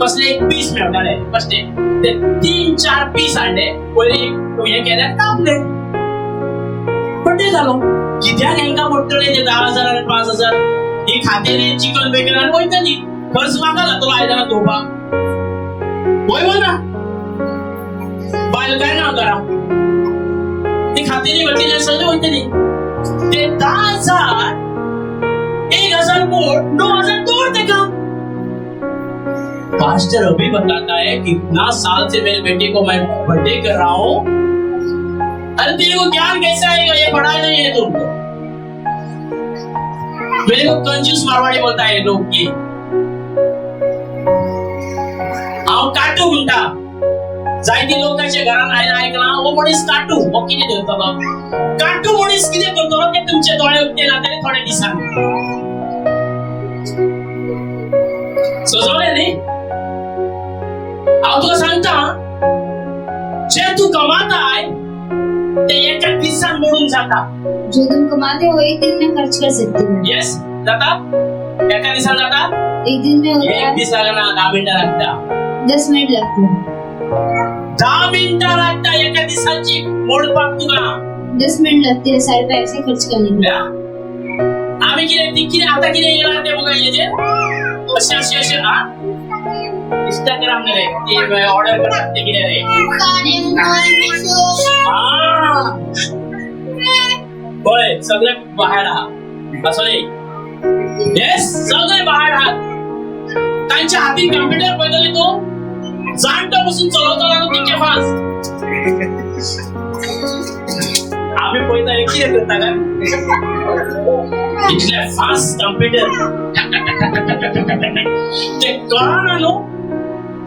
कसले एक पीस मेळटाले कसले ते 3-4 पीस हाडले, पयलीं हे केले कापले, बर्थडे जालो। कित्याक हेंका पडटले ते 10,000 आनी 5,000? ही खातेली चिकन बेकन आनी वयतली, खर्च म्हाका जातलो आयदनां धुवपाक, वय ना बायल काय ना करा ती खातेली वयतली सगळी वयतली। ते 10,000 1,000 मोड 9,000 तोड़ देगा। पास्टर अभी बताता है कितना साल से मेरे बेटे को मैं बर्थडे कर रहा हूँ। अरे तेरे को ज्ञान कैसे आएगा? ये पढ़ाई नहीं है तुमको। मेरे को कंजूस मारवाड़ी बोलता है लोग की। आओ काटू म्हणटा जायती लोकांच्या घरात आयला ऐकला वो मनीस काटू हो किती धरतलो काटू मनीस किती करतलो ते तुमचे डोळे उगते जातले थोडे दिसांनी समजले न्ही। हांव तुका सांगता जे तू कमाताय ते एका दिसांत मोडून जाता। जो तुम कमाते हो एक दिन में खर्च कर सकते हो। यस जाता एका दिसांत जाता। एक दिन में होता एक है दिस लागना 10 मिनिटं लागता 10 मिनिट लगते हैं। 10 मिनिटं लागता एका दिसाची मोडपाक तुका 10 मिनिट लगते हैं सारे पैसे खर्च करने में। आम्ही किती आता किती येणार ते बघा याचे असे हा इंस्टाग्राम रे ते ऑर्डर करतात ते किती रे होय सगळे बाहेर आहात असं नाही। येस सगळे बाहेर आहात त्यांच्या हाती कम्प्युटर बदलले तो जाणटापासून चालवताना तितके फास्ट आम्ही पहिला एक किती करता का इतले फास्ट कम्प्युटर ते कळाना नो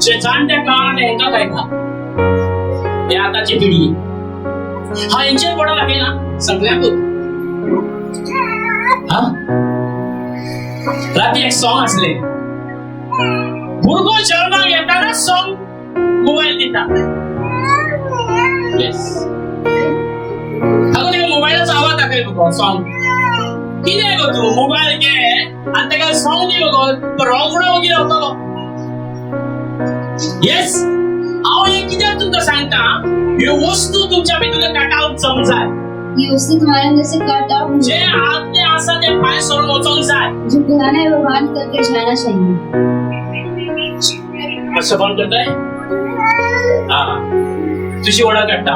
जे जाणत्या कळाना हेंका काय का हे आताची पिढी हा यांचे पडा लागेल ना सगळ्यांक हा रात्री एक सॉंग असले भुरगो जन्माक येताना सॉंग मोबाईल दिता। येस अगं ते मोबाईलचा आवाज दाखल बघ सॉंग किती गो तू मोबाईल घे आणि ते काय सॉंग दे बघ रॉंगडा वगैरे होतो। येस हांव हे कित्याक तुमकां सांगता ह्यो वस्तू तुमच्या भितर काटावंक जमूंक जाय। ये वस्तु तुम्हारे अंदर से कट आउट हो जे आतले आसा ते भायर सरून वचोंक जाय। जो पुराना है वो बाहर निकल के जाना चाहिए। कसं बंद करताय हा तुझी ओळख काढता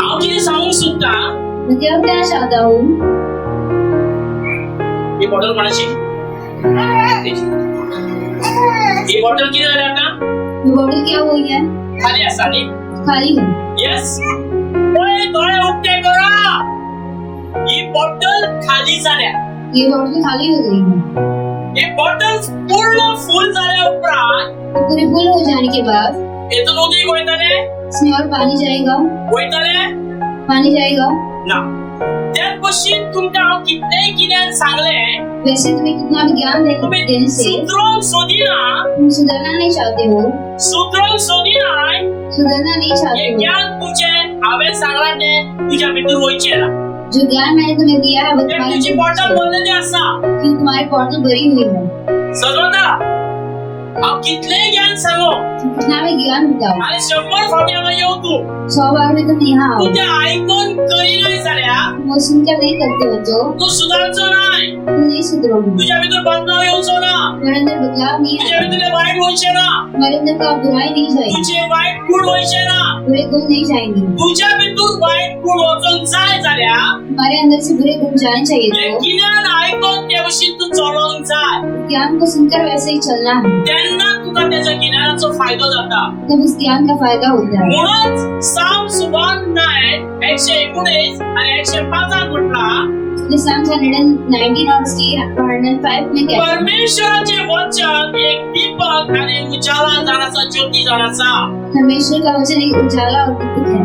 हांव कितें सांगूंक सोदता मैं क्या कहना चाहता हूँ ही बॉटल कोणाची ही बॉटल किती जाली आता ये बॉटल क्या हुई है? खाली आसा न्ही। खाली है। यस ओय डोळे उगटे करा ही बॉटल खाली जाल्या। ये बॉटल खाली हो गई है। ही बॉटल पूर्ण फुल झाल्या उपरांत पूरी फुल हो जाने के बाद हेतून उदीक वयतले इसमें और पानी जाएगा। पानी जाएगा ना त्याच भशेन तुमकां हांव कितलेंय कितें सांगलें वैसे तुम्हें कितना भी ज्ञान देने से सुधरोंक सोदिना तुम सुधरना नहीं चाहते हो। सुधरोंक सोदिनाय सुधरना नहीं चाहते हे हो। ज्ञान तुजें हांवें सांगलां तें तुज्या भितर वयचें ना। जो ज्ञान मैंने तुम्हें दिया है वो तें तुम्हारे तुजी बॉटल भरलेली आसा क्यों तुम्हारी बॉटल भरी हुई है। समजता हांव कितलेंय ज्ञान सांगो तुम कितना भी ज्ञान बताओ आनी 100 फावटी हांगा येवं तूं 100 बार में तुम यहाँ आओ तूं तें आयकून करिनाय जाल्यार वो सुनकर नहीं करते हो तो तूं सुदारचो नाय। तुम नहीं सुधरोगे। तुझ्या भितर बदलाव येवचो ना। मेरे अंदर बदलाव नहीं तुझ्या आएगा। भितर वायट वयचें ना। मेरे अंदर का बुराई नहीं जाएगी। तुझे वायट गुण वयचे ना। बुरे गुण नहीं जाएंगे। तुझ्या भितर वायट गुण वचोंक जाय जाल्यार हमारे अंदर से बुरे गुण जाने चाहिए हे तो गिन्यान आयकोन ते भशेन तू चलोंक जाय ज्ञान को सुनकर वैसे ही चलना है तेन्ना तुका त्याच्या गिन्यानाचो फायदो जाता। तब उस ज्ञान का फायदा होता है। म्हणूनच साम सुभान नाय 119 आणि 105 म्हटला Psalms 119 और 105 में कहता है, परमेश्वराचे वचन एक दीपक आणि उजाला जाण्याचा ज्योती जाण्याचा परमेश्वर का वचन एक उजाला और दीपक है,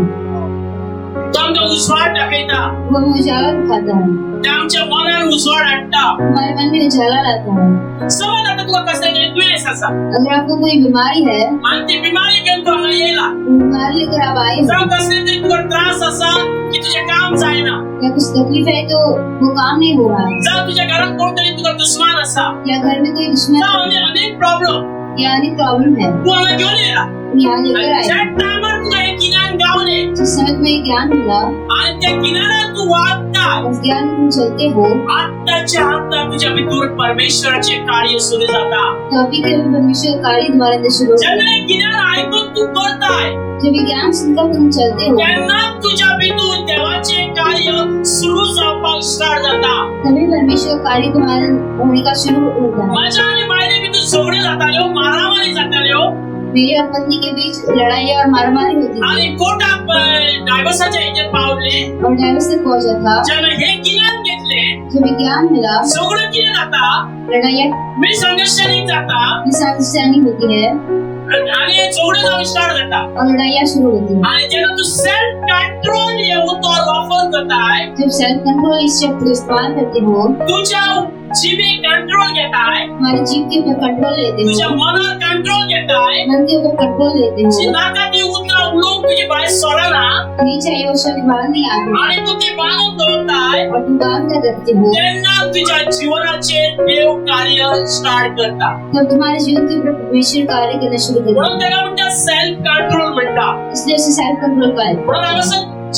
तो आमका उजवाड दाखयता, वो हमें उजाला दिखाता है, ते आमच्या मनान उजवाड हाडटा. हमारे मन में उजाला लाता है. समज आता तुका कसले दुयेंस आसा अगर आपको कोई बीमारी है, आणि ती बिमारी घेऊन तू हांगा येयला, बीमारी लेकर आप आए हो, जावं कसले तरी तुका त्रास आसा की तुझे काम जायना, या कुछ तकलीफ है तो वो काम नहीं हो रहा है, जावं तुझ्या घरात कोणतरी तुका दुश्मन आसा, या घर में कोई दुश्मन जावं अनेक प्रॉब्लेम या अनेक प्रॉब्लम है, तू हांगा घेऊन येयला. यहाँ लेकर आए. ज्या टायमार तुका हे गिन्यान गावले जिस समय तुम्हें ज्ञान मिला, आणि त्या गिन्यानात तू वागता, उस ज्ञान में तुम चलते हो, आत्ताच्या आत्ता तुझ्या भितर परमेश्वराचे कार्य सुरू जाता. तो अभी के परमेश्वर कार्य तुम्हारे अंदर शुरू हो. जेन्ना हे गिन्यान ऐकून तू करताय जब ये ज्ञान सुनकर तुम चलते हो, तेन्ना तुझ्या भितर देवाचे कार्य सुरू जावपाक स्टार्ट जाता. तभी परमेश्वर कार्य तुम्हारे होने का शुरू होता है. माझ्या आणि बायले भितर झगडे जाताल्यो, मारामारी जाताल्यो मेरी और पत्नी के बीच लड़ाई और मारामारी होती थी आणि कोर्टात डायव्हर्साच्या हेजेर पावले. और डाइवोर्स तक पहुंचा था. जेन्ना हे गिन्यान घेतले, जब ये ज्ञान मिला, झगडे कितें जाता, लड़ाइयाँ मिसअंडरस्टँडिंग जाता मिसअंडरस्टैंडिंग होती है आणि हे झगडे जावंक स्टार्ट जाता. और लड़ाइयाँ शुरू होती है. आणि जेव्हा तू सेल्फ कंट्रोल हे उतर वापर करताय, जब सेल्फ कंट्रोल इस शब्द को इस्तेमाल करते हो, तुझ्या जीवे कंट्रोल घेताय, हमारे जीव के ऊपर कंट्रोल लेते तुझ्या हो, मनावर कंट्रोल घेताय, मन के ऊपर कंट्रोल लेते हो, नाका ती उतरा उलोक तुझी बाहेर सोडना नीचे ये वो शब्द बाहर नहीं आते आणि तू ते बांधून दवरताय, और तुम काम कर करते हो, तेन्ना तुझ्या जीवनाचे देव कार्य स्टार्ट करता. तब तुम्हारे जीवन के ऊपर परमेश्वर कार्य करना शुरू करते म्हणून त्याला म्हणतात सेल्फ कंट्रोल म्हणतात. इसलिए उसे सेल्फ कंट्रोल कर. म्हणून आम्ही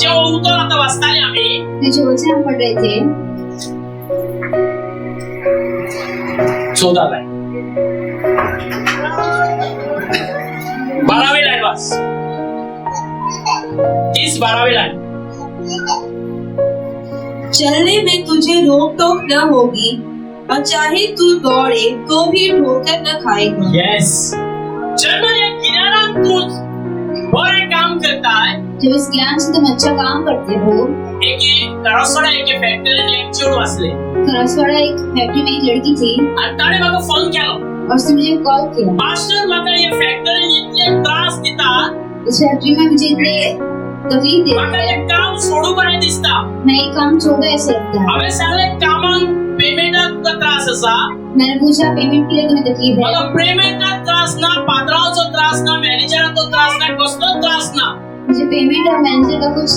जेव्हा उतर आता वाचताले आम्ही तो जो वचन हम पढ़ रहे थे, 14 लाईन 12वी लाईन वाच, 12वी लाईन. चलने में तुझे रोक टोक न होगी और चाहे तू दौड़े तो भी ठोकर न खाएगा. येस, जेव्हा या गिन्यानात तू बरे काम करताय, जब इस ज्ञान से तुम अच्छा काम करते हो. एक करासवाडा एक फॅक्टरीने एक चेड वाचले करासवाड़ा एक फैक्ट्री में एक लड़की थी आणि ताणे म्हाका फोन केलो, और उसने मुझे कॉल किया. मास्टर म्हाका हे फॅक्टरीन इतले त्रास दितात, इस फैक्ट्री में मुझे इतने तकलीफ दे म्हाका हे काम सोडू बरें दिसता. मैं ये काम छोड़ो ऐसे लगता है. हांवें सांगलें कामाक पेमेंटाक तुका त्रास आसा, मैंने पूछा पेमेंट के लिए तुम्हें तकलीफ है. म्हाका पेमेंटाक त्रास ना, पात्रांचो त्रास ना, मॅनेजराचो त्रास ना, कसलो त्रास ना, मुझे पेमेंट और मैनेजर का कुछ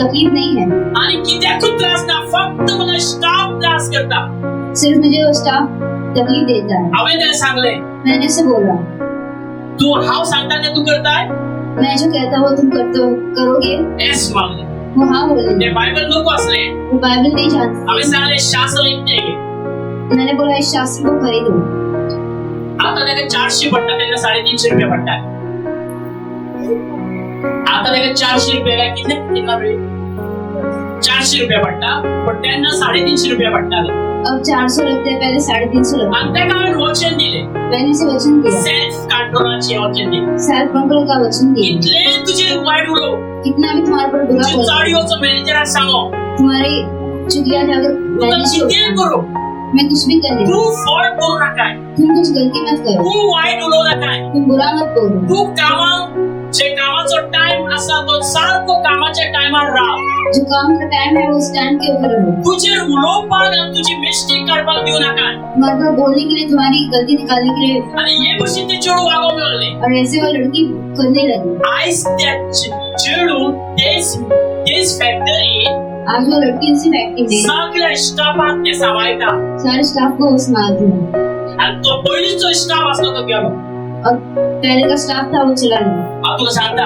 तकलीफ नहीं है. आणि कित्याकूच त्रास ना, फक्त मला स्टाफ त्रास करता. सिर्फ मुझे वो स्टाफ तकलीफ देता है. हांवें तें सांगलें, मैंने से बोला, तू हांव सांगता तें तू करताय. मैं जो कहता हूँ तुम करोगे. येस मागलें. वो हाँ बोले. ते बायबल नको आसलें. वो बाइबल नहीं जानती. हांवें सांगलें शास्त्र इतलें घे. मैंने बोला इस शास्त्र को खरीदो. आता तेका 400 पडटा, तेन्ना 350 रुपया पडटा. आता तेका 400 रुपया कितले तेन्ना वेळ 400 रुपया पडटा, पण तेन्ना 350 रुपया पडटाले. अब 400 लगते हैं, पहले 350 लगते. आणि तेका हांवें वचन दिलें, मैंने से वचन दिया, सेल्फ कंट्रोलाचें वचन दिलें. सेल्फ कंट्रोल का वचन दिया. कितले तुझे वायट उलोव, कितना भी तुम्हारे पर बुरा तुझे बोला, चाळीओचो मॅनेजराक सांगो, तुम्हारी चुगलियां जाकर तुका मैनेज कितेंय करो, मैं कुछ भी कर तू लूं. फॉल्ट करू नाकाय, तुम कुछ गलती मत करो. तू वायट उलोव नाकाय. तुम बुरा मत बोलो. तू कामाक जे कामाचो टाइम आसा तो सारको कामाच्या टायमार राव. जो काम का टाइम है वो स्टैंड के ऊपर रहो. तुझे उलोवपाक आनी तुझी मिस्टेक करपाक दिवं नाकाय. तुम्हारे पास बोलने के लिए, तुम्हारी गलती निकालने के लिए, आणि हे भशेन ते चेडूं वागोवंक लागलें. और ऐसे वो लड़की करने लगी. आयज त्या चेडूं तेच फॅक्टरीन आज वो लड़की उसी फैक्ट्री में सगळ्या स्टाफाक ते सांबाळटा. सारे स्टाफ को वो संभालती है. आणि तो पयलींचो स्टाफ आसलो तो गेलो. और पहले का स्टाफ था वो चला गया. हांव तुका सांगता,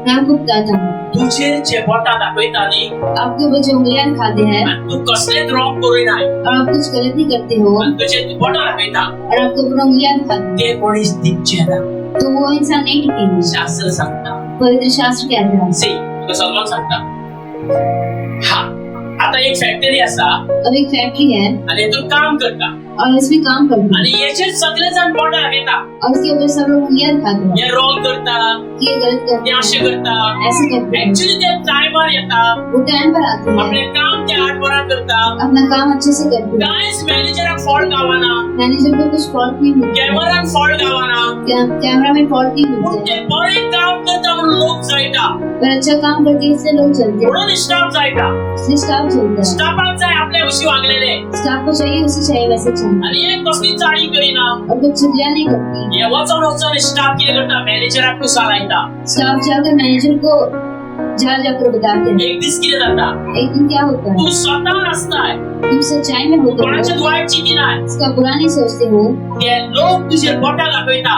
मैं आपको बताता हूँ, तुजेर जे बोटां दाखयता न्ही, आपके ऊपर जो उंगलियां खाते हैं आनी तू कसलेच रॉंग करिनाय, और आप कुछ गलत नहीं करते हो आनी तुजे बोटां दाखयता और आपके ऊपर उंगलियां खाते ते कोणीच दिवचे ना. हैं, तो वो इंसान नहीं टिकेगा. शास्त्र सांगता. पवित्र शास्त्र कहता है. सी तुका सलमान सांगता, हा आता एक फॅक्टरी असा अब एक फैक्ट्री है आणि इथून काम करता और इसमें काम करते हैं आणि याचे सगळे जण बोटा घेता और इसके ऊपर सब लोग उंगलियां दिखाते हैं हे रॉंग करता कि ये गलत ते करते असे हैं, करता ऐसे करते हैं। ऍक्च्युली ते टायमार येतात वो टाइम पर आते हैं, आपले काम ते आठवडा करता अपना काम अच्छे से करते हैं। काहीच मॅनेजराक फॉल्ट गावाना मैनेजर को कुछ फॉल्ट नहीं मिलता, कॅमेरान फॉल्ट गावाना कैमरा में फॉल्ट नहीं पण मिलता ते बरे काम करता म्हणून लोक जायता पर अच्छा काम करके इससे लोग चलते हैं, म्हणून स्टाफ जायता इसलिए स्टाफ चलता है। स्टाफाक जाय आपल्या विषयी वागलेले स्टाफ को चाहिए उसे चाहिए वैसे चाहिए आणि एक कसली चाळी करीना और कुछ चुगलियां नहीं करती। हे वचन वचन स्टाफ किती करता मॅनेजराक टू सालायता स्टाफ जाकर मैनेजर को जा जाकर बताते हैं। एक दिस किती जाता एक दिन क्या होता है, तू स्वतः नसताय तुम सच्चाई में होते कोणाच्या हो, वाईट चिती नाही इसका बुरा नहीं सोचते हो, ते लोक तुझे बोटा दाखवता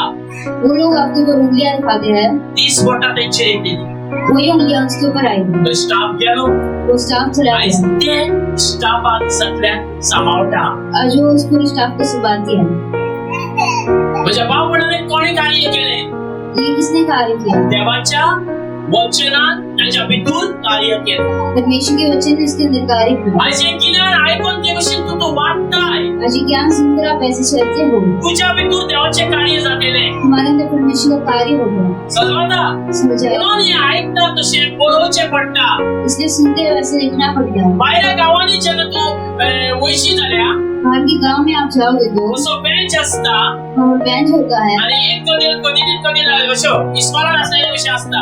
वो लोग आपके ऊपर उंगलियां दिखाते हैं, 30 बोटा त्यांचे येतील वही उंगलियां उसके ऊपर आएगी। तो स्टाफ गेलो वो स्टाफ चला आयज गया ते स्टाफाक सगळ्यात सांभाळता और जो उस पूरे स्टाफ को संभालती है। म्हणजे बावपणाने कोणी कार्य केले ये किसने कार्य किया, देवाच्या वचनात त्याच्या भितून कार्य केलं परमेश्वर के वचन ने इसके अंदर कार्य किया। असे गिनार ऐकून ते विषय तू वाटताय आज ये ज्ञान सुनकर आप ऐसे चलते हो, तुझ्या भितून देवाचे कार्य झालेले हमारे अंदर परमेश्वर का कार्य हो गया, समजला समझा। म्हणून हे ऐकता तसे बोलवचे पडता इसलिए सुनते हैं वैसे लिखना पड़ता है। बाहेर गावाने जेव्हा तू वैशी झाल्या बाहर के गांव में आप जाओगे तो असो बेंच असता वहाँ बेंच होता है आणि एक कधी असो इस्कॉलर असलेले विषय असता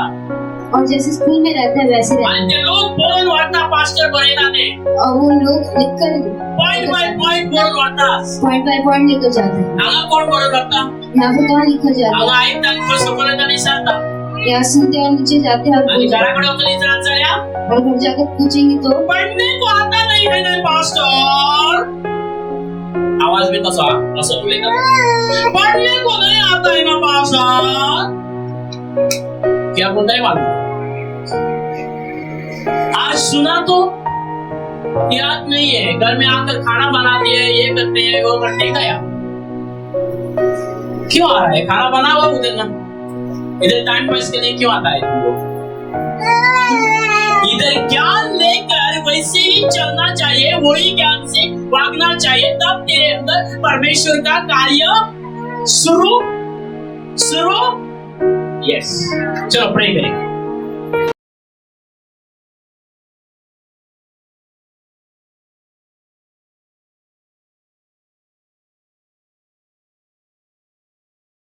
और जैसे स्कूल में रहता है वैसे रहता आणि ते लोक बोलून वाटता पास्टर बरेना ते है और वो लोग लिखकर पॉइंट बाय पॉइंट बोलून वाटता पॉइंट बाय पॉइंट लेकर जाते हैं। हांगा कोण बोलून वाटता यहाँ पर कहाँ लिखा जाता हांगा ऐकता तो सफलता निसारता है, यहाँ सुनते हैं नीचे जाते हैं और आणि बोलते हैं। घराकडे वगैरे इतरात झाल्या और घर जाकर पूछेंगे तो पढ़ने को आता नहीं है ना पास्टर आवाज भी तसा असं तुले का पढ़ने को नहीं आता है ना पास्टर क्या बोलता है मालूम आज सुना तो याद नहीं है घर में आकर खाना बनाते हैं ये करते हैं वो करते हैं क्या क्यों आ रहा है खाना बना हुआ उधर ना इधर टाइम पास के लिए क्यों आता है तुमको इधर ज्ञान लेकर वैसे ही चलना चाहिए वही ज्ञान से भागना चाहिए तब तेरे अंदर परमेश्वर का कार्य शुरू यस चलो प्रे करें